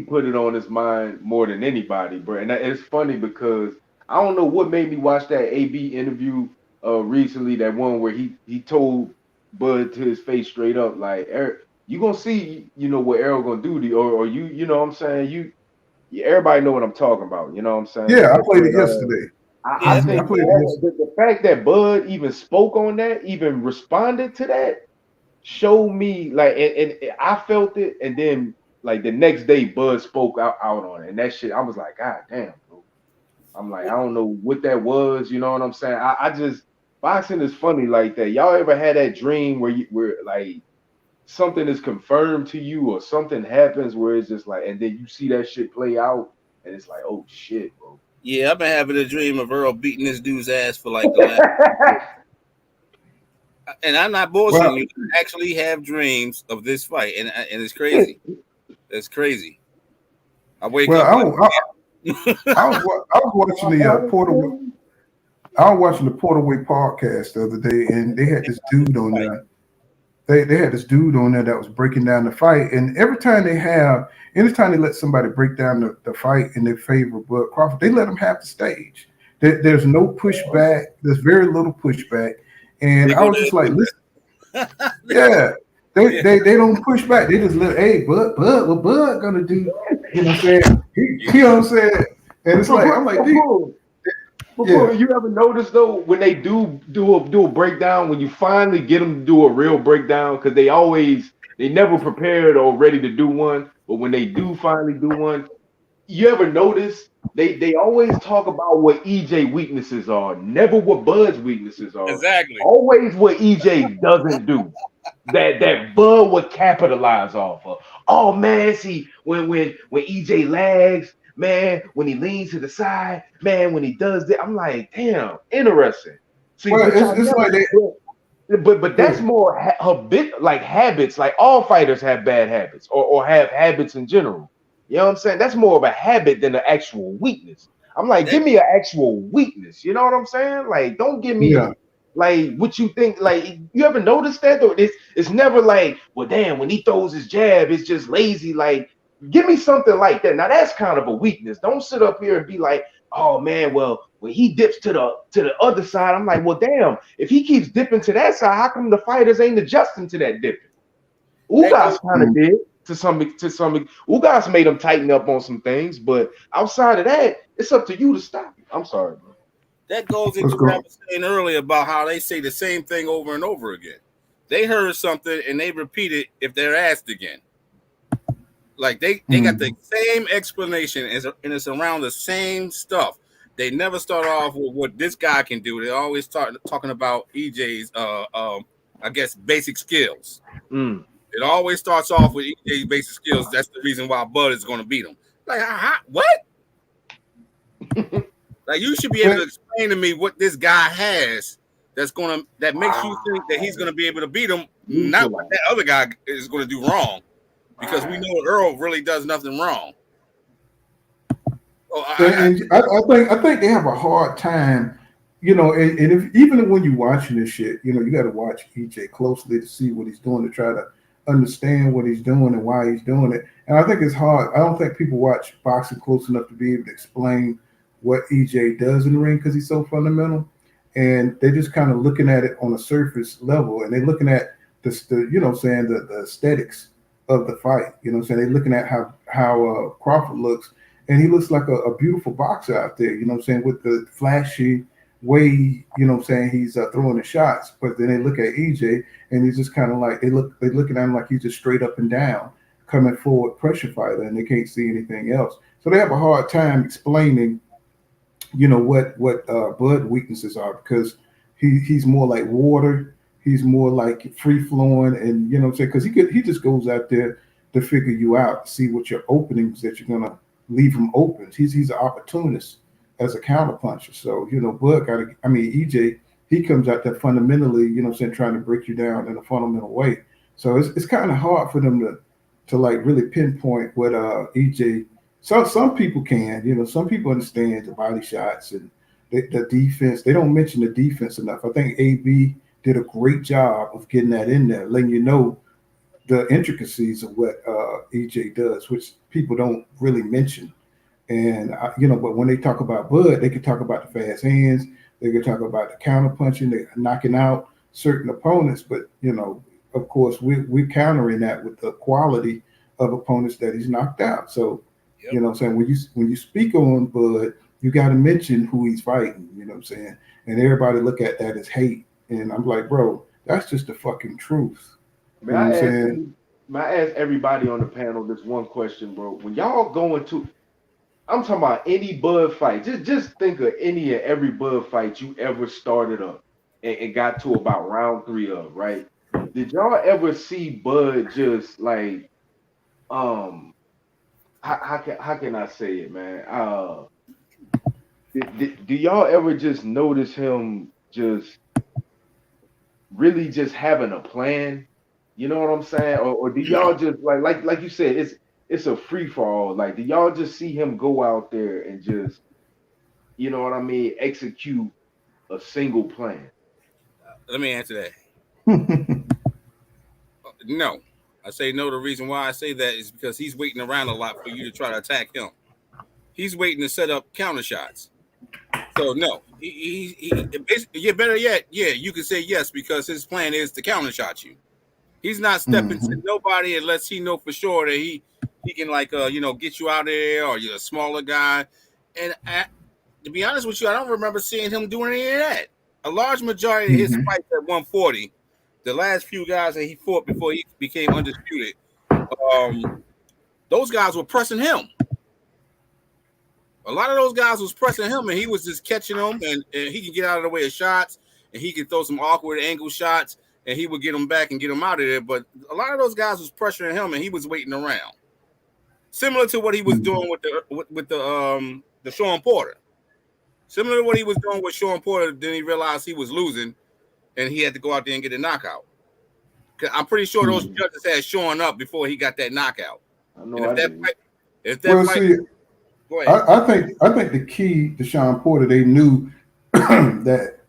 put it on his mind more than anybody, bro. And it's funny because I don't know what made me watch that AB interview recently, that one where he told Bud to his face straight up, like, Eric, you gonna see, what Errol gonna do to you, or you know what I'm saying? Everybody know what I'm talking about, you know what I'm saying? Yeah, I played it yesterday. I think the fact that Bud even spoke on that, even responded to that, showed me like, and I felt it, and then like the next day, Bud spoke out on it, and that shit, I was like, God damn, bro. I'm like, I don't know what that was, you know what I'm saying? I just, boxing is funny like that. Y'all ever had that dream where like something is confirmed to you or something happens where it's just like, and then you see that shit play out, and it's like, oh shit, bro. Yeah, I've been having a dream of Earl beating this dude's ass for like the last. And I'm not bullshitting you. I actually have dreams of this fight, and it's crazy. It's crazy. I wake up. I was watching the Porterway. I was watching the Porterway podcast the other day, and they had this dude on there. They had this dude on there that was breaking down the fight, and anytime they let somebody break down the fight in their favor, but Crawford, they let them have the stage. There's no pushback. There's very little pushback, and I was just like, listen, yeah, they don't push back. They just let, hey, Bud, what Bud gonna do? You know what I'm saying? You know what I'm saying? And it's like, I'm like, dude. Before, you ever notice though, when they do a breakdown, when you finally get them to do a real breakdown, because they never prepared or ready to do one, but when they do finally do one, you ever notice they always talk about what EJ weaknesses are, never what Bud's weaknesses are. Exactly. Always what EJ doesn't do. That Bud would capitalize off of. Oh man, see when EJ lags. Man, when he leans to the side, man, when he does that, I'm like, damn, interesting. See, well, it's like that. But that's more like habits. Like all fighters have bad habits or have habits in general. You know what I'm saying? That's more of a habit than an actual weakness. I'm like, give me an actual weakness. You know what I'm saying? Like, don't give me like what you think. Like, you ever noticed that? Or it's never like, well, damn, when he throws his jab, it's just lazy. Like, give me something like that. Now that's kind of a weakness. Don't sit up here and be like, oh man, well, when he dips to the other side, I'm like, well, damn, if he keeps dipping to that side, how come the fighters ain't adjusting to that dipping? Ugas kind of did to some. Ugas made him tighten up on some things, but outside of that, it's up to you to stop. I'm sorry, bro. That goes into what I was saying earlier about how they say the same thing over and over again. They heard something and they repeat it if they're asked again. Like they got the same explanation and it's around the same stuff. They never start off with what this guy can do. They always start talking about EJ's I guess basic skills. It always starts off with EJ's basic skills. That's the reason why Bud is going to beat him. Like what? Like you should be able to explain to me what this guy has that makes you think that he's gonna be able to beat him, not what that other guy is gonna do wrong. Because we know Earl really does nothing wrong. I think they have a hard time, you know, and even when you're watching this shit, you know, you got to watch EJ closely to see what he's doing, to try to understand what he's doing and why he's doing it. And I think it's hard. I don't think people watch boxing close enough to be able to explain what EJ does in the ring because he's so fundamental. And they're just kind of looking at it on a surface level, and they're looking at the you know, saying the aesthetics of the fight. You know what I'm saying? They're looking at how Crawford looks, and he looks like a beautiful boxer out there, you know what I'm saying, with the flashy way, you know what I'm saying, he's throwing the shots. But then they look at EJ, and he's just kind of like, they're looking at him like he's just straight up and down, coming forward pressure fighter, and they can't see anything else. So they have a hard time explaining, you know, what Bud weaknesses are, because he's more like water. He's more like free flowing, and you know what I'm saying, because he just goes out there to figure you out, see what your openings that you're gonna leave him open. He's an opportunist as a counterpuncher. So you know, Bud EJ, he comes out there fundamentally, you know what I'm saying, trying to break you down in a fundamental way. So it's kind of hard for them to like really pinpoint what EJ. Some people can, you know, some people understand the body shots and the defense. They don't mention the defense enough. I think AB did a great job of getting that in there, letting you know the intricacies of what EJ does, which people don't really mention. And you know, but when they talk about Bud, they can talk about the fast hands, they can talk about the counter punching, they're knocking out certain opponents. But you know, of course, we're countering that with the quality of opponents that he's knocked out. So you know what I'm saying, when you speak on Bud, you got to mention who he's fighting. You know what I'm saying, and everybody look at that as hate. And I'm like, bro, that's just the fucking truth. May I ask everybody on the panel this one question, bro? When y'all going to, I'm talking about any Bud fight, just think of any and every Bud fight you ever started up and got to about round 3 of, right? Did y'all ever see Bud just like, how can I say it, man? Do y'all ever just notice him just really just having a plan? You know what I'm saying? Or do y'all just like you said, it's a free for all? Like, do y'all just see him go out there and just, you know what I mean, execute a single plan? Let me answer that. No. I say no. The reason why I say that is because he's waiting around a lot for you to try to attack him. He's waiting to set up counter shots. So no, yeah, better yet, yeah, you can say yes, because his plan is to counter shot you. He's not stepping to nobody unless he know for sure that he can, like, you know, get you out of there, or you're a smaller guy. And to be honest with you, I don't remember seeing him doing any of that. A large majority of his fights at 140, the last few guys that he fought before he became undisputed, those guys were pressing him. A lot of those guys was pressing him, and he was just catching them, and he can get out of the way of shots, and he can throw some awkward angle shots, and he would get them back and get them out of there. But a lot of those guys was pressuring him, and he was waiting around, similar to what he was doing with the Sean Porter. Similar to what he was doing with Sean Porter. Then he realized he was losing, and he had to go out there and get a knockout. I'm pretty sure those judges had Sean up before he got that knockout. I know. I think the key to Sean Porter, they knew that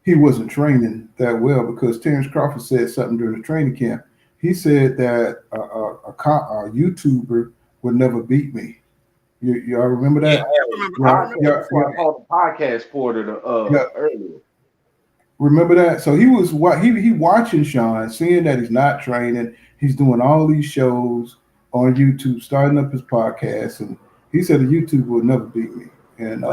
he wasn't training that well, because Terrence Crawford said something during the training camp. He said that a YouTuber would never beat me. Y'all remember that? Yeah, I remember. I called the podcast Porter earlier. Remember that? So he was he watching Sean, seeing that he's not training. He's doing all these shows on YouTube, starting up his podcast, and he said a YouTuber would never beat me. And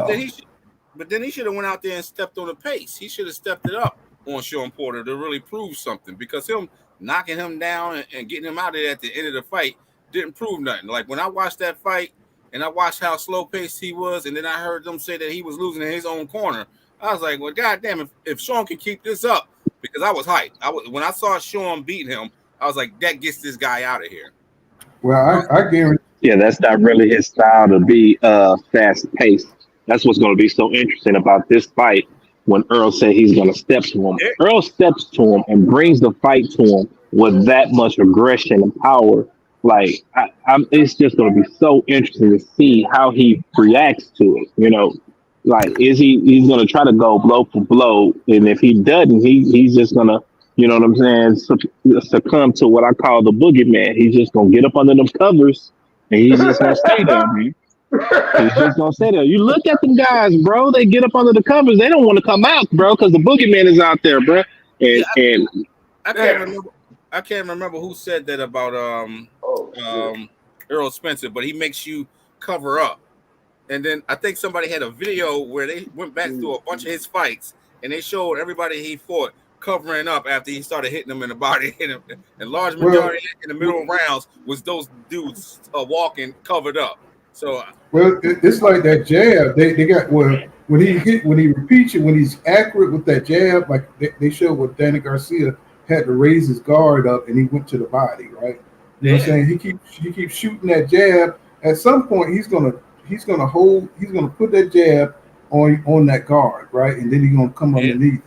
But then he should have went out there and stepped on the pace. He should have stepped it up on Sean Porter to really prove something, because him knocking him down and getting him out of there at the end of the fight didn't prove nothing. Like when I watched that fight and I watched how slow paced he was, and then I heard them say that he was losing in his own corner, I was like, well, goddamn, if Sean can keep this up, because I was hyped. When I saw Sean beating him, I was like, that gets this guy out of here. Well, I guarantee. Yeah, that's not really his style to be fast paced. That's what's going to be so interesting about this fight when Earl said he's going to step to him. Earl steps to him and brings the fight to him with that much aggression and power. Like, it's just going to be so interesting to see how he reacts to it. You know, like, he's going to try to go blow for blow, and if he doesn't, he's just going to, you know what I'm saying, succumb to what I call the boogeyman. He's just going to get up under them covers, and he's just going to stay there, man. He's just going to stay there. You look at them guys, bro. They get up under the covers. They don't want to come out, bro, because the boogeyman is out there, bro. And I can't remember who said that about Errol Spencer, but he makes you cover up. And then I think somebody had a video where they went back through a bunch of his fights, and they showed everybody he fought covering up after he started hitting them in the body. And large majority in the middle rounds was those dudes walking covered up. So it's like that jab. They got when he repeats it, when he's accurate with that jab, like they showed what Danny Garcia had to raise his guard up and he went to the body, right? You know what I'm saying? He keeps shooting that jab. At some point he's gonna put that jab on that guard, right? And then he's gonna come underneath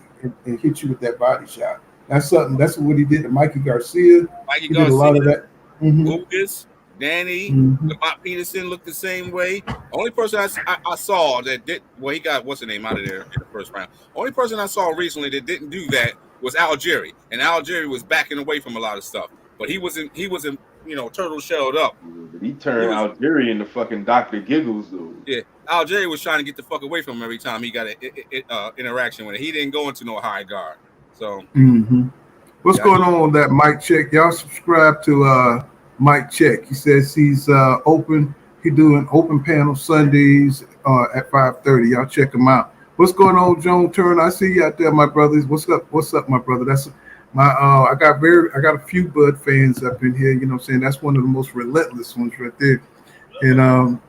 and hit you with that body shot. That's what he did to Mikey Garcia. He did a lot of that. Lucas, Danny, Lamont Peterson looked the same way. Only person I saw that did, well, he got what's the name out of there in the first round. Only person I saw recently that didn't do that was Algieri, and Algieri was backing away from a lot of stuff, but he wasn't turtle shelled up. He turned Algieri into fucking Dr. Giggles, though. Yeah, Algieri was trying to get the fuck away from him every time he got an interaction with it. He didn't go into no high guard. So what's going on with that Mike Check? Y'all subscribe to Mike Check. He says he's open. He doing open panel Sundays at 5:30. Y'all check him out. What's going on, Joan Turner? I see you out there, my brothers. What's up, my brother? That's my I got a few Bud fans up in here. You know what I'm saying? That's one of the most relentless ones right there. And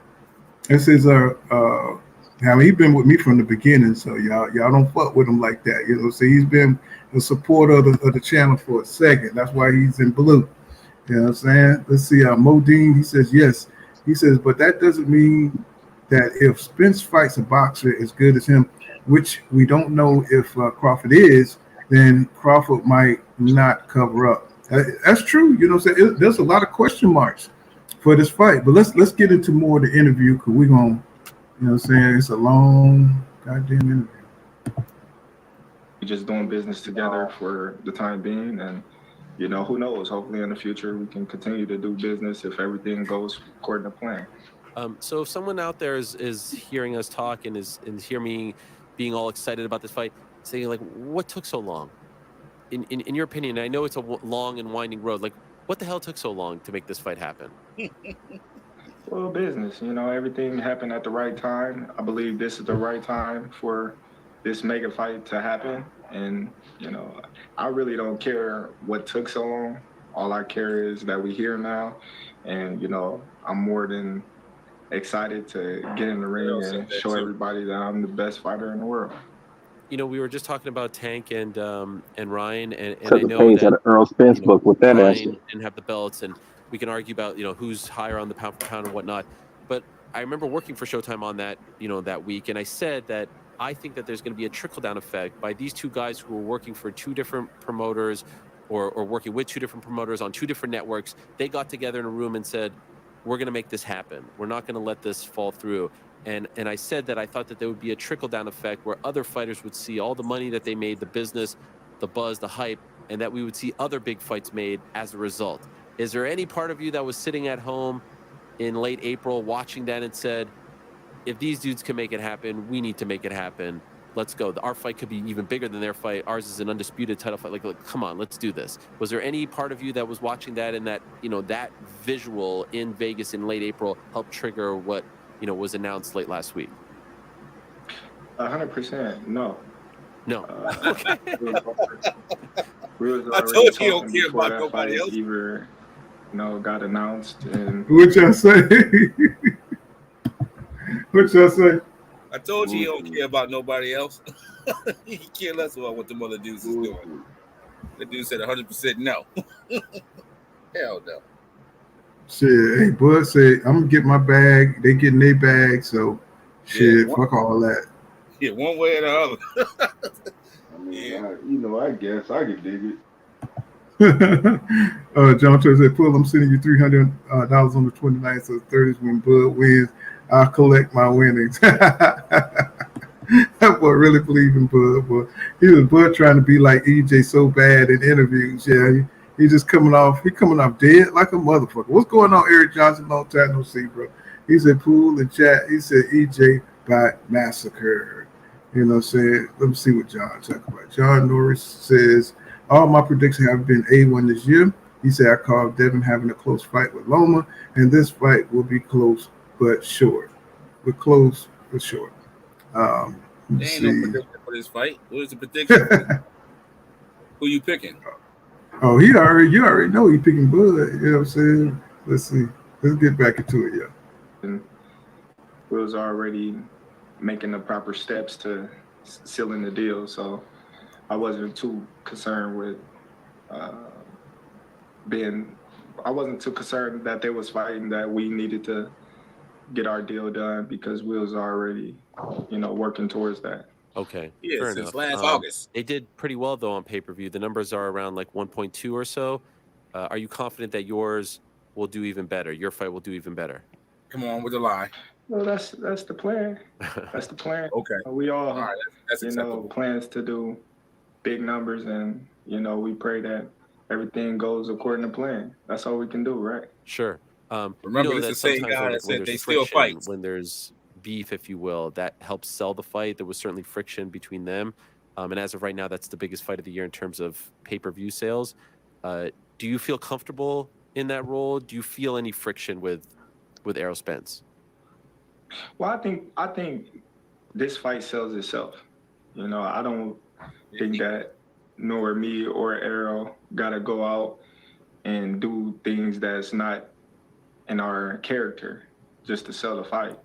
this is he's been with me from the beginning, so y'all don't fuck with him like that. You know what I'm saying? He's been a supporter of the channel for a second. That's why he's in blue. You know what I'm saying? Let's see. Modine, he says yes. He says, but that doesn't mean that if Spence fights a boxer as good as him, which we don't know if Crawford is, then Crawford might not cover up. That's true. You know what I'm saying? There's a lot of question marks for this fight. But let's get into more of the interview, because we're going to, you know what I'm saying, it's a long goddamn interview. We're just doing business together for the time being, and who knows? Hopefully in the future we can continue to do business if everything goes according to plan. So if someone out there is hearing us talk and hear me being all excited about this fight, saying like, what took so long? In your opinion, I know it's a long and winding road. Like, what the hell took so long to make this fight happen? Well, business. Everything happened at the right time. I believe this is the right time for this mega fight to happen. And, I really don't care what took so long. All I care is that we're here now. And, I'm more than excited to get in the ring and show everybody that I'm the best fighter in the world. We were just talking about Tank and Ryan, and I know that Earl Spence book with that Ryan didn't have the belts, and we can argue about who's higher on the pound for pound and whatnot. But I remember working for Showtime on that that week, and I said that I think that there's going to be a trickle down effect by these two guys who are working for two different promoters, or working with two different promoters on two different networks. They got together in a room and said, we're going to make this happen. We're not going to let this fall through. And I said that I thought that there would be a trickle-down effect where other fighters would see all the money that they made, the business, the buzz, the hype, and that we would see other big fights made as a result. Is there any part of you that was sitting at home in late April watching that and said, if these dudes can make it happen, we need to make it happen. Let's go. Our fight could be even bigger than their fight. Ours is an undisputed title fight. Like, come on, let's do this. Was there any part of you that was watching that and that, that visual in Vegas in late April helped trigger what, was announced late last week? 100% no. No. Okay. We was I already told you you don't talking care before about that nobody fight else. either, got announced. And What y'all say? What y'all say? I told you don't care about nobody else. He care less about what the other dudes is doing. The dude said 100% no. Hell no. Shit, hey, Bud said, I'm gonna get my bag. They getting their bag, so shit, fuck all that. Yeah, one way or the other. I mean, I guess I could dig it. John Turner said, "Pull, I'm sending you $300 on the 29th, so the 30th when Bud wins, I'll collect my winnings." That boy really believe in Bud. Boy, he was Bud trying to be like EJ so bad in interviews. Yeah, he just coming off dead like a motherfucker. What's going on, Eric Johnson? Long time no see, bro. He said, "Pool and chat." He said, "EJ by massacre." You know what I'm saying? Let me see what John talking about. John Norris says, all my predictions have been A1 this year. He said, I called Devin having a close fight with Loma, and this fight will be close but short. Close but short. There ain't no prediction for this fight. What is the prediction? Who you picking? Oh, you already know he picking Bud. You know what I'm saying? Let's see. Let's get back into it, yeah. And we was already making the proper steps to sealing the deal, so I wasn't too concerned with I wasn't too concerned that they was fighting, that we needed to get our deal done because we was already, working towards that. Okay. Yeah, fair since enough. last August. They did pretty well though on pay-per-view. The numbers are around like 1.2 or so. Are you confident that yours will do even better? Your fight will do even better? Come on with the lie. Well, that's the plan. That's the plan. Okay. We all, right, that's acceptable. Plans to do big numbers, and we pray that everything goes according to plan. That's all we can do, right? Sure. Remember, this is the same guy that said they still fight. When there's beef, if you will, that helps sell the fight. There was certainly friction between them. And as of right now, that's the biggest fight of the year in terms of pay-per-view sales. Do you feel comfortable in that role? Do you feel any friction with Errol Spence? Well, I think this fight sells itself. I don't think that nor me or Errol gotta go out and do things that's not in our character just to sell the fight.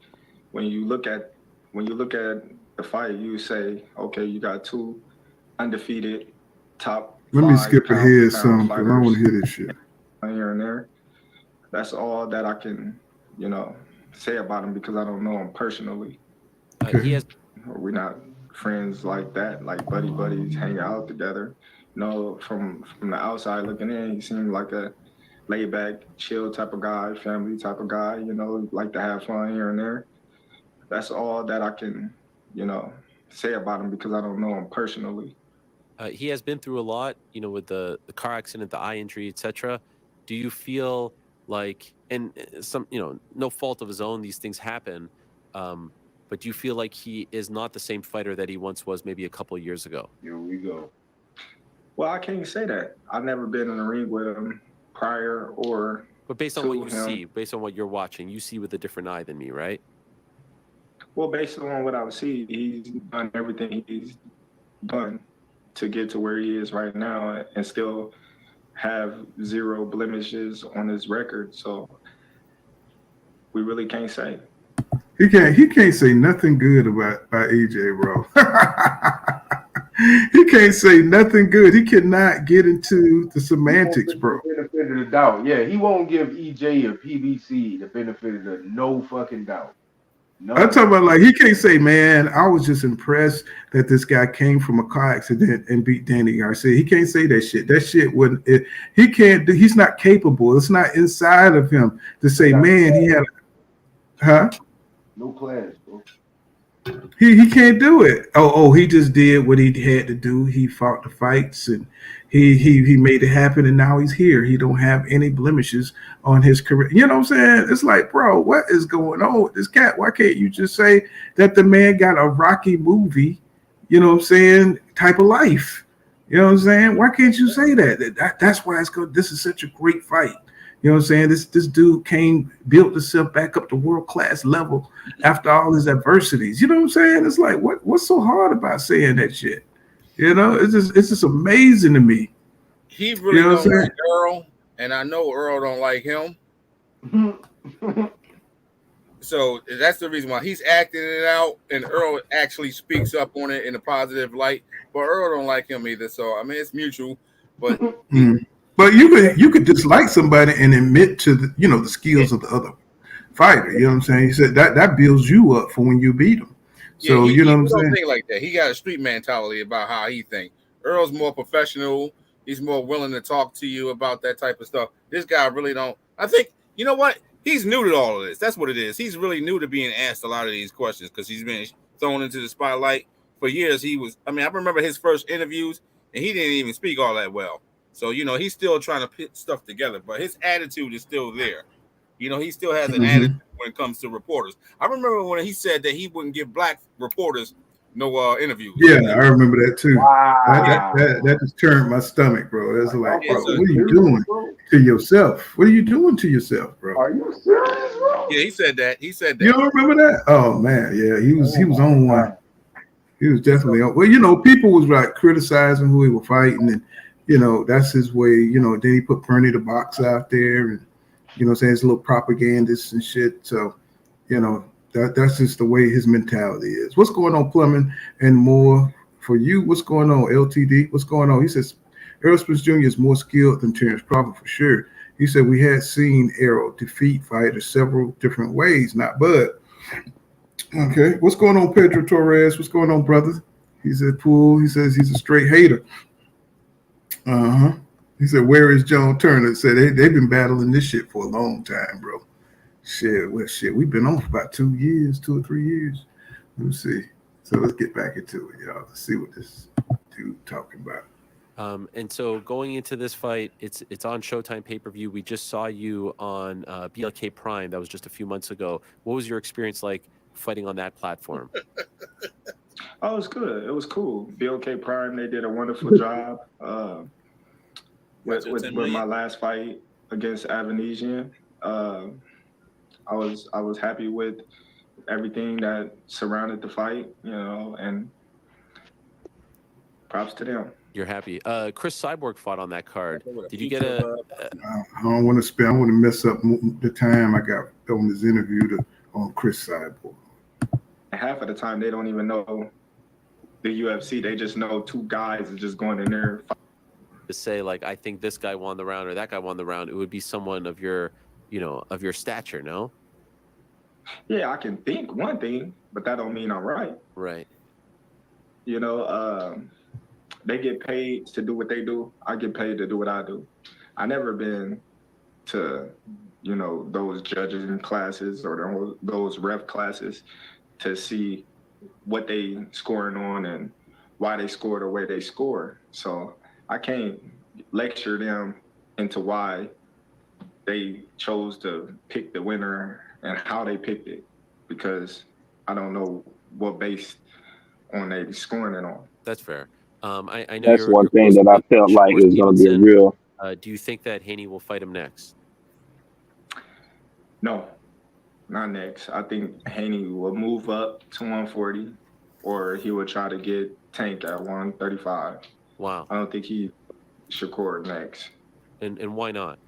When you look at the fight, you say, okay, you got two undefeated top. Let me skip ahead some because I don't want to hear this shit. Here and there. That's all that I can, say about him because I don't know him personally. We're not friends like that, like buddies hang out together. From the outside looking in, he seemed like a laid back, chill type of guy, family type of guy, like to have fun here and there. That's all that I can, say about him because I don't know him personally. He has been through a lot, with the car accident, the eye injury, etc. Do you feel like, and some, no fault of his own, these things happen, but do you feel like he is not the same fighter that he once was maybe a couple of years ago? Here we go. Well, I can't say that. I've never been in the ring with him prior or. But based on what you see, based on what you're watching, you see with a different eye than me, right? Well, based on what I see, he's done everything he's done to get to where he is right now and still have zero blemishes on his record. So we really can't say. He can't say nothing good about AJ, bro. He can't say nothing good. He cannot get into the semantics, bro. Benefit of the doubt. Yeah, he won't give EJ or PBC the benefit of the no fucking doubt. No. I'm talking about, like, he can't say, man, I was just impressed that this guy came from a car accident and beat Danny Garcia. He can't say that shit. That shit wouldn't. He can't. He's not capable. It's not inside of him to say, man, he had. No class, bro. He can't do it. He just did what he had to do. He fought the fights and he made it happen, and now he's here. He don't have any blemishes on his career. You know what I'm saying? It's like, bro, what is going on with this cat? Why can't you just say that the man got a Rocky movie, you know what I'm saying, type of life? You know what I'm saying? Why can't you say that? That's why it's good. This is such a great fight. You know what I'm saying? This dude built himself back up to world-class level after all his adversities. You know what I'm saying? It's like, what's so hard about saying that shit? You know, it's just amazing to me. He really don't like Earl, and I know Earl don't like him. So that's the reason why he's acting it out, and Earl actually speaks up on it in a positive light. But Earl don't like him either. So I mean, it's mutual. But but you could dislike somebody and admit to the skills of the other fighter. You know what I'm saying? He said that builds you up for when you beat him. So he you know what I'm don't saying? think like that. He got a street mentality about how he thinks. Earl's more professional. He's more willing to talk to you about that type of stuff. This guy really don't. I think you know what? He's new to all of this. That's what it is. He's really new to being asked a lot of these questions because he's been thrown into the spotlight for years. I remember his first interviews, and he didn't even speak all that well. So, he's still trying to put stuff together, but his attitude is still there. He still has an attitude when it comes to reporters. I remember when he said that he wouldn't give black reporters no interviews. Yeah, I remember that too. Wow. That just turned my stomach, bro. That's like, Yeah, bro, what are you doing to yourself? What are you doing to yourself, bro? Are you serious, bro? Yeah, he said that. You don't remember that? Oh man, yeah, he was on one. He was definitely on. Well, people was like criticizing who he was fighting, and that's his way. Then he put Bernie the Box out there, and saying it's a little propagandist and shit. So, that's just the way his mentality is. What's going on, Plumbing and more for you? What's going on, LTD? What's going on? He says Errol Spence Jr. is more skilled than Terrence Crawford for sure. He said we had seen Errol defeat fighters several different ways, not Bud. Okay, what's going on, Pedro Torres? What's going on, brother? He said, Poole. He says he's a straight hater. He said, where is John Turner? He said they've been battling this shit for a long time, bro. Shit, we've been on for about 2 years, 2 or 3 years. Let me see. So let's get back into it, y'all. Let's see what this dude talking about. And so going into this fight, it's on Showtime pay-per-view. We just saw you on BLK Prime. That was just a few months ago. What was your experience like fighting on that platform? Oh, it was good. It was cool. BLK Prime, they did a wonderful job with my last fight against Avanesian. I was happy with everything that surrounded the fight, and props to them. You're happy. Chris Cyborg fought on that card. Did you get I don't want to mess up the time I got on this interview on Chris Cyborg. Half of the time, they don't even know the UFC. They just know two guys are just going in there. To say, like, I think this guy won the round or that guy won the round, it would be someone of your stature, no? Yeah, I can think one thing, but that don't mean I'm right. Right. They get paid to do what they do. I get paid to do what I do. I never been to, those judging classes or those ref classes to see what they scoring on and why they score the way they score. So I can't lecture them into why they chose to pick the winner and how they picked it, because I don't know what based on they scoring it on. That's fair. I know that's one thing that I felt like is going to be a real. Do you think that Haney will fight him next? No, not next. I think Haney will move up to 140, or he will try to get Tank at 135. Wow. I don't think he Shakur next. And why not?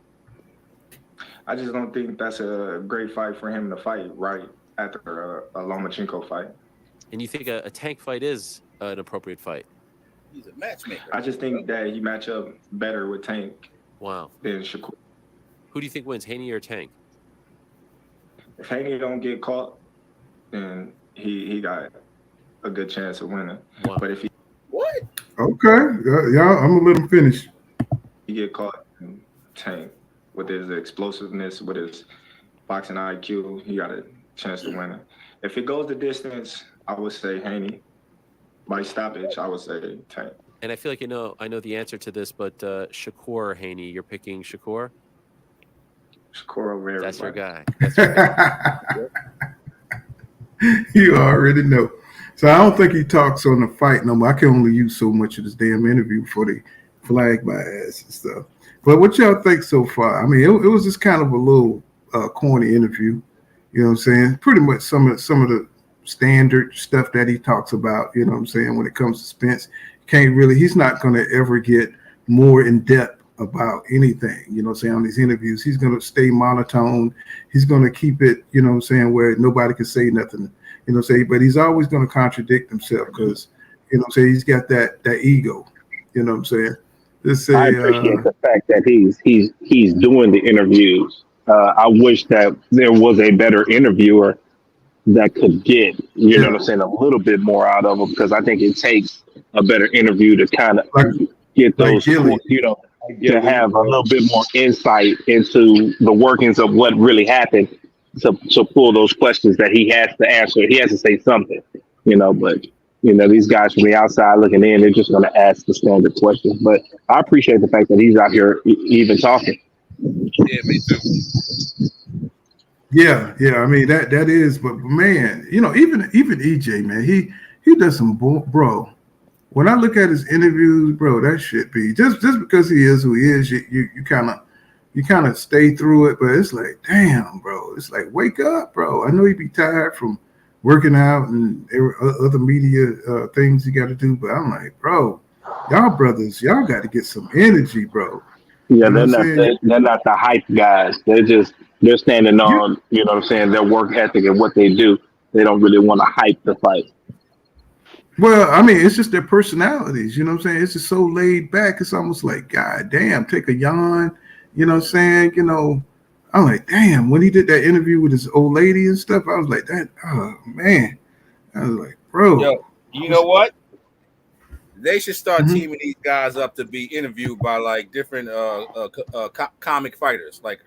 I just don't think that's a great fight for him to fight right after a Lomachenko fight. And you think a Tank fight is an appropriate fight? He's a matchmaker. I just think that he match up better with Tank. Wow. Than Shakur. Who do you think wins, Haney or Tank? If Haney don't get caught, then he got a good chance of winning. Wow. But if he Okay, y'all, I'm gonna let him finish. He get caught in Tank with his explosiveness, with his boxing IQ, he got a chance to win it. If it goes the distance, I would say Haney. By stoppage, I would say Tank. And I feel like I know the answer to this, but Shakur or Haney, you're picking Shakur? Shakur over everybody. That's your guy. That's your guy. You already know. So I don't think he talks on the fight no more. I can only use so much of this damn interview before they flag my ass and stuff. But what y'all think so far? I mean, it was just kind of a little corny interview. You know what I'm saying? Pretty much some of the standard stuff that he talks about. You know what I'm saying? When it comes to Spence, he's not going to ever get more in depth about anything. You know what I'm saying? On these interviews, he's going to stay monotone. He's going to keep it. You know what I'm saying? Where nobody can say nothing. You know what I'm saying? But he's always going to contradict himself because you know what I'm saying, he's got that ego. You know what I'm saying? I appreciate the fact that he's doing the interviews. I wish that there was a better interviewer that could get, you know what I'm saying, a little bit more out of him, because I think it takes a better interview to kind of get those, you know, to have a little bit more insight into the workings of what really happened to pull those questions that he has to answer. He has to say something, you know, but you know, these guys from the outside looking in, they're just going to ask the standard questions. But I appreciate the fact that he's out here even talking. Yeah, me too. Yeah. I mean, that is, but man, you know, even EJ, man, he does some bro. When I look at his interviews, bro, that shit be just because he is who he is, you kind of stay through it, but it's like, damn, bro, it's like, wake up, bro. I know you be tired from working out and other media things you got to do, but I'm like, bro, y'all brothers, y'all got to get some energy, bro. Yeah, they're not the hype guys. They're standing on, you know what I'm saying, their work ethic and what they do. They don't really want to hype the fight. Well, I mean, it's just their personalities, you know what I'm saying? It's just so laid back. It's almost like, God damn, take a yawn, you know what I'm saying? You know, I'm like, damn, when he did that interview with his old lady and stuff, I was like, that, oh, man. I was like, bro. Yo, you know what? They should start teaming these guys up to be interviewed by, like, different comic fighters, like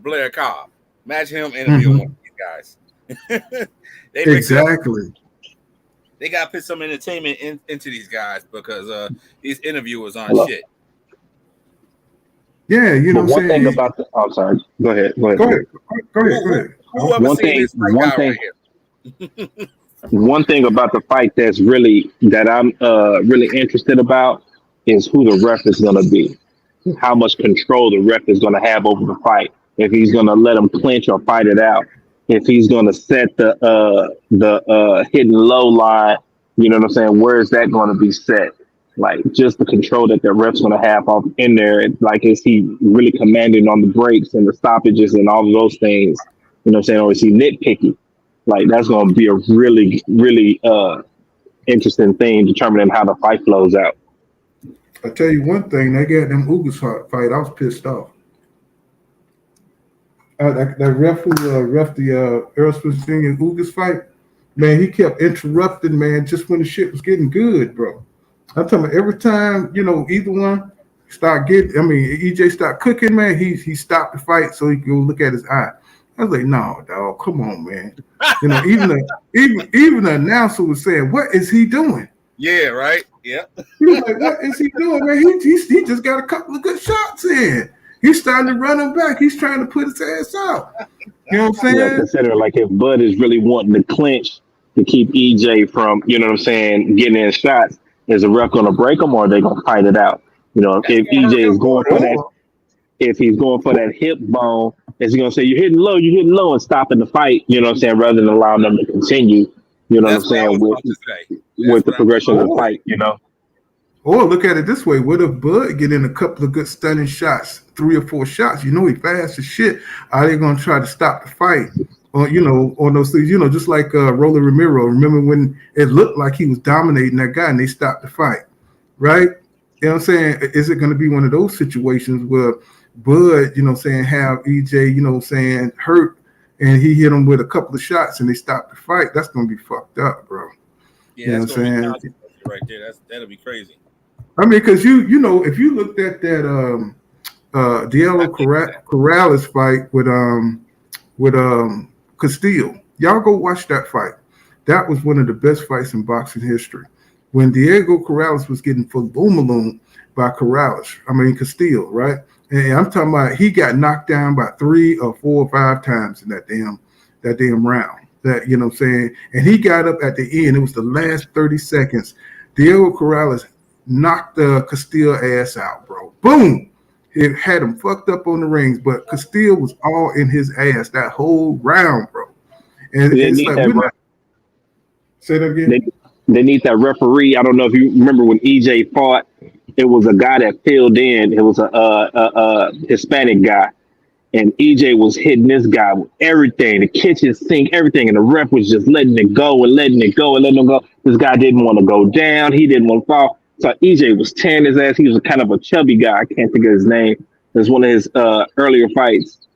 Blair Cobb. Imagine him interviewing one of these guys. Exactly. They got to put some entertainment into these guys because these interviewers aren't shit. Yeah, you know what I'm saying? Thing about the, I'm sorry. Go ahead. Go ahead. One thing about the fight that I'm really interested about is who the ref is going to be, how much control the ref is going to have over the fight. If he's going to let him clinch or fight it out, if he's going to set the hidden low line, you know what I'm saying? Where is that going to be set? Like, just the control that the ref's going to have off in there. Like, is he really commanding on the breaks and the stoppages and all of those things? You know what I'm saying? Or is he nitpicky? Like, that's going to be a really, really interesting thing determining how the fight flows out. I tell you one thing, they got them Ugas fight. I was pissed off. That ref who ref the Errol Spence and Ugas fight, man, he kept interrupting, man, just when the shit was getting good, bro. I'm talking about every time, you know, either one EJ start cooking, man, he stopped the fight so he could go look at his eye. I was like, no, dog, come on, man. You know, even the announcer was saying, what is he doing? Yeah, right. Yeah. He was like, what is he doing, man? He just got a couple of good shots in. He's starting to run him back. He's trying to put his ass out. You know what I'm saying? Yeah, consider like if Bud is really wanting to clinch to keep EJ from, you know what I'm saying, getting in shots, is the ref going to break him or are they going to fight it out? You know, if EJ is going for that, if he's going for that hip bone, is he going to say, you're hitting low and stopping the fight, you know what I'm saying, rather than allowing them to continue, you know what I'm saying, with the progression of the fight, you know? Or look at it this way. What if Bud get in a couple of good stunning shots, 3 or 4 shots? You know he fast as shit. Are they going to try to stop the fight? Or, you know, on those things, you know, just like Rolly Romero. Remember when it looked like he was dominating that guy and they stopped the fight, right? You know what I'm saying? Is it going to be one of those situations where Bud, you know what I'm saying, have EJ, you know what I'm saying, hurt and he hit him with a couple of shots and they stopped the fight? That's going to be fucked up, bro. Yeah, you know that's going to be right there. That'll be crazy. I mean, because you know, if you looked at that Diego Corrales fight with Castillo, y'all go watch that fight. That was one of the best fights in boxing history. When Diego Corrales was getting fulboomaloon by Castillo, right? And I'm talking about he got knocked down by 3 or 4 or 5 times in that damn round. That, you know what I'm saying? And he got up at the end. It was the last 30 seconds. Diego Corrales knocked the Castillo ass out, bro. Boom. It had him fucked up on the rings, but Castile was all in his ass that whole round, bro. And They it's need like that. we're not. Say that again. They need that referee. I don't know if you remember when EJ fought. It was a guy that filled in. It was a Hispanic guy, and EJ was hitting this guy with everything, the kitchen sink, everything, and the ref was just letting it go and letting it go and letting him go. This guy didn't want to go down. He didn't want to fall. So EJ was tearing his ass. He was kind of a chubby guy. I can't think of his name. It was one of his earlier fights,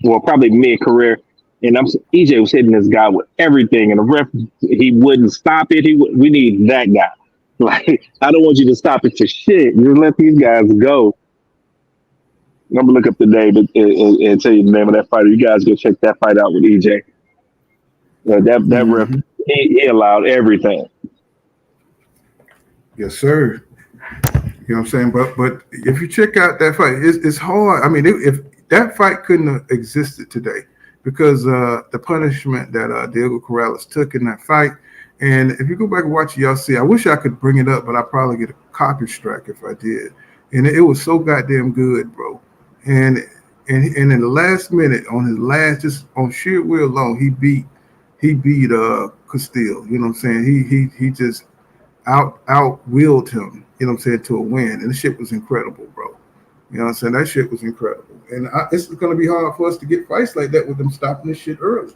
well, probably mid-career. And EJ was hitting this guy with everything, and the ref, he wouldn't stop it. We need that guy. Like, I don't want you to stop it for shit. You let these guys go. I'm gonna look up the name and tell you the name of that fighter. You guys go check that fight out with EJ. That ref, he allowed everything. Yes, sir. You know what I'm saying? But if you check out that fight, it's hard. I mean, if that fight couldn't have existed today because the punishment that Diego Corrales took in that fight. And if you go back and watch it, y'all see, I wish I could bring it up, but I'd probably get a copy strike if I did. And it was so goddamn good, bro. And in the last minute, on his last, just on sheer will alone, he beat Castile. You know what I'm saying? He just out-willed him, you know what I'm saying, to a win. And the shit was incredible, bro. You know what I'm saying? That shit was incredible. And it's going to be hard for us to get fights like that with them stopping this shit early.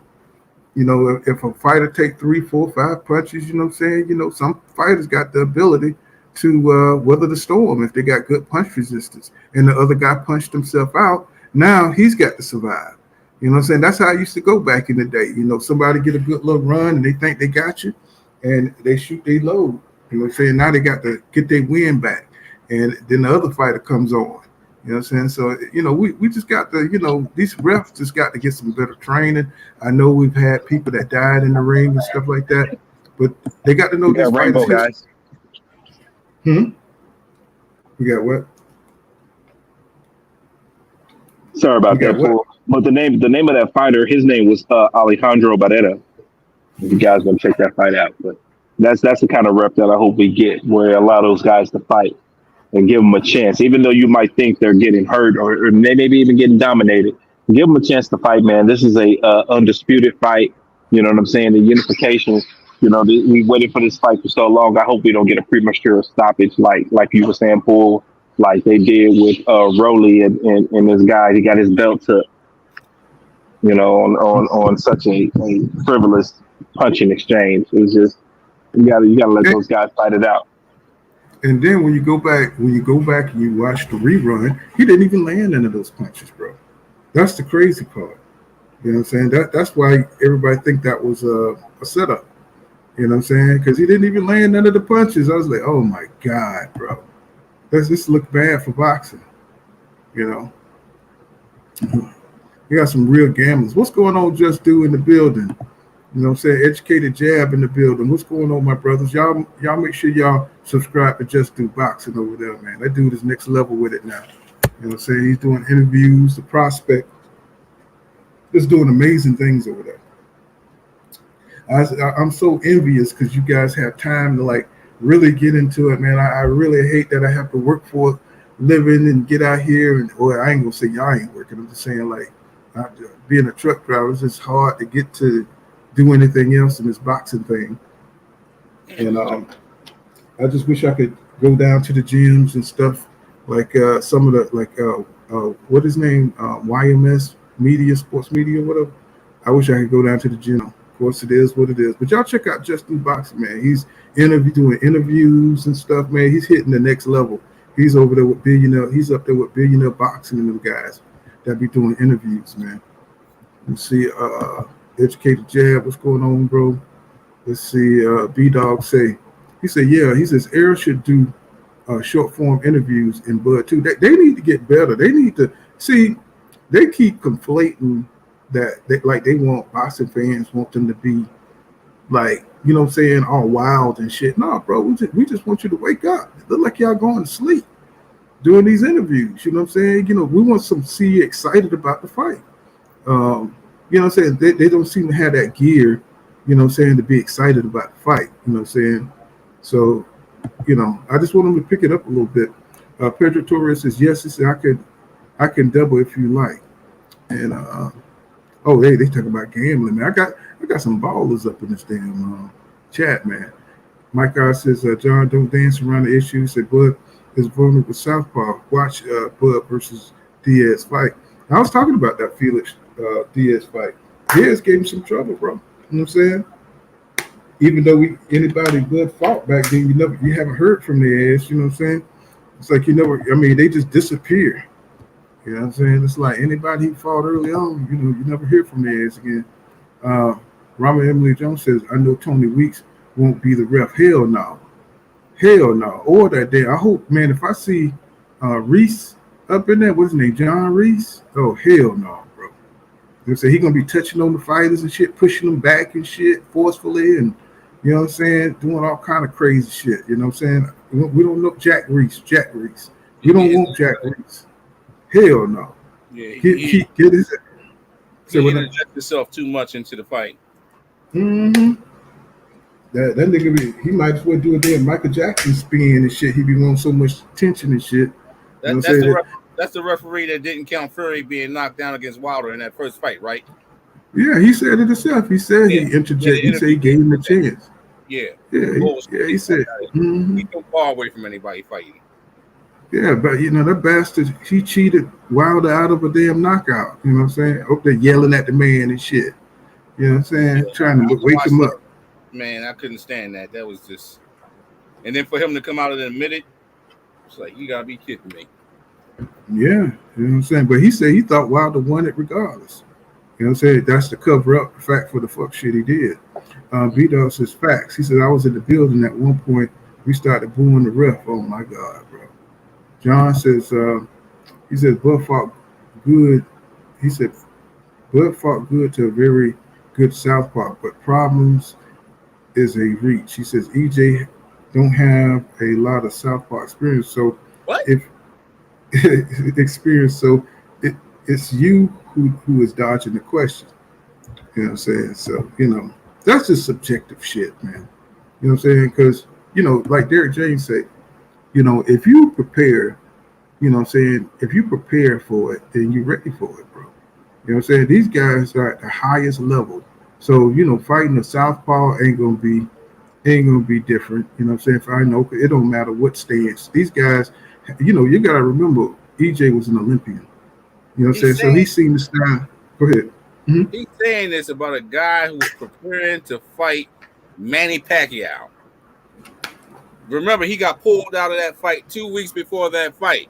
You know, if a fighter take 3, 4, 5 punches, you know what I'm saying? You know, some fighters got the ability to weather the storm if they got good punch resistance. And the other guy punched himself out. Now he's got to survive. You know what I'm saying? That's how I used to go back in the day. You know, somebody get a good little run and they think they got you and they shoot, they load. You know what I'm saying? Now they got to get their win back. And then the other fighter comes on. You know what I'm saying? So, you know, we just got to, you know, these refs just got to get some better training. I know we've had people that died in the ring and stuff like that, but they got to know these rainbow guys. We got what? Sorry about that, Paul. But the name of that fighter, his name was Alejandro Barrera. If you guys want to check that fight out, but that's the kind of rep that I hope we get, where allow those guys to fight and give them a chance, even though you might think they're getting hurt or maybe even getting dominated. Give them a chance to fight, man. This is a undisputed fight. You know what I'm saying? The unification. You know, we waited for this fight for so long. I hope we don't get a premature stoppage, like you were saying, Paul, like they did with Rolly and this guy. He got his belt took. You know, on such a frivolous punching exchange. It's just you gotta let those guys fight it out. And then when you go back and you watch the rerun, he didn't even land any of those punches, bro. That's the crazy part. You know what I'm saying? That's why everybody think that was a setup. You know what I'm saying? Because he didn't even land none of the punches. I was like, oh my God, bro. This look bad for boxing. You know? We got some real gamblers. What's going on, Just Do, in the building? You know what I'm saying? Educated Jab in the building. What's going on, my brothers? Y'all make sure y'all subscribe to Just Do Boxing over there, man. That dude is next level with it now. You know what I'm saying? He's doing interviews, the prospect. Just doing amazing things over there. I'm so envious because you guys have time to like really get into it, man. I really hate that I have to work for a living and get out here. Or I ain't gonna say y'all ain't working. I'm just saying like being a truck driver, it's just hard to get to do anything else in this boxing thing. And I just wish I could go down to the gyms and stuff like some of the what is his name, YMS Media, Sports Media, whatever. I wish I could go down to the gym. Of course, it is what it is. But y'all check out Just Do Boxing, man. He's doing interviews and stuff, man. He's hitting the next level. He's over there with Billionaire. He's up there with Billionaire Boxing and them guys that be doing interviews, man. Let's see, Educated Jab, what's going on, bro? Let's see, B-Dog say, he said, yeah, he says, Errol should do short form interviews in Bud too. They need to get better. They need to, see, they keep conflating that they want boxing fans want them to be like, you know what I'm saying, all wild and shit. No, bro, we just want you to wake up. It look like y'all going to sleep doing these interviews. You know what I'm saying? You know, we want some see you excited about the fight. You know what I'm saying? They don't seem to have that gear, you know what I'm saying, to be excited about the fight. You know what I'm saying? So, you know, I just want them to pick it up a little bit. Pedro Torres says, yes, he said, I can double if you like. And oh, they talking about gambling, man. I got some ballers up in this damn chat, man. Mike God says, John, don't dance around the issue. He said, Bud is vulnerable southpaw. Watch Bud versus Diaz fight. I was talking about that Felix Diaz fight. Diaz gave him some trouble, bro. You know what I'm saying? Even though anybody Bud fought back then, you haven't heard from their ass. You know what I'm saying? It's like they just disappear. You know what I'm saying? It's like anybody he fought early on, you never hear from their ass again. Robert Emily Jones says, I know Tony Weeks won't be the ref. Hell no. Hell no. Or that day. I hope, man, if I see Reese up in there, what's his name? John Reese? Oh, hell no, bro. They say he's going to be touching on the fighters and shit, pushing them back and shit forcefully and, you know what I'm saying, doing all kind of crazy shit. You know what I'm saying? We don't know Jack Reese. We don't want Jack Reese. Hell no. Yeah, he get his. He interjected himself too much into the fight. Mm-hmm. That nigga, he might as well do a damn Michael Jackson spin and shit. He be wanting so much tension and shit. That's the referee that didn't count Fury being knocked down against Wilder in that first fight, right? Yeah, he said it himself. He said he interjected. He said he gave him a chance. Yeah. He said. He don't far away from anybody fighting. Yeah, but that bastard, he cheated Wilder out of a damn knockout. You know what I'm saying? Up there yelling at the man and shit. You know what I'm saying? Yeah, trying to wake him up. Man, I couldn't stand that. That was just, and then for him to come out and admit it, it's like, you gotta be kidding me. Yeah, you know what I'm saying? But he said he thought Wilder won it regardless. You know what I'm saying? That's to cover up the fact for the fuck shit he did. B-Dog says facts. He said, I was in the building at one point. We started booing the ref. Oh my God, bro. John says, he says, Bud fought good. He said, Bud fought good to a very good southpaw, but problems is a reach. He says, EJ don't have a lot of southpaw experience. So if experience, so it's you who is dodging the question. You know what I'm saying? So, that's just subjective shit, man. You know what I'm saying? Because, like Derek James said, if you prepare, you know what I'm saying, if you prepare for it, then you're ready for it, bro. You know what I'm saying? These guys are at the highest level. So, fighting a southpaw ain't gonna be different. You know what I'm saying? If I know, it don't matter what stance. These guys, you gotta remember EJ was an Olympian. You know what I'm saying? So he's seen the style. Go ahead. Mm-hmm. He's saying this about a guy who was preparing to fight Manny Pacquiao. Remember, he got pulled out of that fight 2 weeks before that fight.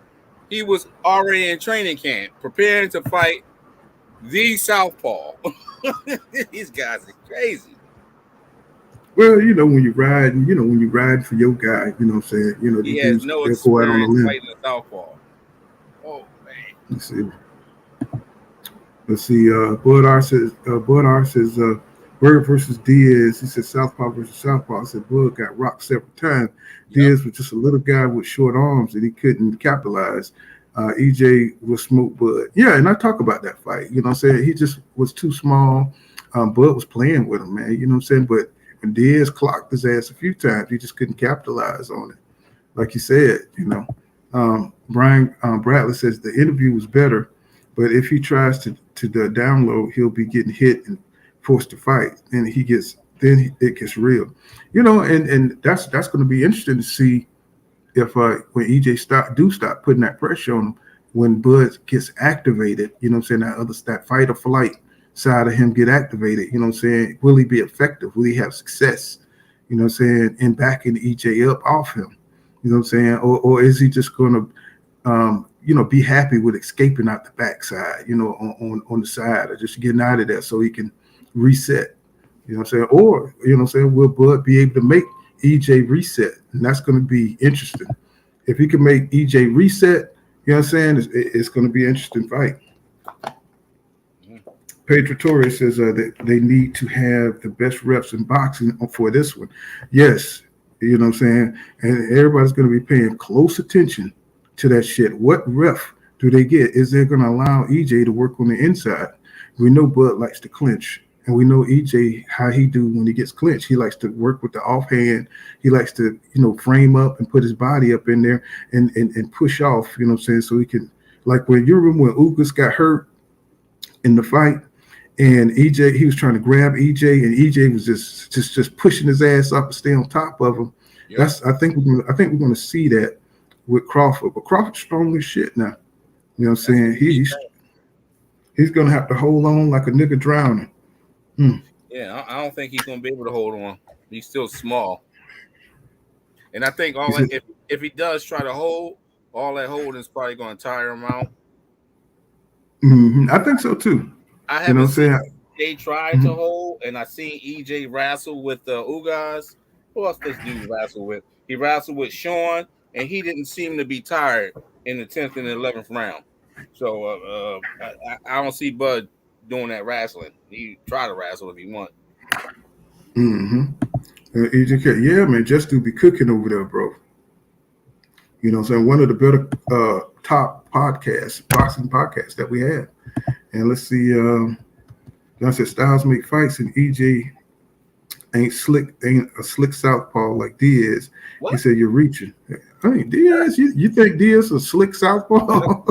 He was already in training camp, preparing to fight the southpaw. These guys are crazy. Well, when you ride for your guy, you know what I'm saying? He has no experience fighting a southpaw. Oh, man. Let's see. Bud R says, Bird versus Diaz. He said southpaw versus southpaw. I said Bud got rocked several times. Diaz was just a little guy with short arms and he couldn't capitalize. EJ was smoke Bud. Yeah, and I talk about that fight. You know what I'm saying? He just was too small. Bud was playing with him, man. You know what I'm saying? But when Diaz clocked his ass a few times, he just couldn't capitalize on it. Like you said, Brian Bradley says the interview was better, but if he tries to download, he'll be getting hit and forced to fight, and then it gets real, and that's going to be interesting to see if when EJ stop putting that pressure on him when Bud gets activated. You know what I'm saying? That fight or flight side of him get activated. You know what I'm saying? Will he be effective? Will he have success? You know what I'm saying? In backing EJ up off him. You know what I'm saying? Or is he just going to be happy with escaping out the backside, on the side, or just getting out of there so he can reset, you know what I'm saying? Or, will Bud be able to make EJ reset? And that's going to be interesting. If he can make EJ reset, you know what I'm saying? It's going to be an interesting fight. Pedro Torres says that they need to have the best reps in boxing for this one. Yes, you know what I'm saying? And everybody's going to be paying close attention to that shit. What ref do they get? Is they going to allow EJ to work on the inside? We know Bud likes to clinch, and we know EJ how he do when he gets clinched. He likes to work with the offhand. He likes to frame up and put his body up in there and push off. You know what I'm saying? So he can Like when you remember when Ugas got hurt in the fight, and EJ, he was trying to grab EJ, and EJ was just pushing his ass up to stay on top of him. Yep. I think we're gonna see that with Crawford, but Crawford's strong as shit now. You know what I'm saying? He's gonna have to hold on like a nigga drowning. Yeah, I don't think he's gonna be able to hold on. He's still small, and I think if he does try to hold, all that holding is probably gonna tire him out. I think so too. I You know haven't what I'm saying? seen EJ try to hold, and I seen EJ wrestle with the Ugas. Who else this dude wrestle with? He wrestled with Sean, and he didn't seem to be tired in the 10th and 11th round. So I don't see Bud doing that wrestling. He try to wrestle if he want. EJ, yeah, man, just to be cooking over there, bro. You know what I'm saying? One of the better top podcasts, boxing podcasts that we have. And let's see, John said Styles make fights and EJ ain't a slick southpaw like Diaz. What? He said you're reaching. Hey, Diaz, you think Diaz a slick southpaw?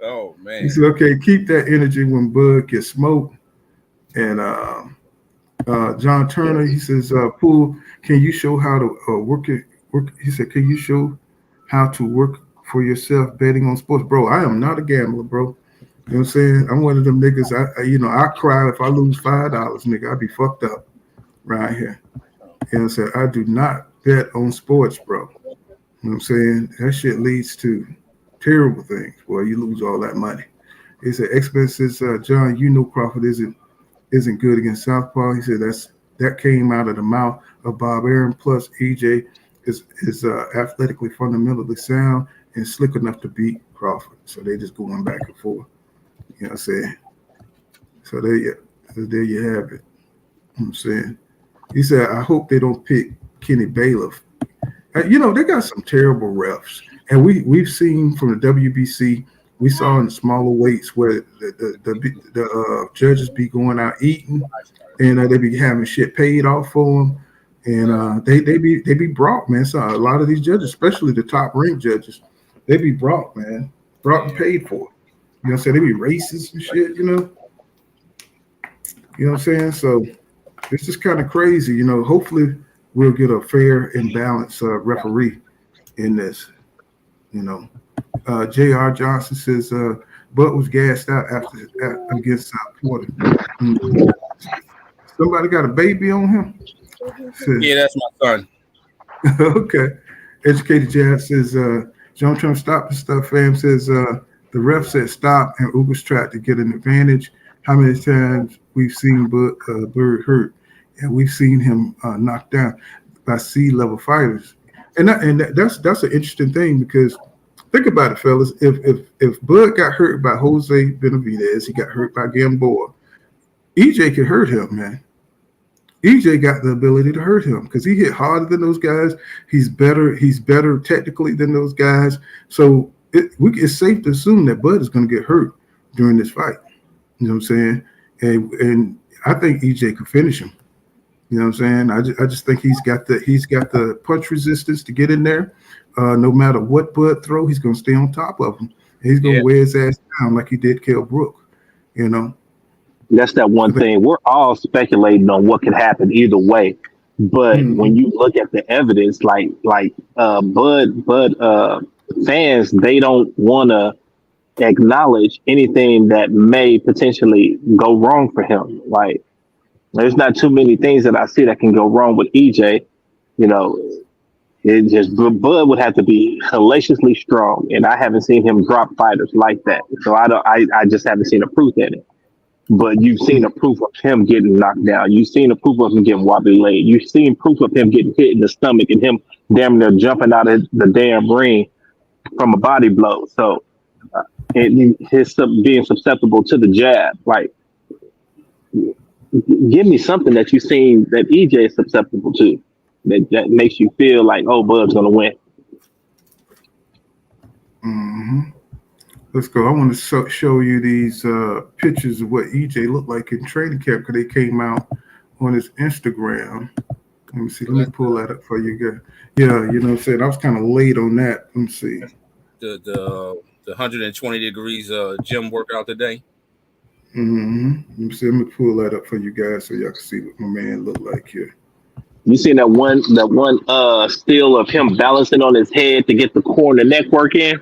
Oh man. He said, okay, keep that energy when Bud gets smoked. And John Turner, he says, Pool, can you show how to work? He said, can you show how to work for yourself betting on sports? Bro, I am not a gambler, bro. You know what I'm saying? I'm one of them niggas. I cry if I lose $5, nigga. I be fucked up right here. You know what I'm saying? I do not bet on sports, bro. You know what I'm saying? That shit leads to terrible things. Boy, you lose all that money. He said, expenses, John, you know Crawford isn't good against southpaw. He said that came out of the mouth of Bob Aaron. Plus, EJ is athletically fundamentally sound and slick enough to beat Crawford. So they just going back and forth. You know what I'm saying? So there you have it. You know what I'm saying? He said, I hope they don't pick Kenny Bailiff. They got some terrible refs. And we've seen from the WBC, we saw in the smaller weights where the judges be going out eating and they be having shit paid off for them. And they be brought, man. So a lot of these judges, especially the top ranked judges, they be brought, man. Brought and paid for. You know what I'm saying? They be racist and shit, you know? You know what I'm saying? So it's just kind of crazy, you know. Hopefully we'll get a fair and balanced referee in this, you know. J.R. Johnson says Bud was gassed out against South Florida. Somebody got a baby on him? Yeah, that's my son. Okay. Educated Jazz says John Trump stopped the stuff. Fam says the ref said stop, and Ugas tried to get an advantage. How many times we've seen Bird hurt, and we've seen him knocked down by C-level fighters, and that's an interesting thing because think about it, fellas. If Bud got hurt by Jose Benavidez, he got hurt by Gamboa, EJ could hurt him, man. EJ got the ability to hurt him because he hit harder than those guys. He's better technically than those guys. So it's safe to assume that Bud is going to get hurt during this fight. You know what I'm saying? And I think EJ could finish him. You know what I'm saying? I just think he's got the punch resistance to get in there. No matter what Bud throw, he's going to stay on top of him. And he's going to wear his ass down like he did Kell Brook. You know? That's that one thing. We're all speculating on what could happen either way. But when you look at the evidence, like Bud fans, they don't want to acknowledge anything that may potentially go wrong for him. Like, there's not too many things that I see that can go wrong with EJ. You know, it just Bud would have to be hellaciously strong, and I haven't seen him drop fighters like that. So I just haven't seen a proof in it. But you've seen a proof of him getting knocked down. You've seen a proof of him getting wobbly legged. You've seen proof of him getting hit in the stomach and him damn near jumping out of the damn ring from a body blow. So and his being susceptible to the jab. Like, give me something that you've seen that EJ is susceptible to that makes you feel like, oh, Bud's going to win. Let's go. I want to show you these pictures of what EJ looked like in training camp because they came out on his Instagram. Let me see. Let me pull that up for you guys. Yeah, you know what I'm saying? I was kind of late on that. Let me see. The the 120 degrees gym workout today. Mm-hmm. Let me pull that up for you guys so y'all can see what my man look like here. You seen that one still of him balancing on his head to get the core and the neck work in?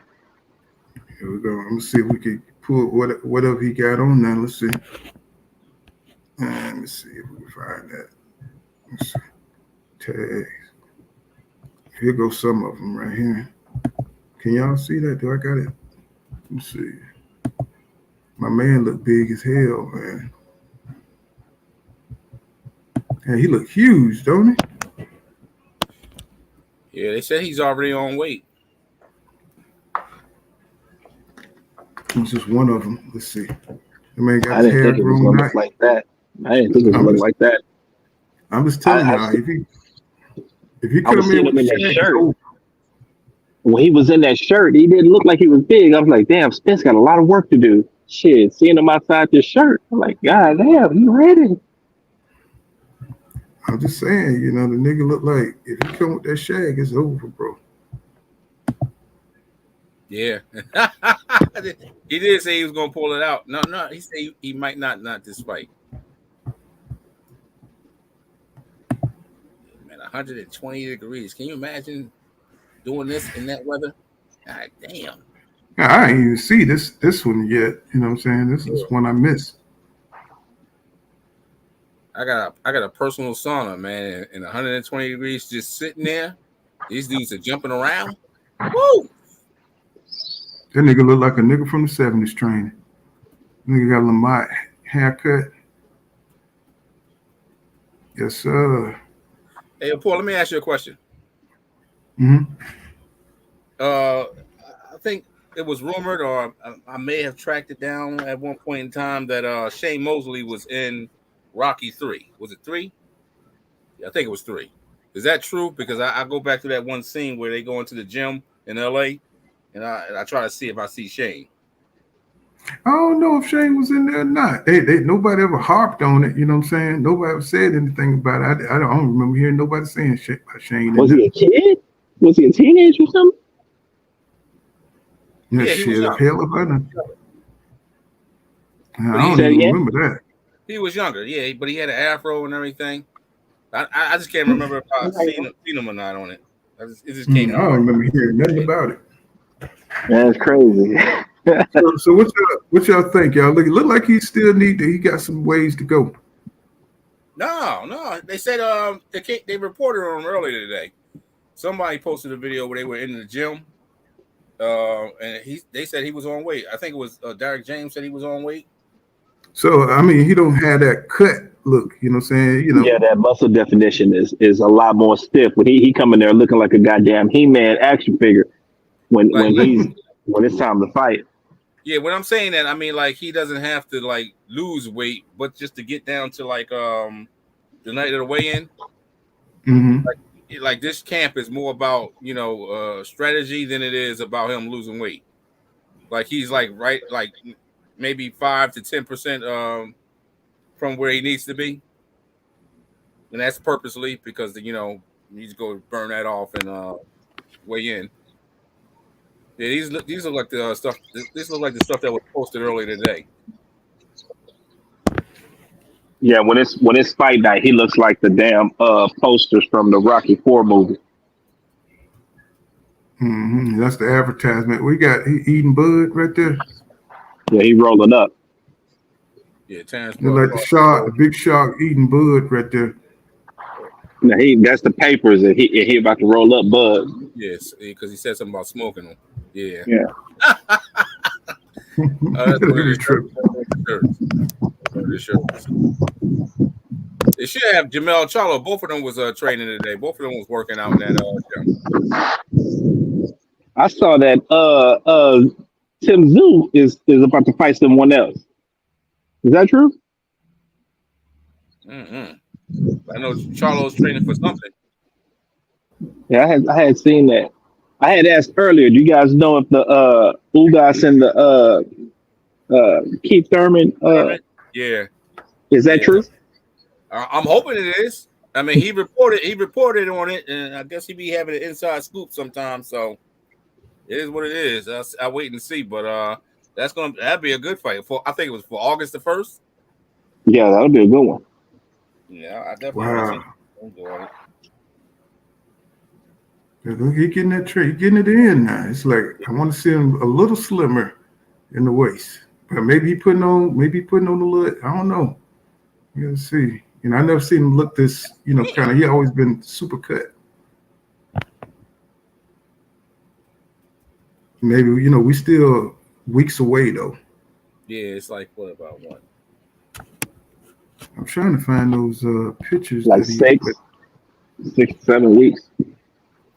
Here we go. I'm gonna see if we can pull whatever he got on now. Let's see. Let me see if we can find that. Let's see. Tags. Here goes some of them right here. Can y'all see that? Do I got it? Let me see. My man look big as hell, man. And he look huge, don't he? Yeah, they said he's already on weight. It's just one of them. Let's see. The man got I his didn't hair think it was grown gonna out. look like that. I didn't think it was gonna look like that. I'm just telling y'all, if he I was come seeing in him with in that shades, shirt. When he was in that shirt, he didn't look like he was big. I was like, damn, Spence got a lot of work to do. Shit, seeing him outside this shirt, I'm like, God damn, he ready. I'm just saying, the nigga look like if he come with that shag, it's over, bro. Yeah. He did say he was gonna pull it out. No, he said he might not this fight. Man, 120 degrees. Can you imagine doing this in that weather? God damn. I ain't even see this one yet. You know what I'm saying? This is one I missed. I got a personal sauna, man, in 120 degrees, just sitting there. These dudes are jumping around. Woo! That nigga look like a nigga from the 70s training. Nigga got a Lamont haircut. Yes, sir. Hey, Paul, let me ask you a question. Mm-hmm. I think it was rumored, or I may have tracked it down at one point in time, that Shane Mosley was in Rocky 3. Was it 3? Yeah, I think it was 3. Is that true? Because I go back to that one scene where they go into the gym in LA, and I try to see if I see Shane. I don't know if Shane was in there or not. Nobody ever harped on it. You know what I'm saying? Nobody ever said anything about it. I don't remember hearing nobody saying shit about Shane. Was he a kid? Was he a teenager or something? Yeah, he was shit, young. hell if I know. I don't said, even remember that. He was younger, yeah, but he had an afro and everything. I just can't remember if I seen him or not on it. It just came. I don't remember hearing nothing about it. That's crazy. so what y'all think, y'all? Look like he got some ways to go. No. They said they reported on him earlier today. Somebody posted a video where they were in the gym, and they said he was on weight. I think it was Derek James said he was on weight. So I mean, he don't have that cut look. You know what I'm saying? Yeah, that muscle definition is a lot more stiff. When he come in there looking like a goddamn He-Man action figure when it's time to fight. Yeah, when I'm saying that, I mean like he doesn't have to like lose weight, but just to get down to like the night of the weigh-in. Mm-hmm. Like this camp is more about strategy than it is about him losing weight. Like he's like maybe 5 to 10% from where he needs to be, and that's purposely because you need to go burn that off and weigh in. Yeah, these look like the stuff. This look like the stuff that was posted earlier today. Yeah, when it's fight night, he looks like the damn posters from the Rocky 4 movie. Mm-hmm. That's the advertisement. We got he eating bud right there. Yeah, he rolling up. Yeah, Terrence. Like the big shark eating bud right there. Now that's the papers, and he about to roll up bud. Yes, because he said something about smoking them. Yeah. That's what it is. They should have Jamel Charlo. Both of them was training today. Both of them was working out in that gym. I saw that Tim Tszyu is about to fight someone else. Is that true? Mm-hmm. I know Charlo's training for something. Yeah, I had seen that. I had asked earlier. Do you guys know if the Ugas and the Keith Thurman? Yeah. Is that true? I'm hoping it is. I mean, he reported on it, and I guess he be having an inside scoop sometimes. So It is what it is. I wait and see, but that'd be a good fight. I think it was for August the 1st. Yeah, that'll be a good one. Yeah, I definitely want to see. Enjoy it. Look, he getting that trade, getting it in now. It's like I want to see him a little slimmer in the waist, but maybe putting on a little. I don't know. You gotta see. I never seen him look this. Kind of. He always been super cut. Maybe we still weeks away though. Yeah, it's like what about what? I'm trying to find those pictures. Like 6, 7 weeks.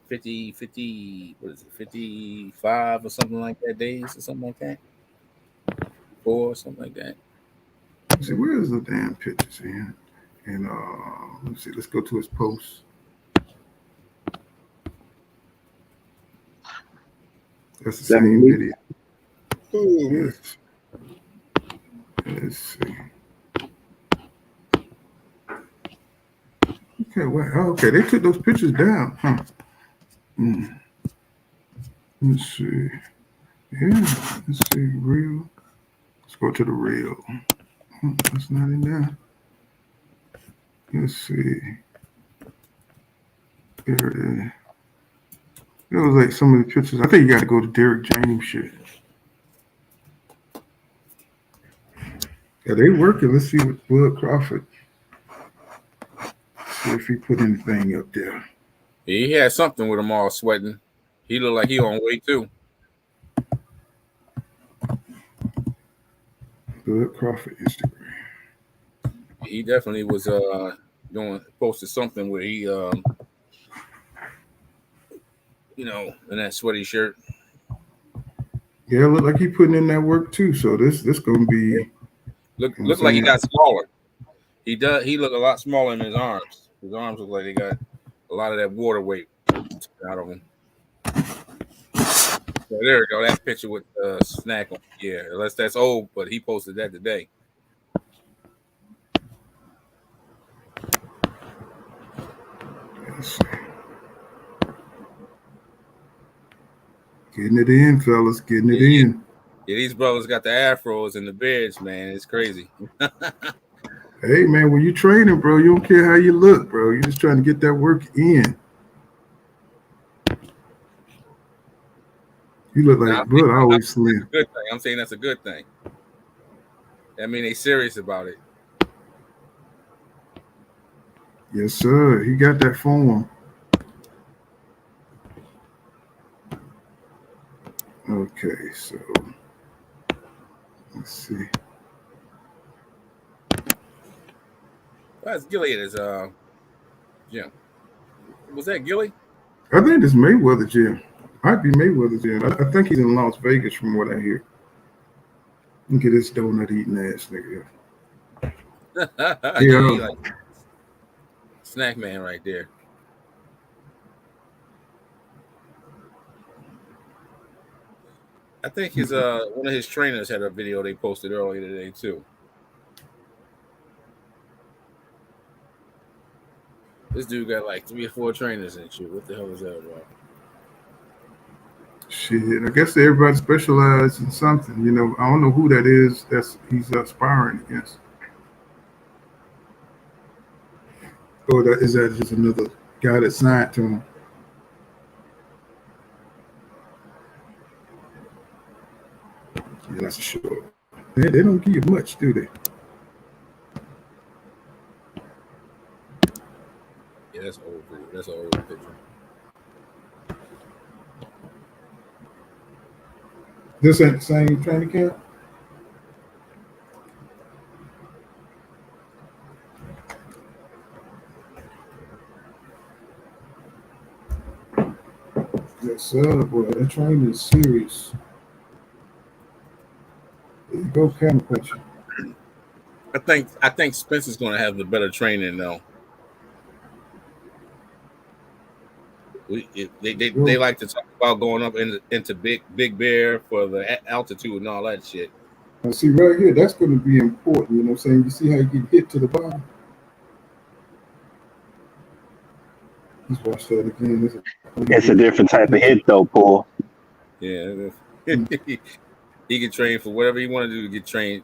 50, what is it, 55 or something like that days or something like that? 4 or something like that. Let's see, where is the damn pictures here? And let's see, let's go to his post. That's the same video. Yes. Let's see. Okay, well, okay, they took those pictures down, huh? Let's see. Yeah, let's see. Real. Let's go to the real. That's not in there. Let's see. There it is. It was like some of the pictures. I think you got to go to Derek James shit. Yeah, they working. Let's see what Bud Crawford. See if he put anything up there. He had something with him all sweating. He looked like he on weight too. Bud Crawford Instagram. He definitely was posted something where he in that sweaty shirt. Yeah, look like he putting in that work too. So this gonna be look like he got smaller. He looked a lot smaller in his arms. His arms look like they got a lot of that water weight out of him. So there we go. That picture with snack on. Yeah, unless that's old, but he posted that today. Yes. Getting it in, fellas. Getting it in. Yeah, these brothers got the afros and the beards, man. It's crazy. Hey, man, when you training, bro, you don't care how you look, bro. You're just trying to get that work in. You look like Bud always slim. That's a good thing. I'm saying that's a good thing. I mean, they serious about it. Yes, sir. He got that form. Okay, so let's see. That's Gilly at his gym. Was that Gilly? I think it's Mayweather gym. Might be Mayweather gym. I think he's in Las Vegas from what I hear. Look at this donut eating ass nigga. Yeah, like snack man right there. I think his one of his trainers had a video they posted earlier today too. This dude got like 3 or 4 trainers and shit. What the hell is that about? Shit, I guess everybody specializes in something. I don't know who that is. He's aspiring against. Or is that just another guy that signed to him? Yeah, that's sure. They don't give you much, do they? Yeah, that's old. That's an old picture. This ain't the same training camp? Yes, sir. Boy, that training is serious. There you go, camera question. I think Spencer's going to have the better training though. They like to talk about going up into Big Bear for the altitude and all that shit. Now, see right here, that's going to be important. You know what I'm saying? You see how you get hit to the bottom? Let's watch that again. It's a different type of hit though, Paul. Yeah. He can train for whatever he want to do to get trained,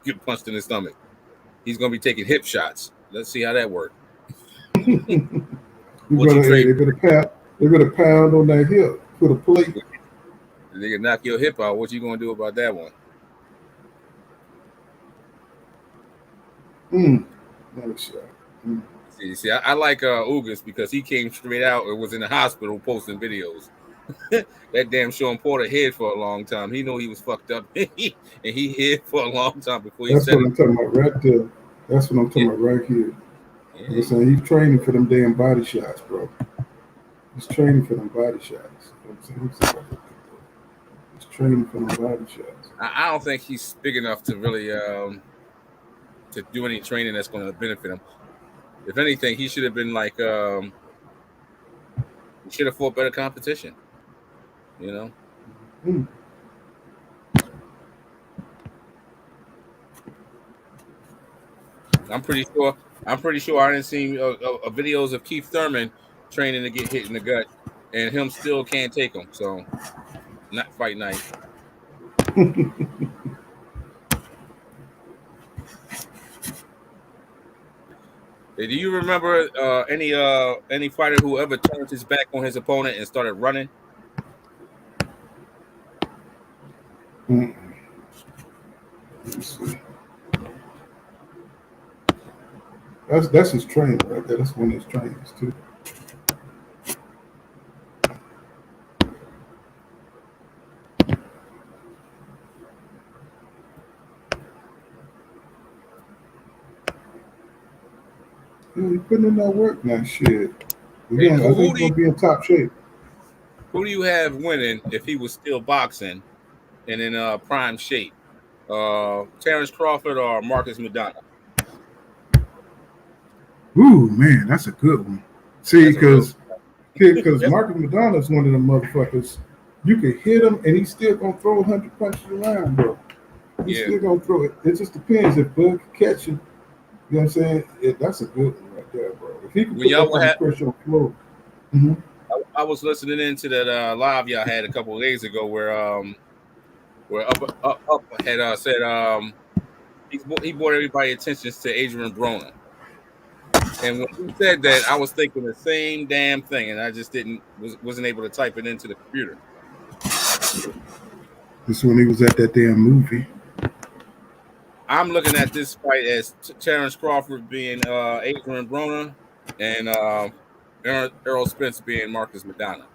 get punched in the stomach. He's gonna be taking hip shots. Let's see how that works. What you train? They better pound on that hip. Put a plate. They can knock your hip out. What you gonna do about that one? See, I like Ugas because he came straight out and was in the hospital posting videos. That damn Sean Porter hid for a long time. He knew he was fucked up, and he hid for a long time before he That's said what it. I'm talking about right there. That's what I'm talking about right here. Yeah. I'm saying he's training for them damn body shots, bro. He's training for them body shots. He's training for them body shots. I don't think he's big enough to really to do any training that's going to benefit him. If anything, he should have been like he should have fought better competition. You know. I'm pretty sure I didn't see videos of Keith Thurman training to get hit in the gut, and him still can't take him. So, not fight night. Do you remember any fighter who ever turned his back on his opponent and started running? That's his training right there. That's one of his trainers too. Yeah, he's putting in that work now. Shit. I think he's gonna be in top shape. Who do you have winning if he was still boxing and in prime shape? Terrence Crawford or Marcus Madonna? Ooh, man, that's a good one. See, because Marcus Madonna is one of them motherfuckers. You can hit him and he's still gonna throw 100 punches around, bro. He's still gonna throw it. It just depends if Bud can catch him. You know what I'm saying? That's a good one right there, bro. If he can put that kind of pressure on the floor. I was listening into that live y'all had a couple of days ago where Up had said he brought everybody attention to Adrian Broner. And when he said that, I was thinking the same damn thing, and I just wasn't able to type it into the computer. This when he was at that damn movie. I'm looking at this fight as Terrence Crawford being Adrian Broner and Errol Spence being Marcus Madonna.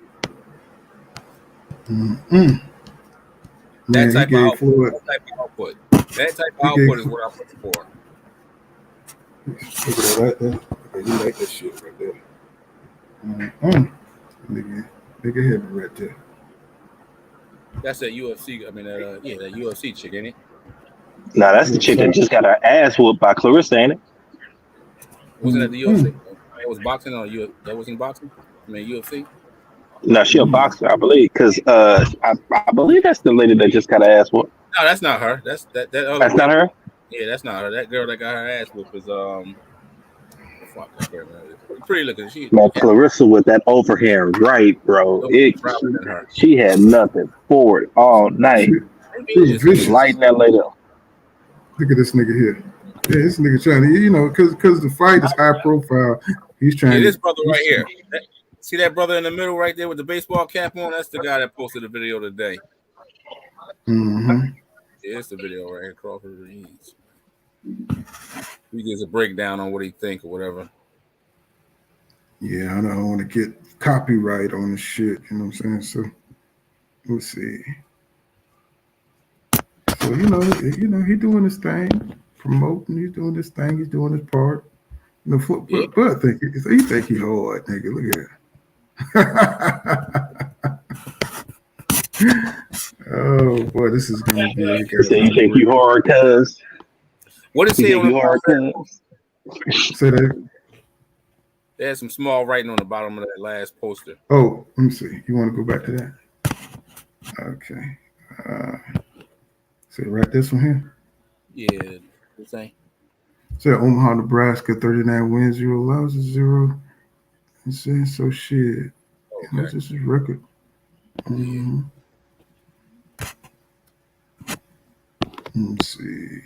That type of output is what I'm looking for. Look at that right there. Okay, you like that shit right there. Nigga hit me right there. That's that UFC. I mean, that UFC chick, ain't it? No, that's the chick that just got her ass whooped by Clarissa, ain't it? Wasn't that the UFC? It was boxing or that wasn't boxing? I mean, UFC? No, she a boxer, I believe, because I believe that's the lady that just got her ass whooped. No, that's not her. That other. That's not her? Yeah, that's not her. That girl that got her ass whooped is pretty looking. Man, Clarissa with that overhand right, bro. She had nothing for it all night. She was lighting that lady up. Look at this nigga here. Yeah, this nigga trying to, because the fight is high profile. He's trying. This brother right here. See that brother in the middle right there with the baseball cap on? That's the guy that posted the video today. Yeah, it's the video right here. Crawford Reeves. He gives a breakdown on what he think or whatever. Yeah, I don't want to get copyright on the shit. You know what I'm saying? So we'll see. So he doing his thing, promoting. He's doing his thing. He's doing his part. But I think he think he hard, nigga. Look at that. Oh boy, this is gonna be. You think you hard, cuz? What is it on the hard, cuz? Say that. They had some small writing on the bottom of that last poster. Oh, let me see. You want to go back to that? Okay. So right this one here. Yeah, the same. So Omaha, Nebraska, 39 wins, 0 losses, 0. So shit. Okay. This is record. Let's see.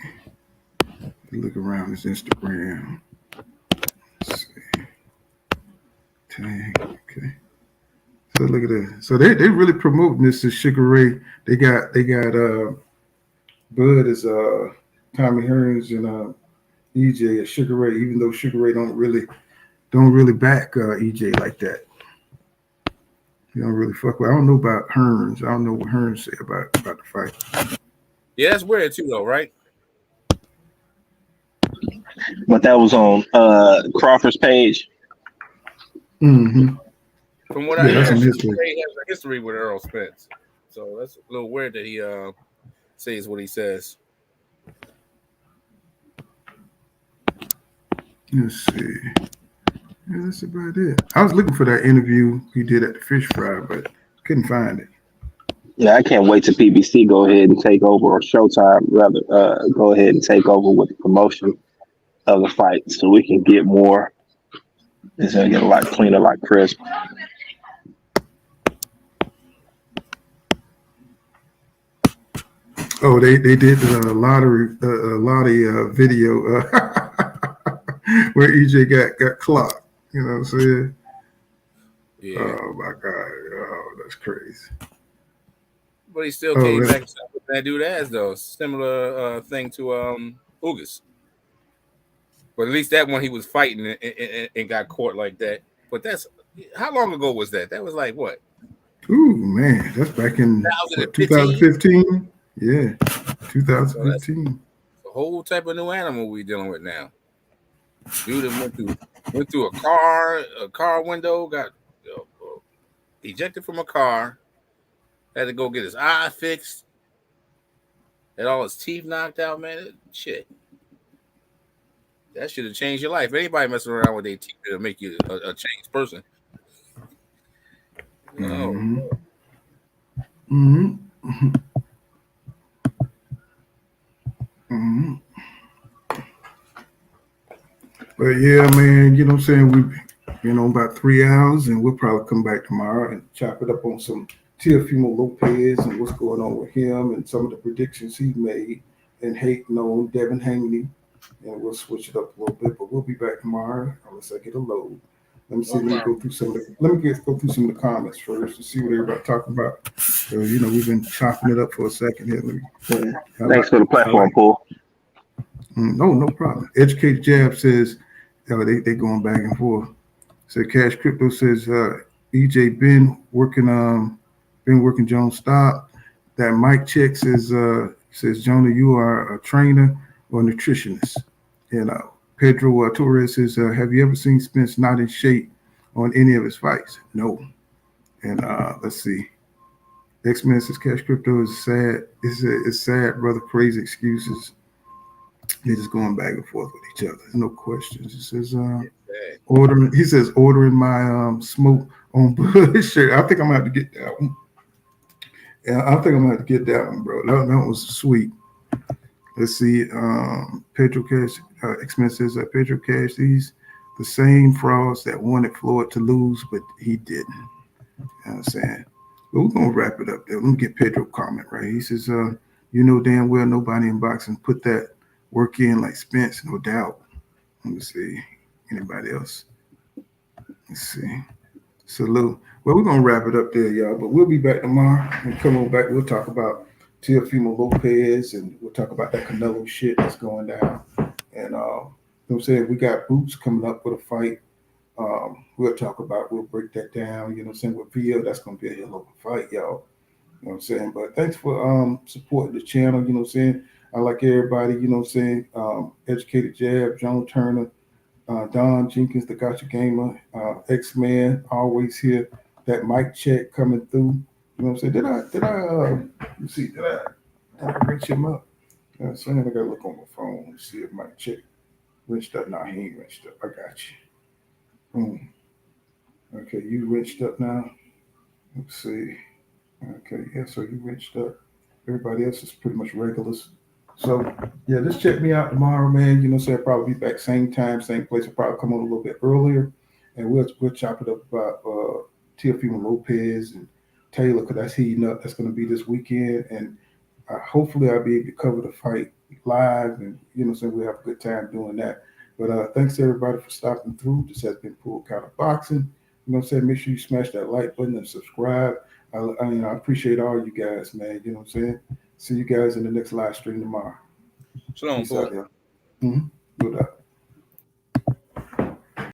Look around his Instagram. Let's see. Dang. Okay. So look at that. So they really promoting this as Sugar Ray. They got Bud as Tommy Hearns and EJ as Sugar Ray, even though Sugar Ray don't really back EJ like that. You don't really fuck with. I don't know about Hearns. I don't know what Hearns say about the fight. Yeah, that's weird too, though, right? But that was on Crawford's page. Mm-hmm. From what I hear, Sugar Ray has a history with Earl Spence, so that's a little weird that he says what he says. Let's see. Yeah, that's about it. I was looking for that interview he did at the Fish Fry, but couldn't find it. Yeah, I can't wait till PBC go ahead and take over, or Showtime rather, go ahead and take over with the promotion of the fight, so we can get more. It's gonna get a lot cleaner, a lot crisp. Oh, they did the lottery video where EJ got clocked. You know what I'm saying? Yeah. Oh my God! Oh, that's crazy. But he still came back with that dude as though similar thing to Ugas. But at least that one he was fighting and got caught like that. But that's how long ago was that? That was like what? Ooh man, that's back in 2015. Yeah, 2015. A whole type of new animal we dealing with now. Dude that went through a car window, got ejected from a car, had to go get his eye fixed, had all his teeth knocked out, man. Shit. That should have changed your life. Anybody messing around with their teeth, it'll make you a changed person. Mm-hmm. Mm-hmm. Mm-hmm. But yeah, man, you know what I'm saying? We've been on about 3 hours, and we'll probably come back tomorrow and chop it up on some Teofimo Lopez and what's going on with him and some of the predictions he made and hating on Devin Haney. And we'll switch it up a little bit, but we'll be back tomorrow unless I get a load. Let me see. Let me go through some of the comments first to see what everybody talking about. So, you know, we've been chopping it up for a second here. Thanks for the platform, Paul. No problem. Educated Jab says they going back and forth. So Cash Crypto says EJ been working Jones stop. That Mike Check says Jonah, you are a trainer or nutritionist. And Pedro Torres says, have you ever seen Spence not in shape on any of his fights? No. And let's see. X-Men says Cash Crypto is sad. It's sad, brother. Crazy excuses. They're just going back and forth with each other. There's no questions. It says ordering. He says ordering my smoke on Bush shirt. I think I'm gonna have to get that one. Yeah, I think I'm gonna have to get that one, bro. That was sweet. Let's see. Pedro Cash, X-Men says Pedro Cash, these the same frauds that wanted Floyd to lose, but he didn't. You know what I'm saying? But we're gonna wrap it up there. Let me get Pedro comment right. He says, you know damn well nobody in boxing put that work in like Spence, no doubt. Let me see. Anybody else? Let's see. Salute. Well, we're gonna wrap it up there, y'all. But we'll be back tomorrow and come on back. We'll talk about Teofimo Lopez and we'll talk about that Canelo shit that's going down. And you know what I'm saying? We got Boots coming up with a fight. We'll break that down. You know what I'm saying? With Via, that's gonna be a hell of a fight, y'all. You know what I'm saying? But thanks for supporting the channel. You know what I'm saying? I like everybody, you know what I'm saying? Educated Jab, John Turner, Don Jenkins, the Gotcha Gamer, X-Man, always here. That mic check coming through. You know what I'm saying? Did I wrench him up? You know what I'm saying? I gotta look on my phone and see if mic check wrenched up. Nah, he ain't wrenched up. I got you. Boom. Okay, you wrenched up now. Let's see. Okay, yeah, so you wrenched up. Everybody else is pretty much regulars. So, yeah, just check me out tomorrow, man. You know what I'm saying? I'll probably be back same time, same place. I'll probably come on a little bit earlier. And we'll chop it up about Teofimo Lopez and Taylor, because that's heating up. That's going to be this weekend. And hopefully I'll be able to cover the fight live, and we'll have a good time doing that. But thanks to everybody for stopping through. This has been Pool Counter Boxing. Make sure you smash that like button and subscribe. I appreciate all you guys, man. You know what I'm saying? See you guys in the next live stream tomorrow. Shalom, Peace out, y'all. No doubt.